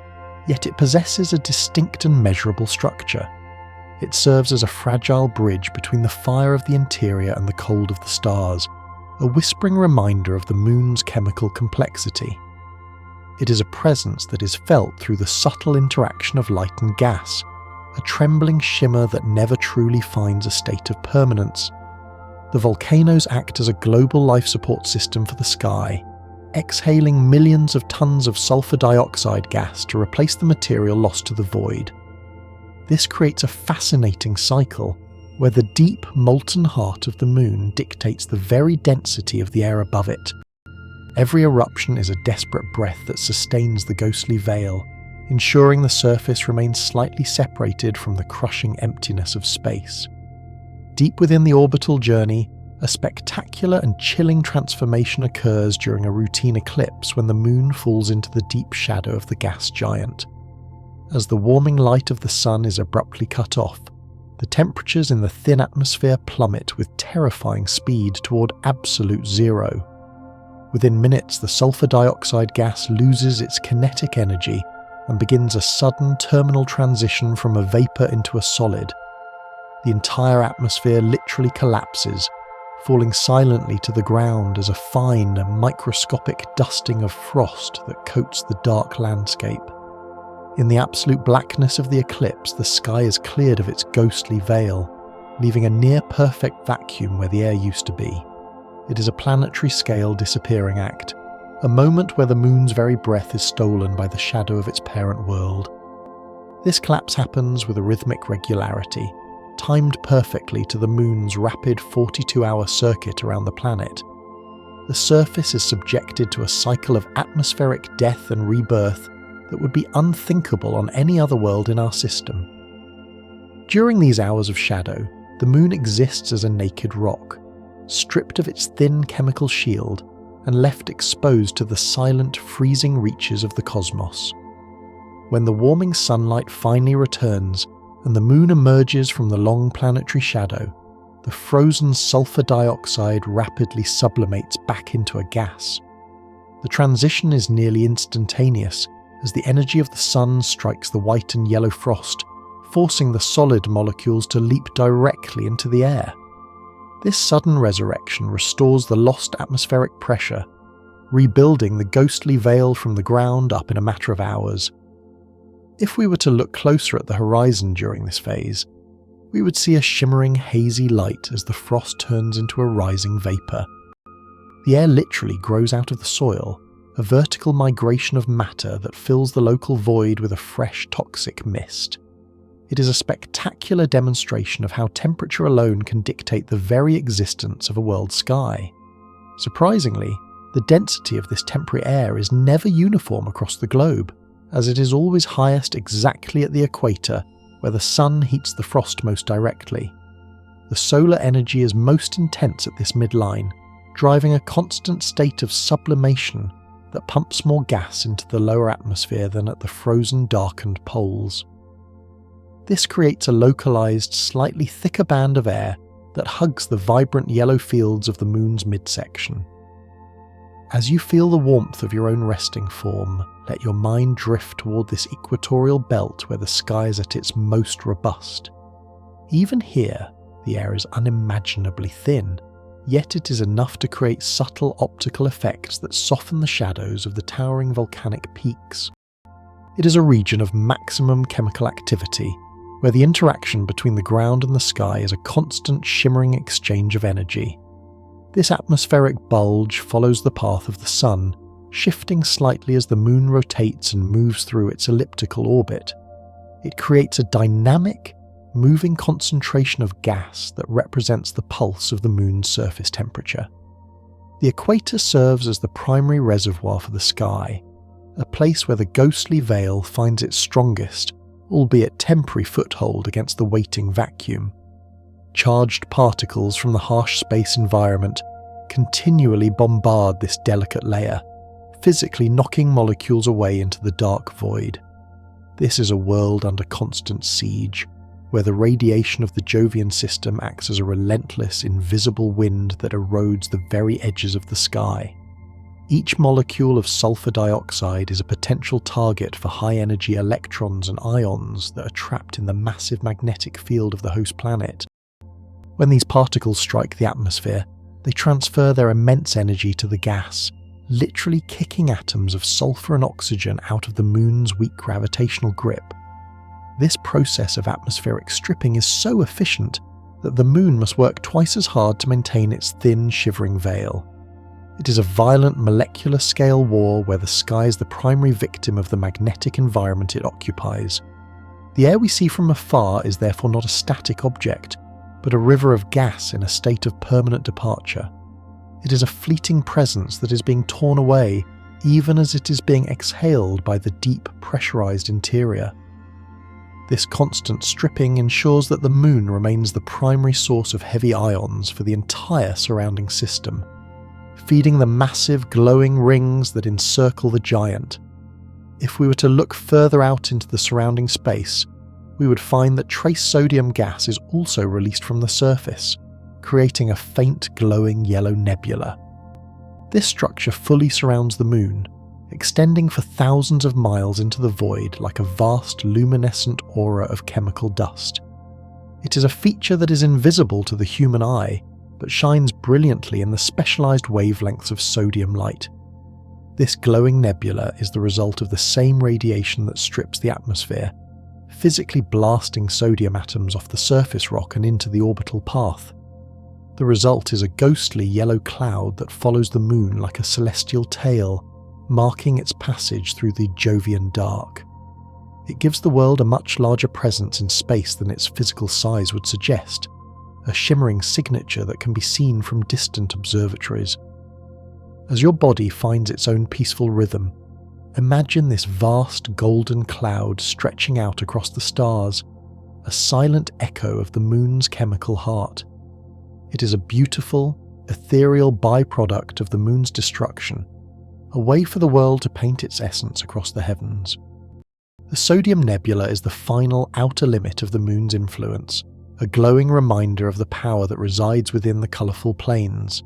yet it possesses a distinct and measurable structure. It serves as a fragile bridge between the fire of the interior and the cold of the stars, a whispering reminder of the moon's chemical complexity. It is a presence that is felt through the subtle interaction of light and gas, a trembling shimmer that never truly finds a state of permanence. The volcanoes act as a global life support system for the sky, exhaling millions of tons of sulfur dioxide gas to replace the material lost to the void. This creates a fascinating cycle, where the deep, molten heart of the moon dictates the very density of the air above it. Every eruption is a desperate breath that sustains the ghostly veil, ensuring the surface remains slightly separated from the crushing emptiness of space. Deep within the orbital journey, a spectacular and chilling transformation occurs during a routine eclipse when the moon falls into the deep shadow of the gas giant. As the warming light of the sun is abruptly cut off, the temperatures in the thin atmosphere plummet with terrifying speed toward absolute zero. Within minutes, the sulfur dioxide gas loses its kinetic energy and begins a sudden terminal transition from a vapour into a solid. The entire atmosphere literally collapses, falling silently to the ground as a fine, microscopic dusting of frost that coats the dark landscape. In the absolute blackness of the eclipse, the sky is cleared of its ghostly veil, leaving a near-perfect vacuum where the air used to be. It is a planetary-scale disappearing act, a moment where the moon's very breath is stolen by the shadow of its parent world. This collapse happens with a rhythmic regularity, timed perfectly to the moon's rapid 42-hour circuit around the planet. The surface is subjected to a cycle of atmospheric death and rebirth that would be unthinkable on any other world in our system. During these hours of shadow, the moon exists as a naked rock, stripped of its thin chemical shield and left exposed to the silent, freezing reaches of the cosmos. When the warming sunlight finally returns and the moon emerges from the long planetary shadow, the frozen sulfur dioxide rapidly sublimates back into a gas. The transition is nearly instantaneous as the energy of the sun strikes the white and yellow frost, forcing the solid molecules to leap directly into the air. This sudden resurrection restores the lost atmospheric pressure, rebuilding the ghostly veil from the ground up in a matter of hours. If we were to look closer at the horizon during this phase, we would see a shimmering hazy light as the frost turns into a rising vapour. The air literally grows out of the soil, a vertical migration of matter that fills the local void with a fresh toxic mist. It is a spectacular demonstration of how temperature alone can dictate the very existence of a world sky. Surprisingly, the density of this temporary air is never uniform across the globe, as it is always highest exactly at the equator, where the sun heats the frost most directly. The solar energy is most intense at this midline, driving a constant state of sublimation that pumps more gas into the lower atmosphere than at the frozen, darkened poles. This creates a localized, slightly thicker band of air that hugs the vibrant yellow fields of the moon's midsection. As you feel the warmth of your own resting form, let your mind drift toward this equatorial belt where the sky is at its most robust. Even here, the air is unimaginably thin, yet it is enough to create subtle optical effects that soften the shadows of the towering volcanic peaks. It is a region of maximum chemical activity, where the interaction between the ground and the sky is a constant shimmering exchange of energy. This atmospheric bulge follows the path of the sun, shifting slightly as the moon rotates and moves through its elliptical orbit. It creates a dynamic, moving concentration of gas that represents the pulse of the moon's surface temperature. The equator serves as the primary reservoir for the sky, a place where the ghostly veil finds its strongest, albeit temporary foothold against the waiting vacuum. Charged particles from the harsh space environment continually bombard this delicate layer, physically knocking molecules away into the dark void. This is a world under constant siege, where the radiation of the Jovian system acts as a relentless, invisible wind that erodes the very edges of the sky. Each molecule of sulfur dioxide is a potential target for high-energy electrons and ions that are trapped in the massive magnetic field of the host planet. When these particles strike the atmosphere, they transfer their immense energy to the gas, literally kicking atoms of sulfur and oxygen out of the moon's weak gravitational grip. This process of atmospheric stripping is so efficient that the moon must work twice as hard to maintain its thin, shivering veil. It is a violent molecular-scale war where the sky is the primary victim of the magnetic environment it occupies. The air we see from afar is therefore not a static object, but a river of gas in a state of permanent departure. It is a fleeting presence that is being torn away, even as it is being exhaled by the deep, pressurized interior. This constant stripping ensures that the moon remains the primary source of heavy ions for the entire surrounding system, feeding the massive glowing rings that encircle the giant. If we were to look further out into the surrounding space, we would find that trace sodium gas is also released from the surface, creating a faint glowing yellow nebula. This structure fully surrounds the moon, extending for thousands of miles into the void like a vast luminescent aura of chemical dust. It is a feature that is invisible to the human eye, but shines brilliantly in the specialized wavelengths of sodium light. This glowing nebula is the result of the same radiation that strips the atmosphere, physically blasting sodium atoms off the surface rock and into the orbital path. The result is a ghostly yellow cloud that follows the moon like a celestial tail, marking its passage through the Jovian dark. It gives the world a much larger presence in space than its physical size would suggest, a shimmering signature that can be seen from distant observatories. As your body finds its own peaceful rhythm, imagine this vast golden cloud stretching out across the stars, a silent echo of the moon's chemical heart. It is a beautiful, ethereal byproduct of the moon's destruction, a way for the world to paint its essence across the heavens. The sodium nebula is the final outer limit of the moon's influence, a glowing reminder of the power that resides within the colourful plains.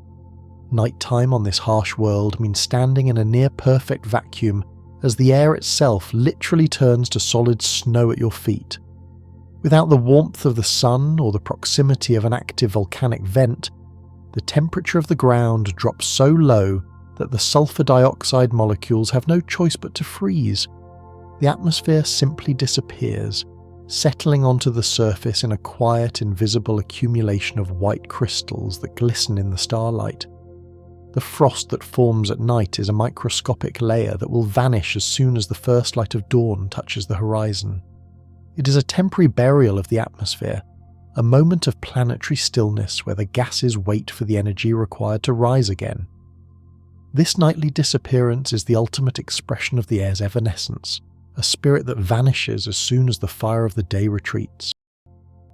Nighttime on this harsh world means standing in a near-perfect vacuum as the air itself literally turns to solid snow at your feet. Without the warmth of the sun or the proximity of an active volcanic vent, the temperature of the ground drops so low that the sulfur dioxide molecules have no choice but to freeze. The atmosphere simply disappears, settling onto the surface in a quiet, invisible accumulation of white crystals that glisten in the starlight. The frost that forms at night is a microscopic layer that will vanish as soon as the first light of dawn touches the horizon. It is a temporary burial of the atmosphere, a moment of planetary stillness where the gases wait for the energy required to rise again. This nightly disappearance is the ultimate expression of the air's evanescence, a spirit that vanishes as soon as the fire of the day retreats.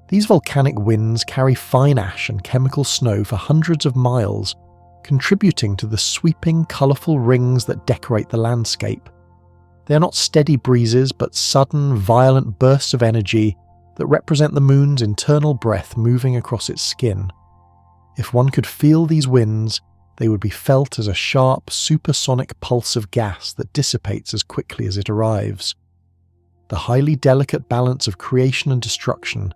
These volcanic winds carry fine ash and chemical snow for hundreds of miles, contributing to the sweeping, colourful rings that decorate the landscape. They are not steady breezes, but sudden, violent bursts of energy that represent the moon's internal breath moving across its skin. If one could feel these winds, they would be felt as a sharp, supersonic pulse of gas that dissipates as quickly as it arrives. The highly delicate balance of creation and destruction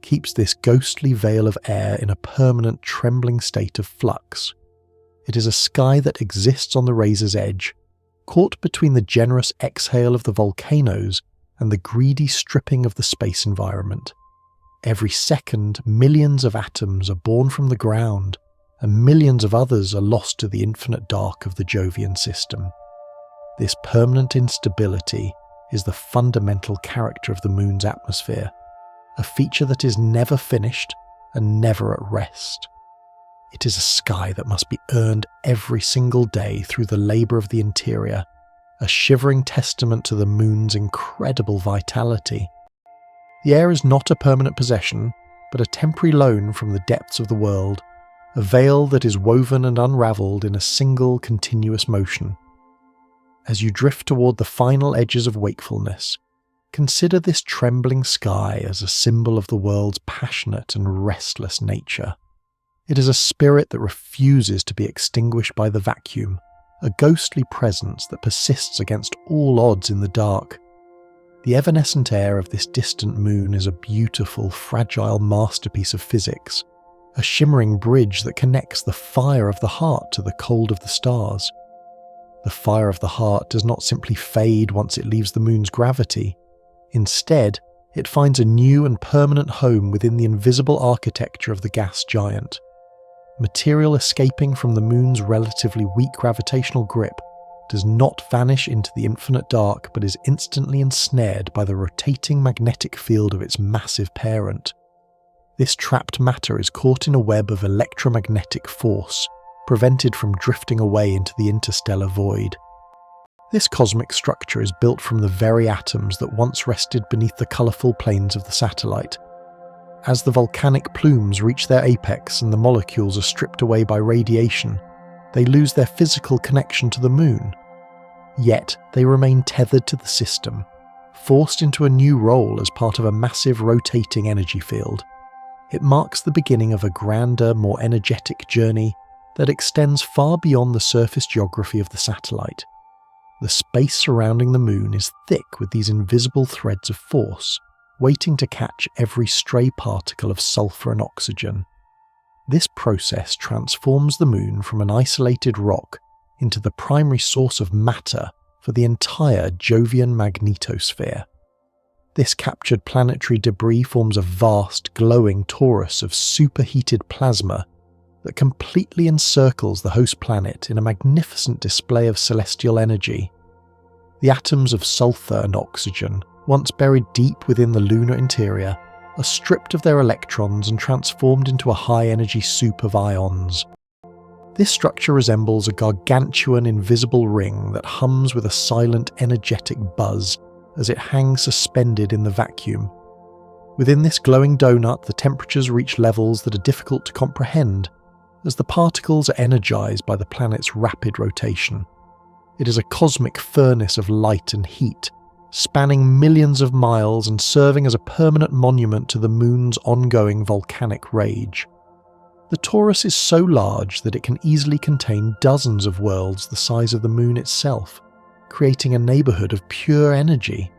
keeps this ghostly veil of air in a permanent, trembling state of flux. It is a sky that exists on the razor's edge, caught between the generous exhale of the volcanoes and the greedy stripping of the space environment. Every second, millions of atoms are born from the ground, and millions of others are lost to the infinite dark of the Jovian system. This permanent instability is the fundamental character of the moon's atmosphere, a feature that is never finished and never at rest. It is a sky that must be earned every single day through the labour of the interior, a shivering testament to the moon's incredible vitality. The air is not a permanent possession, but a temporary loan from the depths of the world, a veil that is woven and unravelled in a single continuous motion. As you drift toward the final edges of wakefulness, consider this trembling sky as a symbol of the world's passionate and restless nature. It is a spirit that refuses to be extinguished by the vacuum, a ghostly presence that persists against all odds in the dark. The evanescent air of this distant moon is a beautiful, fragile masterpiece of physics, a shimmering bridge that connects the fire of the heart to the cold of the stars. The fire of the heart does not simply fade once it leaves the moon's gravity. Instead, it finds a new and permanent home within the invisible architecture of the gas giant. Material escaping from the moon's relatively weak gravitational grip does not vanish into the infinite dark, but is instantly ensnared by the rotating magnetic field of its massive parent. This trapped matter is caught in a web of electromagnetic force, prevented from drifting away into the interstellar void. This cosmic structure is built from the very atoms that once rested beneath the colourful plains of the satellite. As the volcanic plumes reach their apex and the molecules are stripped away by radiation, they lose their physical connection to the moon. Yet they remain tethered to the system, forced into a new role as part of a massive rotating energy field. It marks the beginning of a grander, more energetic journey that extends far beyond the surface geography of the satellite. The space surrounding the moon is thick with these invisible threads of force, waiting to catch every stray particle of sulfur and oxygen. This process transforms the moon from an isolated rock into the primary source of matter for the entire Jovian magnetosphere. This captured planetary debris forms a vast, glowing torus of superheated plasma that completely encircles the host planet in a magnificent display of celestial energy. The atoms of sulfur and oxygen, once buried deep within the lunar interior, are stripped of their electrons and transformed into a high-energy soup of ions. This structure resembles a gargantuan invisible ring that hums with a silent, energetic buzz as it hangs suspended in the vacuum. Within this glowing donut, the temperatures reach levels that are difficult to comprehend, as the particles are energized by the planet's rapid rotation. It is a cosmic furnace of light and heat, spanning millions of miles and serving as a permanent monument to the moon's ongoing volcanic rage. The torus is so large that it can easily contain dozens of worlds the size of the moon itself, creating a neighbourhood of pure energy.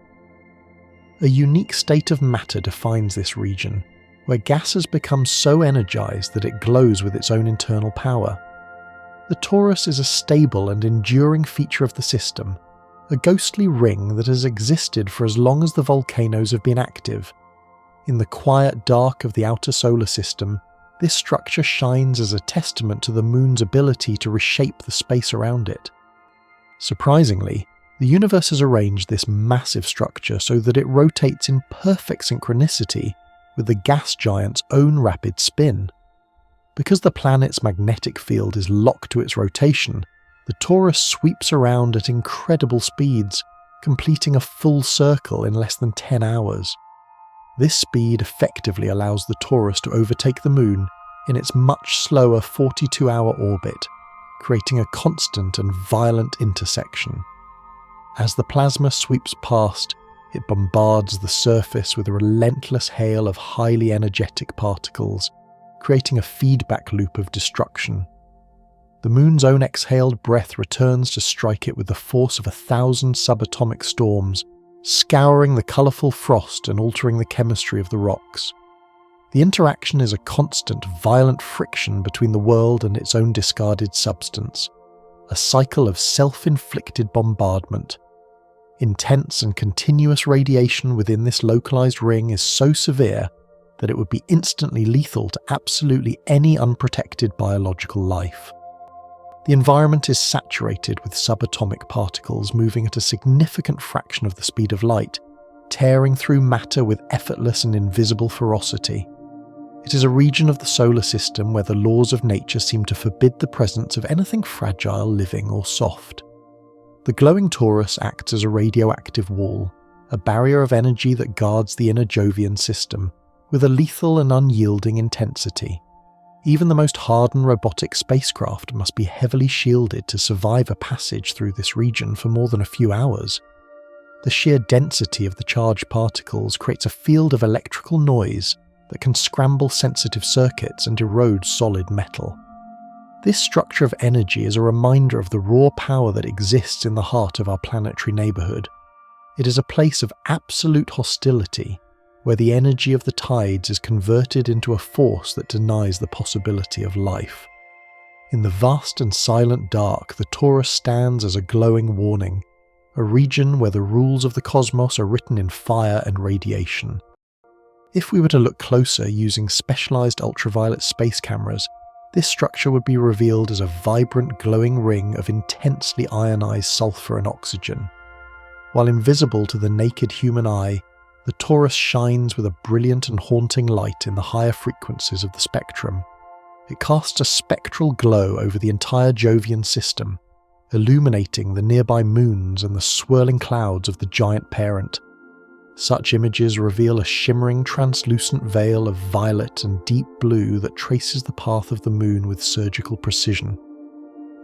A unique state of matter defines this region, where gas has become so energized that it glows with its own internal power. The torus is a stable and enduring feature of the system, a ghostly ring that has existed for as long as the volcanoes have been active. In the quiet dark of the outer solar system, this structure shines as a testament to the moon's ability to reshape the space around it. Surprisingly, the universe has arranged this massive structure so that it rotates in perfect synchronicity with the gas giant's own rapid spin. Because the planet's magnetic field is locked to its rotation, the torus sweeps around at incredible speeds, completing a full circle in less than 10 hours. This speed effectively allows the torus to overtake the moon in its much slower 42-hour orbit, creating a constant and violent intersection. As the plasma sweeps past, it bombards the surface with a relentless hail of highly energetic particles, creating a feedback loop of destruction. The moon's own exhaled breath returns to strike it with the force of 1,000 subatomic storms, scouring the colourful frost and altering the chemistry of the rocks. The interaction is a constant, violent friction between the world and its own discarded substance, a cycle of self-inflicted bombardment. Intense and continuous radiation within this localised ring is so severe that it would be instantly lethal to absolutely any unprotected biological life. The environment is saturated with subatomic particles moving at a significant fraction of the speed of light, tearing through matter with effortless and invisible ferocity. It is a region of the solar system where the laws of nature seem to forbid the presence of anything fragile, living or soft. The glowing torus acts as a radioactive wall, a barrier of energy that guards the inner Jovian system, with a lethal and unyielding intensity. Even the most hardened robotic spacecraft must be heavily shielded to survive a passage through this region for more than a few hours. The sheer density of the charged particles creates a field of electrical noise that can scramble sensitive circuits and erode solid metal. This structure of energy is a reminder of the raw power that exists in the heart of our planetary neighbourhood. It is a place of absolute hostility, where the energy of the tides is converted into a force that denies the possibility of life. In the vast and silent dark, the torus stands as a glowing warning, a region where the rules of the cosmos are written in fire and radiation. If we were to look closer using specialised ultraviolet space cameras, this structure would be revealed as a vibrant glowing ring of intensely ionised sulfur and oxygen. While invisible to the naked human eye, the torus shines with a brilliant and haunting light in the higher frequencies of the spectrum. It casts a spectral glow over the entire Jovian system, illuminating the nearby moons and the swirling clouds of the giant parent. Such images reveal a shimmering, translucent veil of violet and deep blue that traces the path of the moon with surgical precision.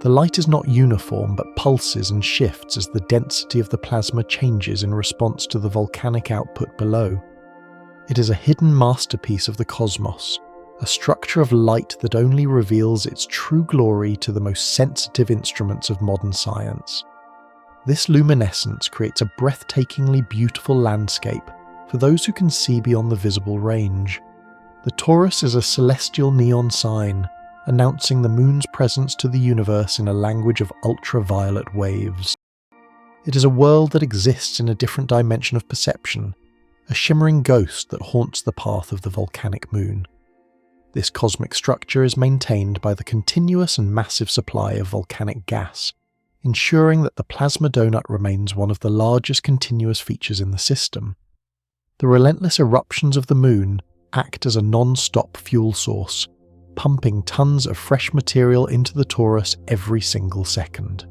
The light is not uniform but pulses and shifts as the density of the plasma changes in response to the volcanic output below. It is a hidden masterpiece of the cosmos, a structure of light that only reveals its true glory to the most sensitive instruments of modern science. This luminescence creates a breathtakingly beautiful landscape for those who can see beyond the visible range. The torus is a celestial neon sign, announcing the moon's presence to the universe in a language of ultraviolet waves. It is a world that exists in a different dimension of perception, a shimmering ghost that haunts the path of the volcanic moon. This cosmic structure is maintained by the continuous and massive supply of volcanic gas, ensuring that the plasma donut remains one of the largest continuous features in the system. The relentless eruptions of the moon act as a non-stop fuel source, pumping tons of fresh material into the torus every single second.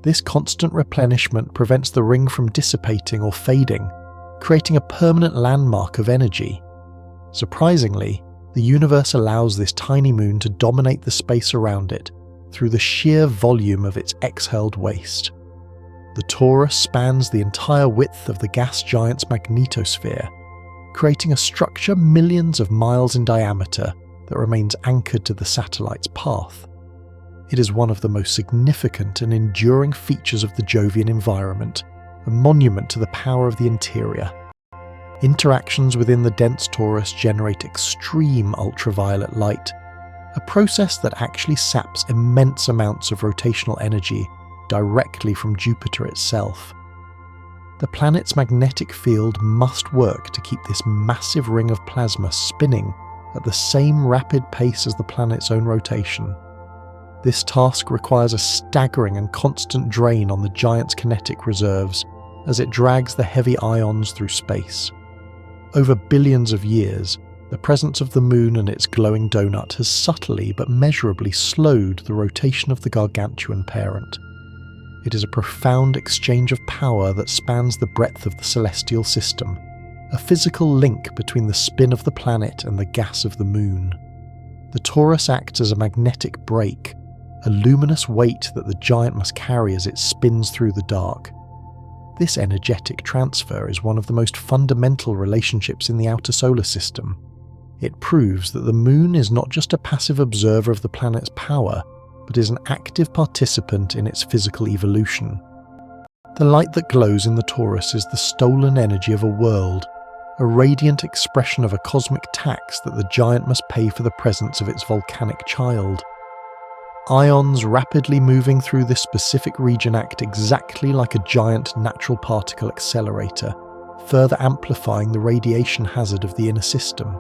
This constant replenishment prevents the ring from dissipating or fading, creating a permanent landmark of energy. Surprisingly, the universe allows this tiny moon to dominate the space around it through the sheer volume of its exhaled waste. The torus spans the entire width of the gas giant's magnetosphere, creating a structure millions of miles in diameter that remains anchored to the satellite's path. It is one of the most significant and enduring features of the Jovian environment, a monument to the power of the interior. Interactions within the dense torus generate extreme ultraviolet light, a process that actually saps immense amounts of rotational energy directly from Jupiter itself. The planet's magnetic field must work to keep this massive ring of plasma spinning at the same rapid pace as the planet's own rotation. This task requires a staggering and constant drain on the giant's kinetic reserves as it drags the heavy ions through space. Over billions of years, the presence of the moon and its glowing donut has subtly but measurably slowed the rotation of the gargantuan parent. It is a profound exchange of power that spans the breadth of the celestial system, a physical link between the spin of the planet and the gas of the moon. The torus acts as a magnetic brake, a luminous weight that the giant must carry as it spins through the dark. This energetic transfer is one of the most fundamental relationships in the outer solar system. It proves that the Moon is not just a passive observer of the planet's power, but is an active participant in its physical evolution. The light that glows in the torus is the stolen energy of a world, a radiant expression of a cosmic tax that the giant must pay for the presence of its volcanic child. Ions rapidly moving through this specific region act exactly like a giant natural particle accelerator, further amplifying the radiation hazard of the inner system.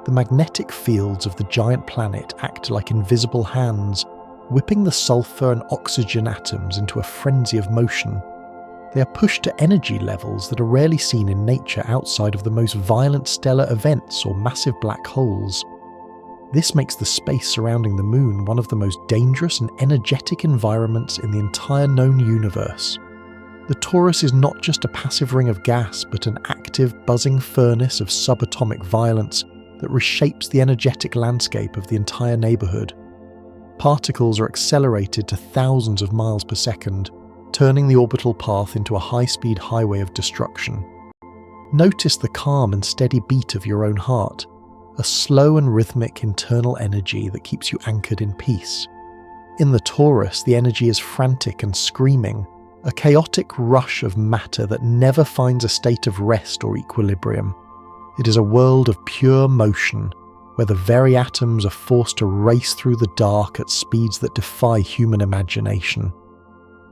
The magnetic fields of the giant planet act like invisible hands, whipping the sulfur and oxygen atoms into a frenzy of motion. They are pushed to energy levels that are rarely seen in nature outside of the most violent stellar events or massive black holes. This makes the space surrounding the Moon one of the most dangerous and energetic environments in the entire known universe. The torus is not just a passive ring of gas, but an active, buzzing furnace of subatomic violence that reshapes the energetic landscape of the entire neighbourhood. Particles are accelerated to thousands of miles per second, turning the orbital path into a high-speed highway of destruction. Notice the calm and steady beat of your own heart, a slow and rhythmic internal energy that keeps you anchored in peace. In the torus, the energy is frantic and screaming, a chaotic rush of matter that never finds a state of rest or equilibrium. It is a world of pure motion, where the very atoms are forced to race through the dark at speeds that defy human imagination.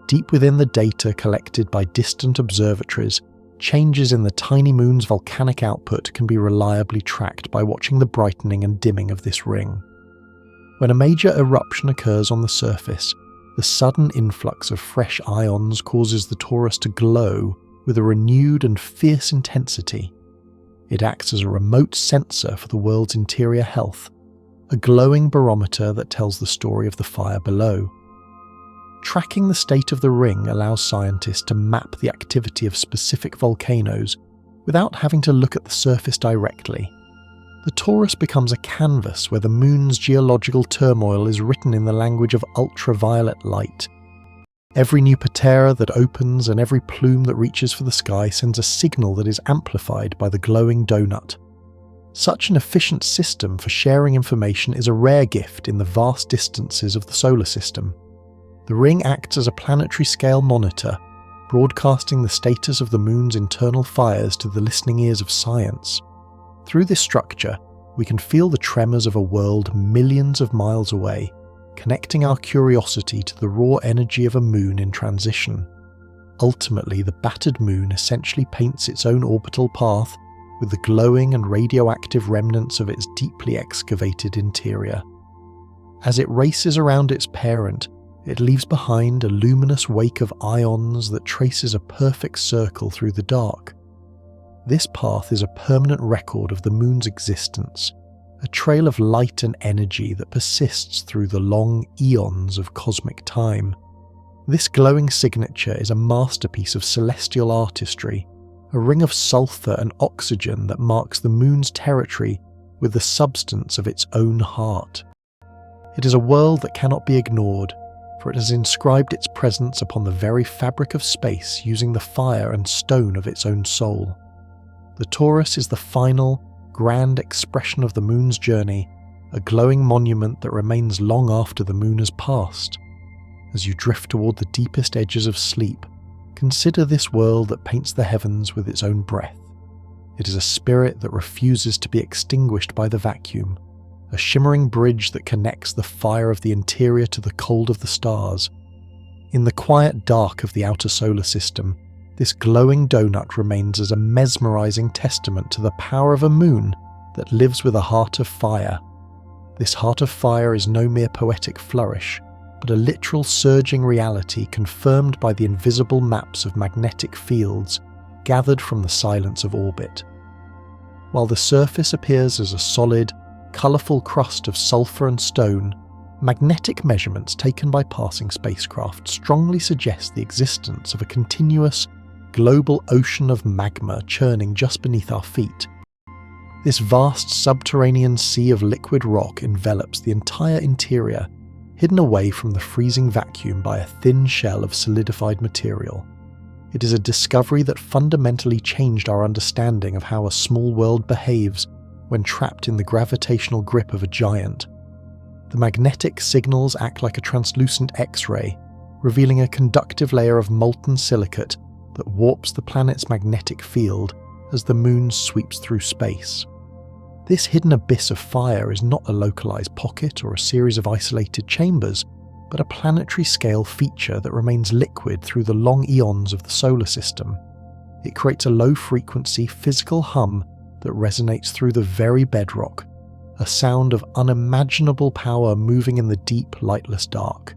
Deep within the data collected by distant observatories, changes in the tiny moon's volcanic output can be reliably tracked by watching the brightening and dimming of this ring. When a major eruption occurs on the surface, the sudden influx of fresh ions causes the torus to glow with a renewed and fierce intensity. It acts as a remote sensor for the world's interior health, a glowing barometer that tells the story of the fire below. Tracking the state of the ring allows scientists to map the activity of specific volcanoes without having to look at the surface directly. The torus becomes a canvas where the Moon's geological turmoil is written in the language of ultraviolet light. Every new patera that opens and every plume that reaches for the sky sends a signal that is amplified by the glowing donut. Such an efficient system for sharing information is a rare gift in the vast distances of the solar system. The ring acts as a planetary-scale monitor, broadcasting the status of the Moon's internal fires to the listening ears of science. Through this structure, we can feel the tremors of a world millions of miles away, connecting our curiosity to the raw energy of a moon in transition. Ultimately, the battered moon essentially paints its own orbital path with the glowing and radioactive remnants of its deeply excavated interior. As it races around its parent, it leaves behind a luminous wake of ions that traces a perfect circle through the dark. This path is a permanent record of the Moon's existence, a trail of light and energy that persists through the long eons of cosmic time. This glowing signature is a masterpiece of celestial artistry, a ring of sulfur and oxygen that marks the Moon's territory with the substance of its own heart. It is a world that cannot be ignored, for it has inscribed its presence upon the very fabric of space using the fire and stone of its own soul. The torus is the final, grand expression of the Moon's journey, a glowing monument that remains long after the Moon has passed. As you drift toward the deepest edges of sleep, consider this world that paints the heavens with its own breath. It is a spirit that refuses to be extinguished by the vacuum, a shimmering bridge that connects the fire of the interior to the cold of the stars. In the quiet dark of the outer solar system, this glowing donut remains as a mesmerizing testament to the power of a moon that lives with a heart of fire. This heart of fire is no mere poetic flourish, but a literal surging reality confirmed by the invisible maps of magnetic fields gathered from the silence of orbit. While the surface appears as a solid, colourful crust of sulfur and stone, magnetic measurements taken by passing spacecraft strongly suggest the existence of a continuous, global ocean of magma churning just beneath our feet. This vast subterranean sea of liquid rock envelops the entire interior, hidden away from the freezing vacuum by a thin shell of solidified material. It is a discovery that fundamentally changed our understanding of how a small world behaves when trapped in the gravitational grip of a giant. The magnetic signals act like a translucent X-ray, revealing a conductive layer of molten silicate that warps the planet's magnetic field as the moon sweeps through space. This hidden abyss of fire is not a localized pocket or a series of isolated chambers, but a planetary-scale feature that remains liquid through the long eons of the solar system. It creates a low-frequency physical hum that resonates through the very bedrock, a sound of unimaginable power moving in the deep, lightless dark.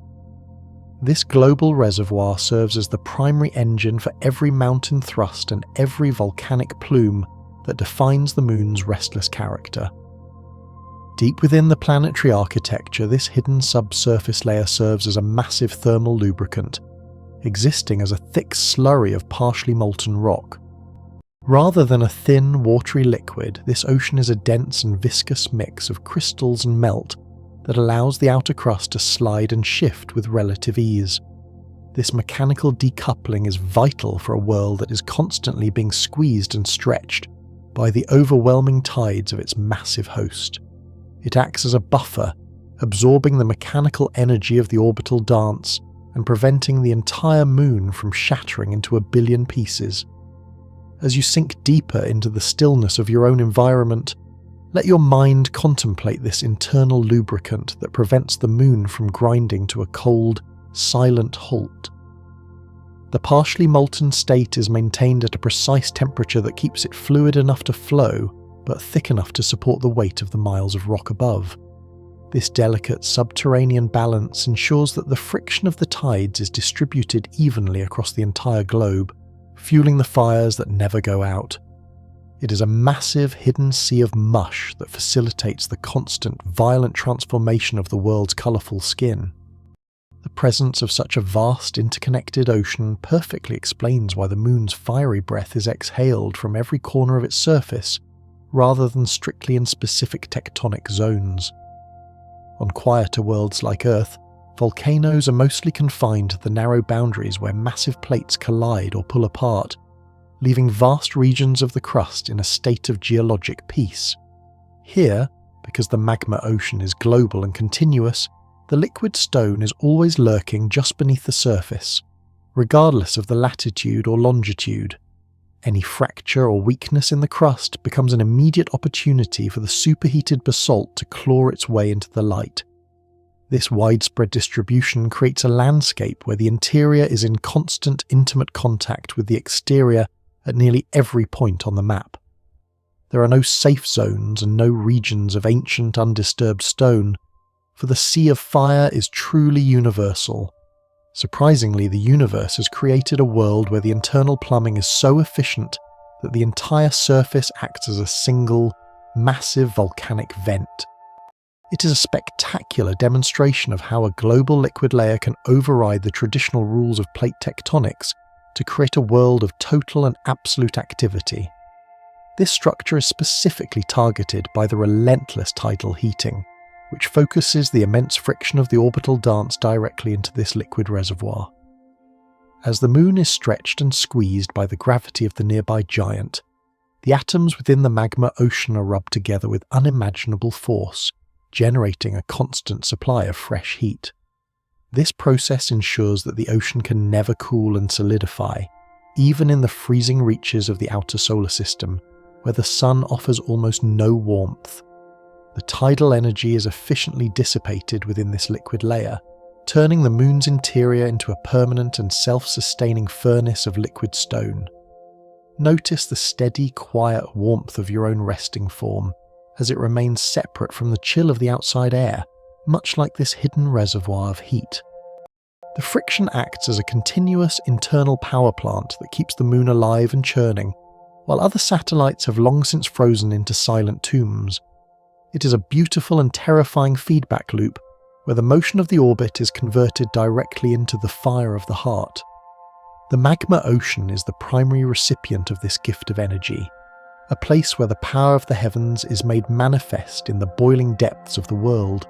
This global reservoir serves as the primary engine for every mountain thrust and every volcanic plume that defines the moon's restless character. Deep within the planetary architecture, this hidden subsurface layer serves as a massive thermal lubricant, existing as a thick slurry of partially molten rock. Rather than a thin, watery liquid, this ocean is a dense and viscous mix of crystals and melt that allows the outer crust to slide and shift with relative ease. This mechanical decoupling is vital for a world that is constantly being squeezed and stretched by the overwhelming tides of its massive host. It acts as a buffer, absorbing the mechanical energy of the orbital dance and preventing the entire moon from shattering into a billion pieces. As you sink deeper into the stillness of your own environment, let your mind contemplate this internal lubricant that prevents the moon from grinding to a cold, silent halt. The partially molten state is maintained at a precise temperature that keeps it fluid enough to flow, but thick enough to support the weight of the miles of rock above. This delicate subterranean balance ensures that the friction of the tides is distributed evenly across the entire globe, fueling the fires that never go out. It is a massive hidden sea of mush that facilitates the constant, violent transformation of the world's colourful skin. The presence of such a vast, interconnected ocean perfectly explains why the moon's fiery breath is exhaled from every corner of its surface, rather than strictly in specific tectonic zones. On quieter worlds like Earth, volcanoes are mostly confined to the narrow boundaries where massive plates collide or pull apart, leaving vast regions of the crust in a state of geologic peace. Here, because the magma ocean is global and continuous, the liquid stone is always lurking just beneath the surface, regardless of the latitude or longitude. Any fracture or weakness in the crust becomes an immediate opportunity for the superheated basalt to claw its way into the light. This widespread distribution creates a landscape where the interior is in constant, intimate contact with the exterior at nearly every point on the map. There are no safe zones and no regions of ancient, undisturbed stone, for the sea of fire is truly universal. Surprisingly, the universe has created a world where the internal plumbing is so efficient that the entire surface acts as a single, massive volcanic vent. It is a spectacular demonstration of how a global liquid layer can override the traditional rules of plate tectonics to create a world of total and absolute activity. This structure is specifically targeted by the relentless tidal heating, which focuses the immense friction of the orbital dance directly into this liquid reservoir. As the moon is stretched and squeezed by the gravity of the nearby giant, the atoms within the magma ocean are rubbed together with unimaginable force, generating a constant supply of fresh heat. This process ensures that the ocean can never cool and solidify, even in the freezing reaches of the outer solar system, where the sun offers almost no warmth. The tidal energy is efficiently dissipated within this liquid layer, turning the moon's interior into a permanent and self-sustaining furnace of liquid stone. Notice the steady, quiet warmth of your own resting form, as it remains separate from the chill of the outside air, much like this hidden reservoir of heat. The friction acts as a continuous internal power plant that keeps the moon alive and churning, while other satellites have long since frozen into silent tombs. It is a beautiful and terrifying feedback loop, where the motion of the orbit is converted directly into the fire of the heart. The magma ocean is the primary recipient of this gift of energy, a place where the power of the heavens is made manifest in the boiling depths of the world.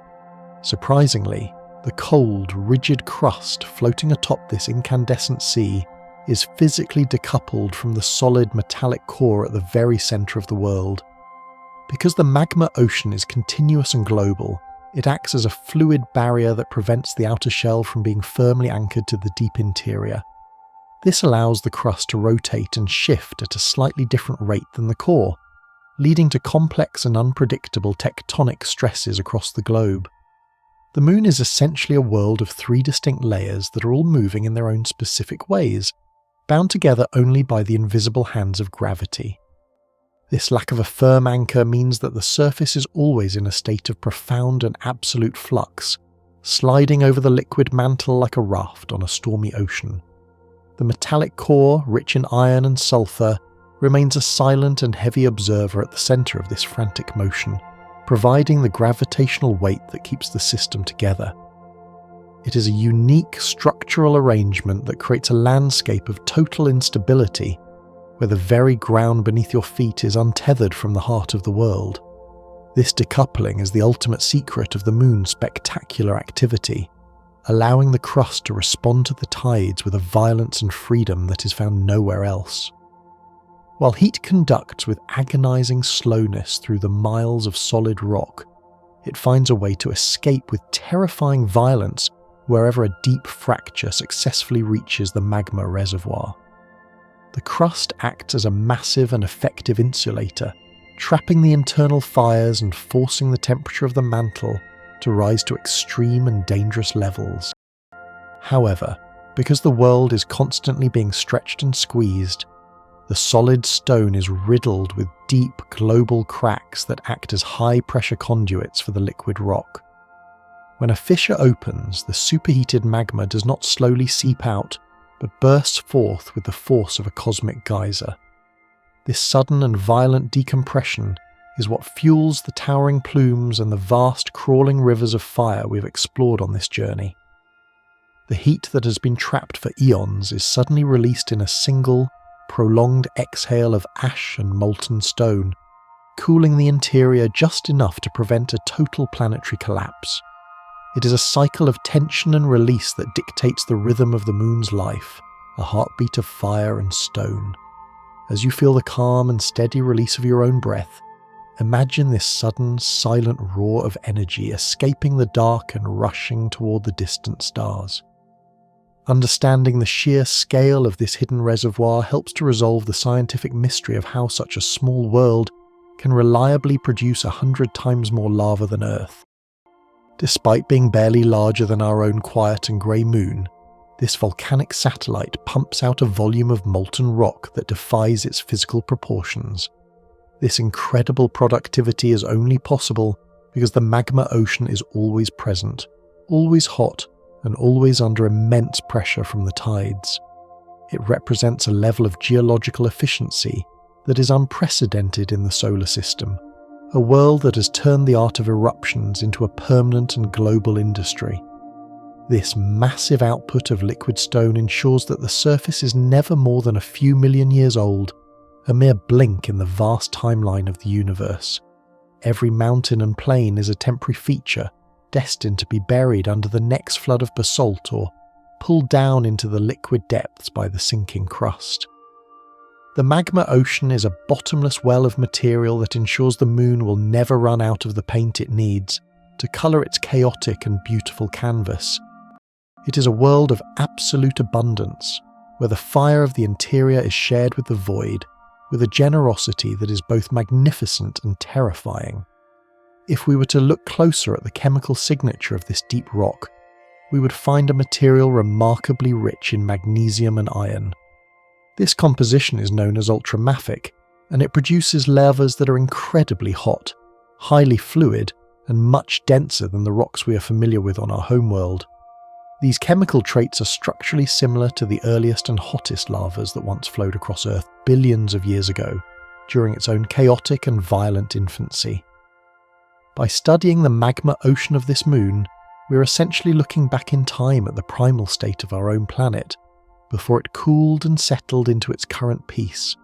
Surprisingly, The cold, rigid crust floating atop this incandescent sea is physically decoupled from the solid metallic core at the very centre of the world. Because the magma ocean is continuous and global, it acts as a fluid barrier that prevents the outer shell from being firmly anchored to the deep interior. This allows the crust to rotate and shift at a slightly different rate than the core, leading to complex and unpredictable tectonic stresses across the globe. The Moon is essentially a world of 3 distinct layers that are all moving in their own specific ways, bound together only by the invisible hands of gravity. This lack of a firm anchor means that the surface is always in a state of profound and absolute flux, sliding over the liquid mantle like a raft on a stormy ocean. The metallic core, rich in iron and sulfur, remains a silent and heavy observer at the centre of this frantic motion, providing the gravitational weight that keeps the system together. It is a unique structural arrangement that creates a landscape of total instability, where the very ground beneath your feet is untethered from the heart of the world. This decoupling is the ultimate secret of the Moon's spectacular activity, allowing the crust to respond to the tides with a violence and freedom that is found nowhere else. While heat conducts with agonizing slowness through the miles of solid rock, it finds a way to escape with terrifying violence wherever a deep fracture successfully reaches the magma reservoir. The crust acts as a massive and effective insulator, trapping the internal fires and forcing the temperature of the mantle to rise to extreme and dangerous levels. However, because the world is constantly being stretched and squeezed, the solid stone is riddled with deep global cracks that act as high-pressure conduits for the liquid rock. When a fissure opens, the superheated magma does not slowly seep out, but bursts forth with the force of a cosmic geyser. This sudden and violent decompression is what fuels the towering plumes and the vast crawling rivers of fire we've explored on this journey. The heat that has been trapped for eons is suddenly released in a single, prolonged exhale of ash and molten stone, cooling the interior just enough to prevent a total planetary collapse. It is a cycle of tension and release that dictates the rhythm of the Moon's life, a heartbeat of fire and stone. As you feel the calm and steady release of your own breath, imagine this sudden, silent roar of energy escaping the dark and rushing toward the distant stars. Understanding the sheer scale of this hidden reservoir helps to resolve the scientific mystery of how such a small world can reliably produce 100 times more lava than Earth. Despite being barely larger than our own quiet and grey moon, this volcanic satellite pumps out a volume of molten rock that defies its physical proportions. This incredible productivity is only possible because the magma ocean is always present, always hot, and always under immense pressure from the tides. It represents a level of geological efficiency that is unprecedented in the solar system, a world that has turned the art of eruptions into a permanent and global industry. This massive output of liquid stone ensures that the surface is never more than a few million years old, a mere blink in the vast timeline of the universe. Every mountain and plain is a temporary feature, destined to be buried under the next flood of basalt or pulled down into the liquid depths by the sinking crust. The magma ocean is a bottomless well of material that ensures the Moon will never run out of the paint it needs to colour its chaotic and beautiful canvas. It is a world of absolute abundance, where the fire of the interior is shared with the void, with a generosity that is both magnificent and terrifying. If we were to look closer at the chemical signature of this deep rock, we would find a material remarkably rich in magnesium and iron. This composition is known as ultramafic, and it produces lavas that are incredibly hot, highly fluid, and much denser than the rocks we are familiar with on our homeworld. These chemical traits are structurally similar to the earliest and hottest lavas that once flowed across Earth billions of years ago, during its own chaotic and violent infancy. By studying the magma ocean of this moon, we're essentially looking back in time at the primal state of our own planet, before it cooled and settled into its current peace.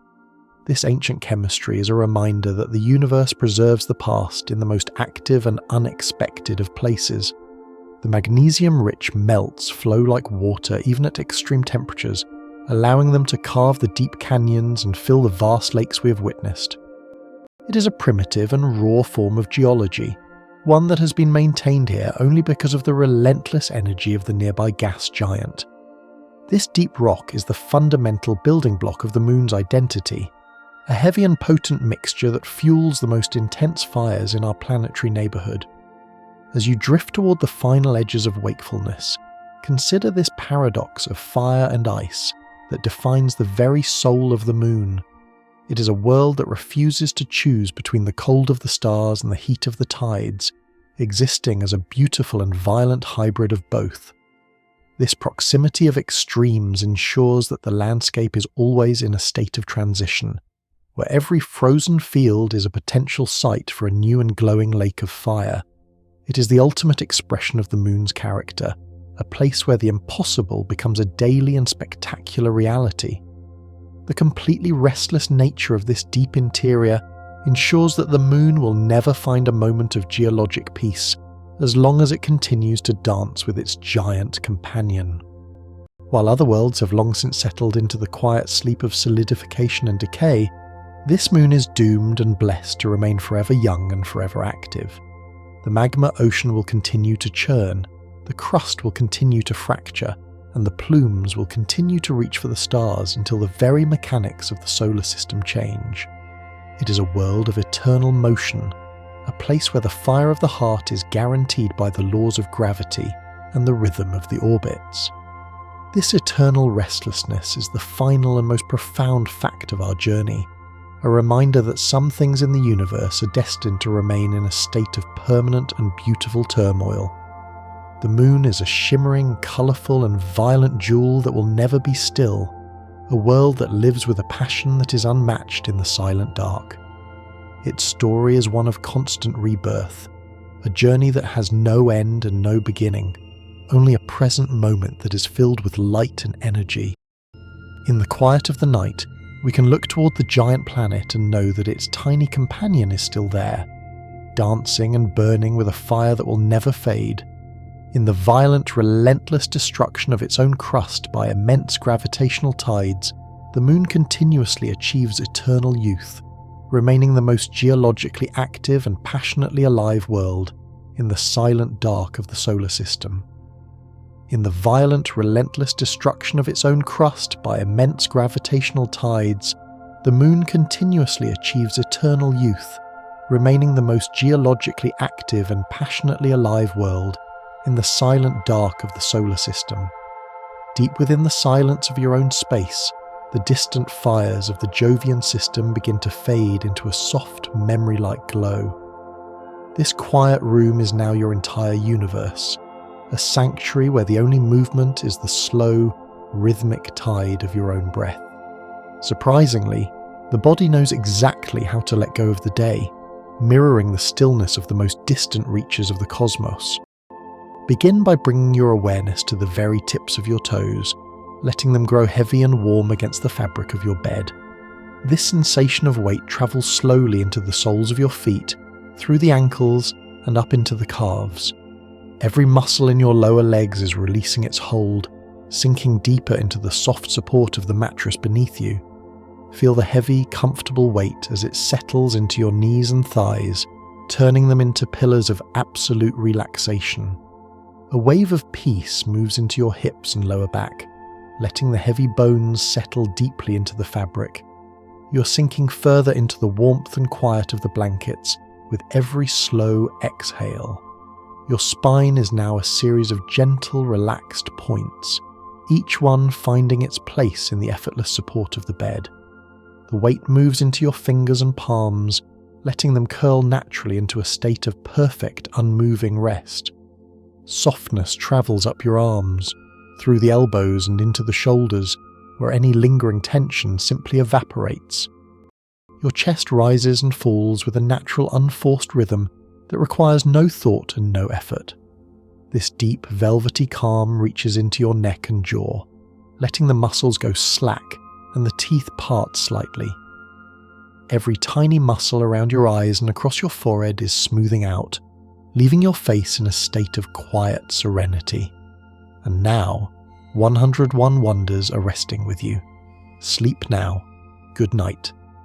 This ancient chemistry is a reminder that the universe preserves the past in the most active and unexpected of places, The magnesium-rich melts flow like water even at extreme temperatures, allowing them to carve the deep canyons and fill the vast lakes we have witnessed. It is a primitive and raw form of geology, one that has been maintained here only because of the relentless energy of the nearby gas giant. This deep rock is the fundamental building block of the Moon's identity, a heavy and potent mixture that fuels the most intense fires in our planetary neighbourhood. As you drift toward the final edges of wakefulness, consider this paradox of fire and ice that defines the very soul of the Moon. It is a world that refuses to choose between the cold of the stars and the heat of the tides, existing as a beautiful and violent hybrid of both. This proximity of extremes ensures that the landscape is always in a state of transition, where every frozen field is a potential site for a new and glowing lake of fire. It is the ultimate expression of the Moon's character, a place where the impossible becomes a daily and spectacular reality. The completely restless nature of this deep interior ensures that the Moon will never find a moment of geologic peace as long as it continues to dance with its giant companion. While other worlds have long since settled into the quiet sleep of solidification and decay, this Moon is doomed and blessed to remain forever young and forever active. The magma ocean will continue to churn, the crust will continue to fracture, and the plumes will continue to reach for the stars until the very mechanics of the solar system change. It is a world of eternal motion, a place where the fire of the heart is guaranteed by the laws of gravity and the rhythm of the orbits. This eternal restlessness is the final and most profound fact of our journey, a reminder that some things in the universe are destined to remain in a state of permanent and beautiful turmoil. The Moon is a shimmering, colourful and violent jewel that will never be still, a world that lives with a passion that is unmatched in the silent dark. Its story is one of constant rebirth, a journey that has no end and no beginning, only a present moment that is filled with light and energy. In the quiet of the night, we can look toward the giant planet and know that its tiny companion is still there, dancing and burning with a fire that will never fade. In the violent, relentless destruction of its own crust by immense gravitational tides, the Moon continuously achieves eternal youth, remaining the most geologically active and passionately alive world in the silent dark of the solar system. In the violent, relentless destruction of its own crust by immense gravitational tides, the Moon continuously achieves eternal youth, remaining the most geologically active and passionately alive world in the silent dark of the solar system. Deep within the silence of your own space, the distant fires of the Jovian system begin to fade into a soft, memory-like glow. This quiet room is now your entire universe, a sanctuary where the only movement is the slow, rhythmic tide of your own breath. Surprisingly, the body knows exactly how to let go of the day, mirroring the stillness of the most distant reaches of the cosmos. Begin by bringing your awareness to the very tips of your toes, letting them grow heavy and warm against the fabric of your bed. This sensation of weight travels slowly into the soles of your feet, through the ankles, and up into the calves. Every muscle in your lower legs is releasing its hold, sinking deeper into the soft support of the mattress beneath you. Feel the heavy, comfortable weight as it settles into your knees and thighs, turning them into pillars of absolute relaxation. A wave of peace moves into your hips and lower back, letting the heavy bones settle deeply into the fabric. You're sinking further into the warmth and quiet of the blankets with every slow exhale. Your spine is now a series of gentle, relaxed points, each one finding its place in the effortless support of the bed. The weight moves into your fingers and palms, letting them curl naturally into a state of perfect, unmoving rest. Softness travels up your arms, through the elbows and into the shoulders, where any lingering tension simply evaporates. Your chest rises and falls with a natural, unforced rhythm that requires no thought and no effort. This deep, velvety calm reaches into your neck and jaw, letting the muscles go slack and the teeth part slightly. Every tiny muscle around your eyes and across your forehead is smoothing out, leaving your face in a state of quiet serenity. And now, 101 wonders are resting with you. Sleep now. Good night.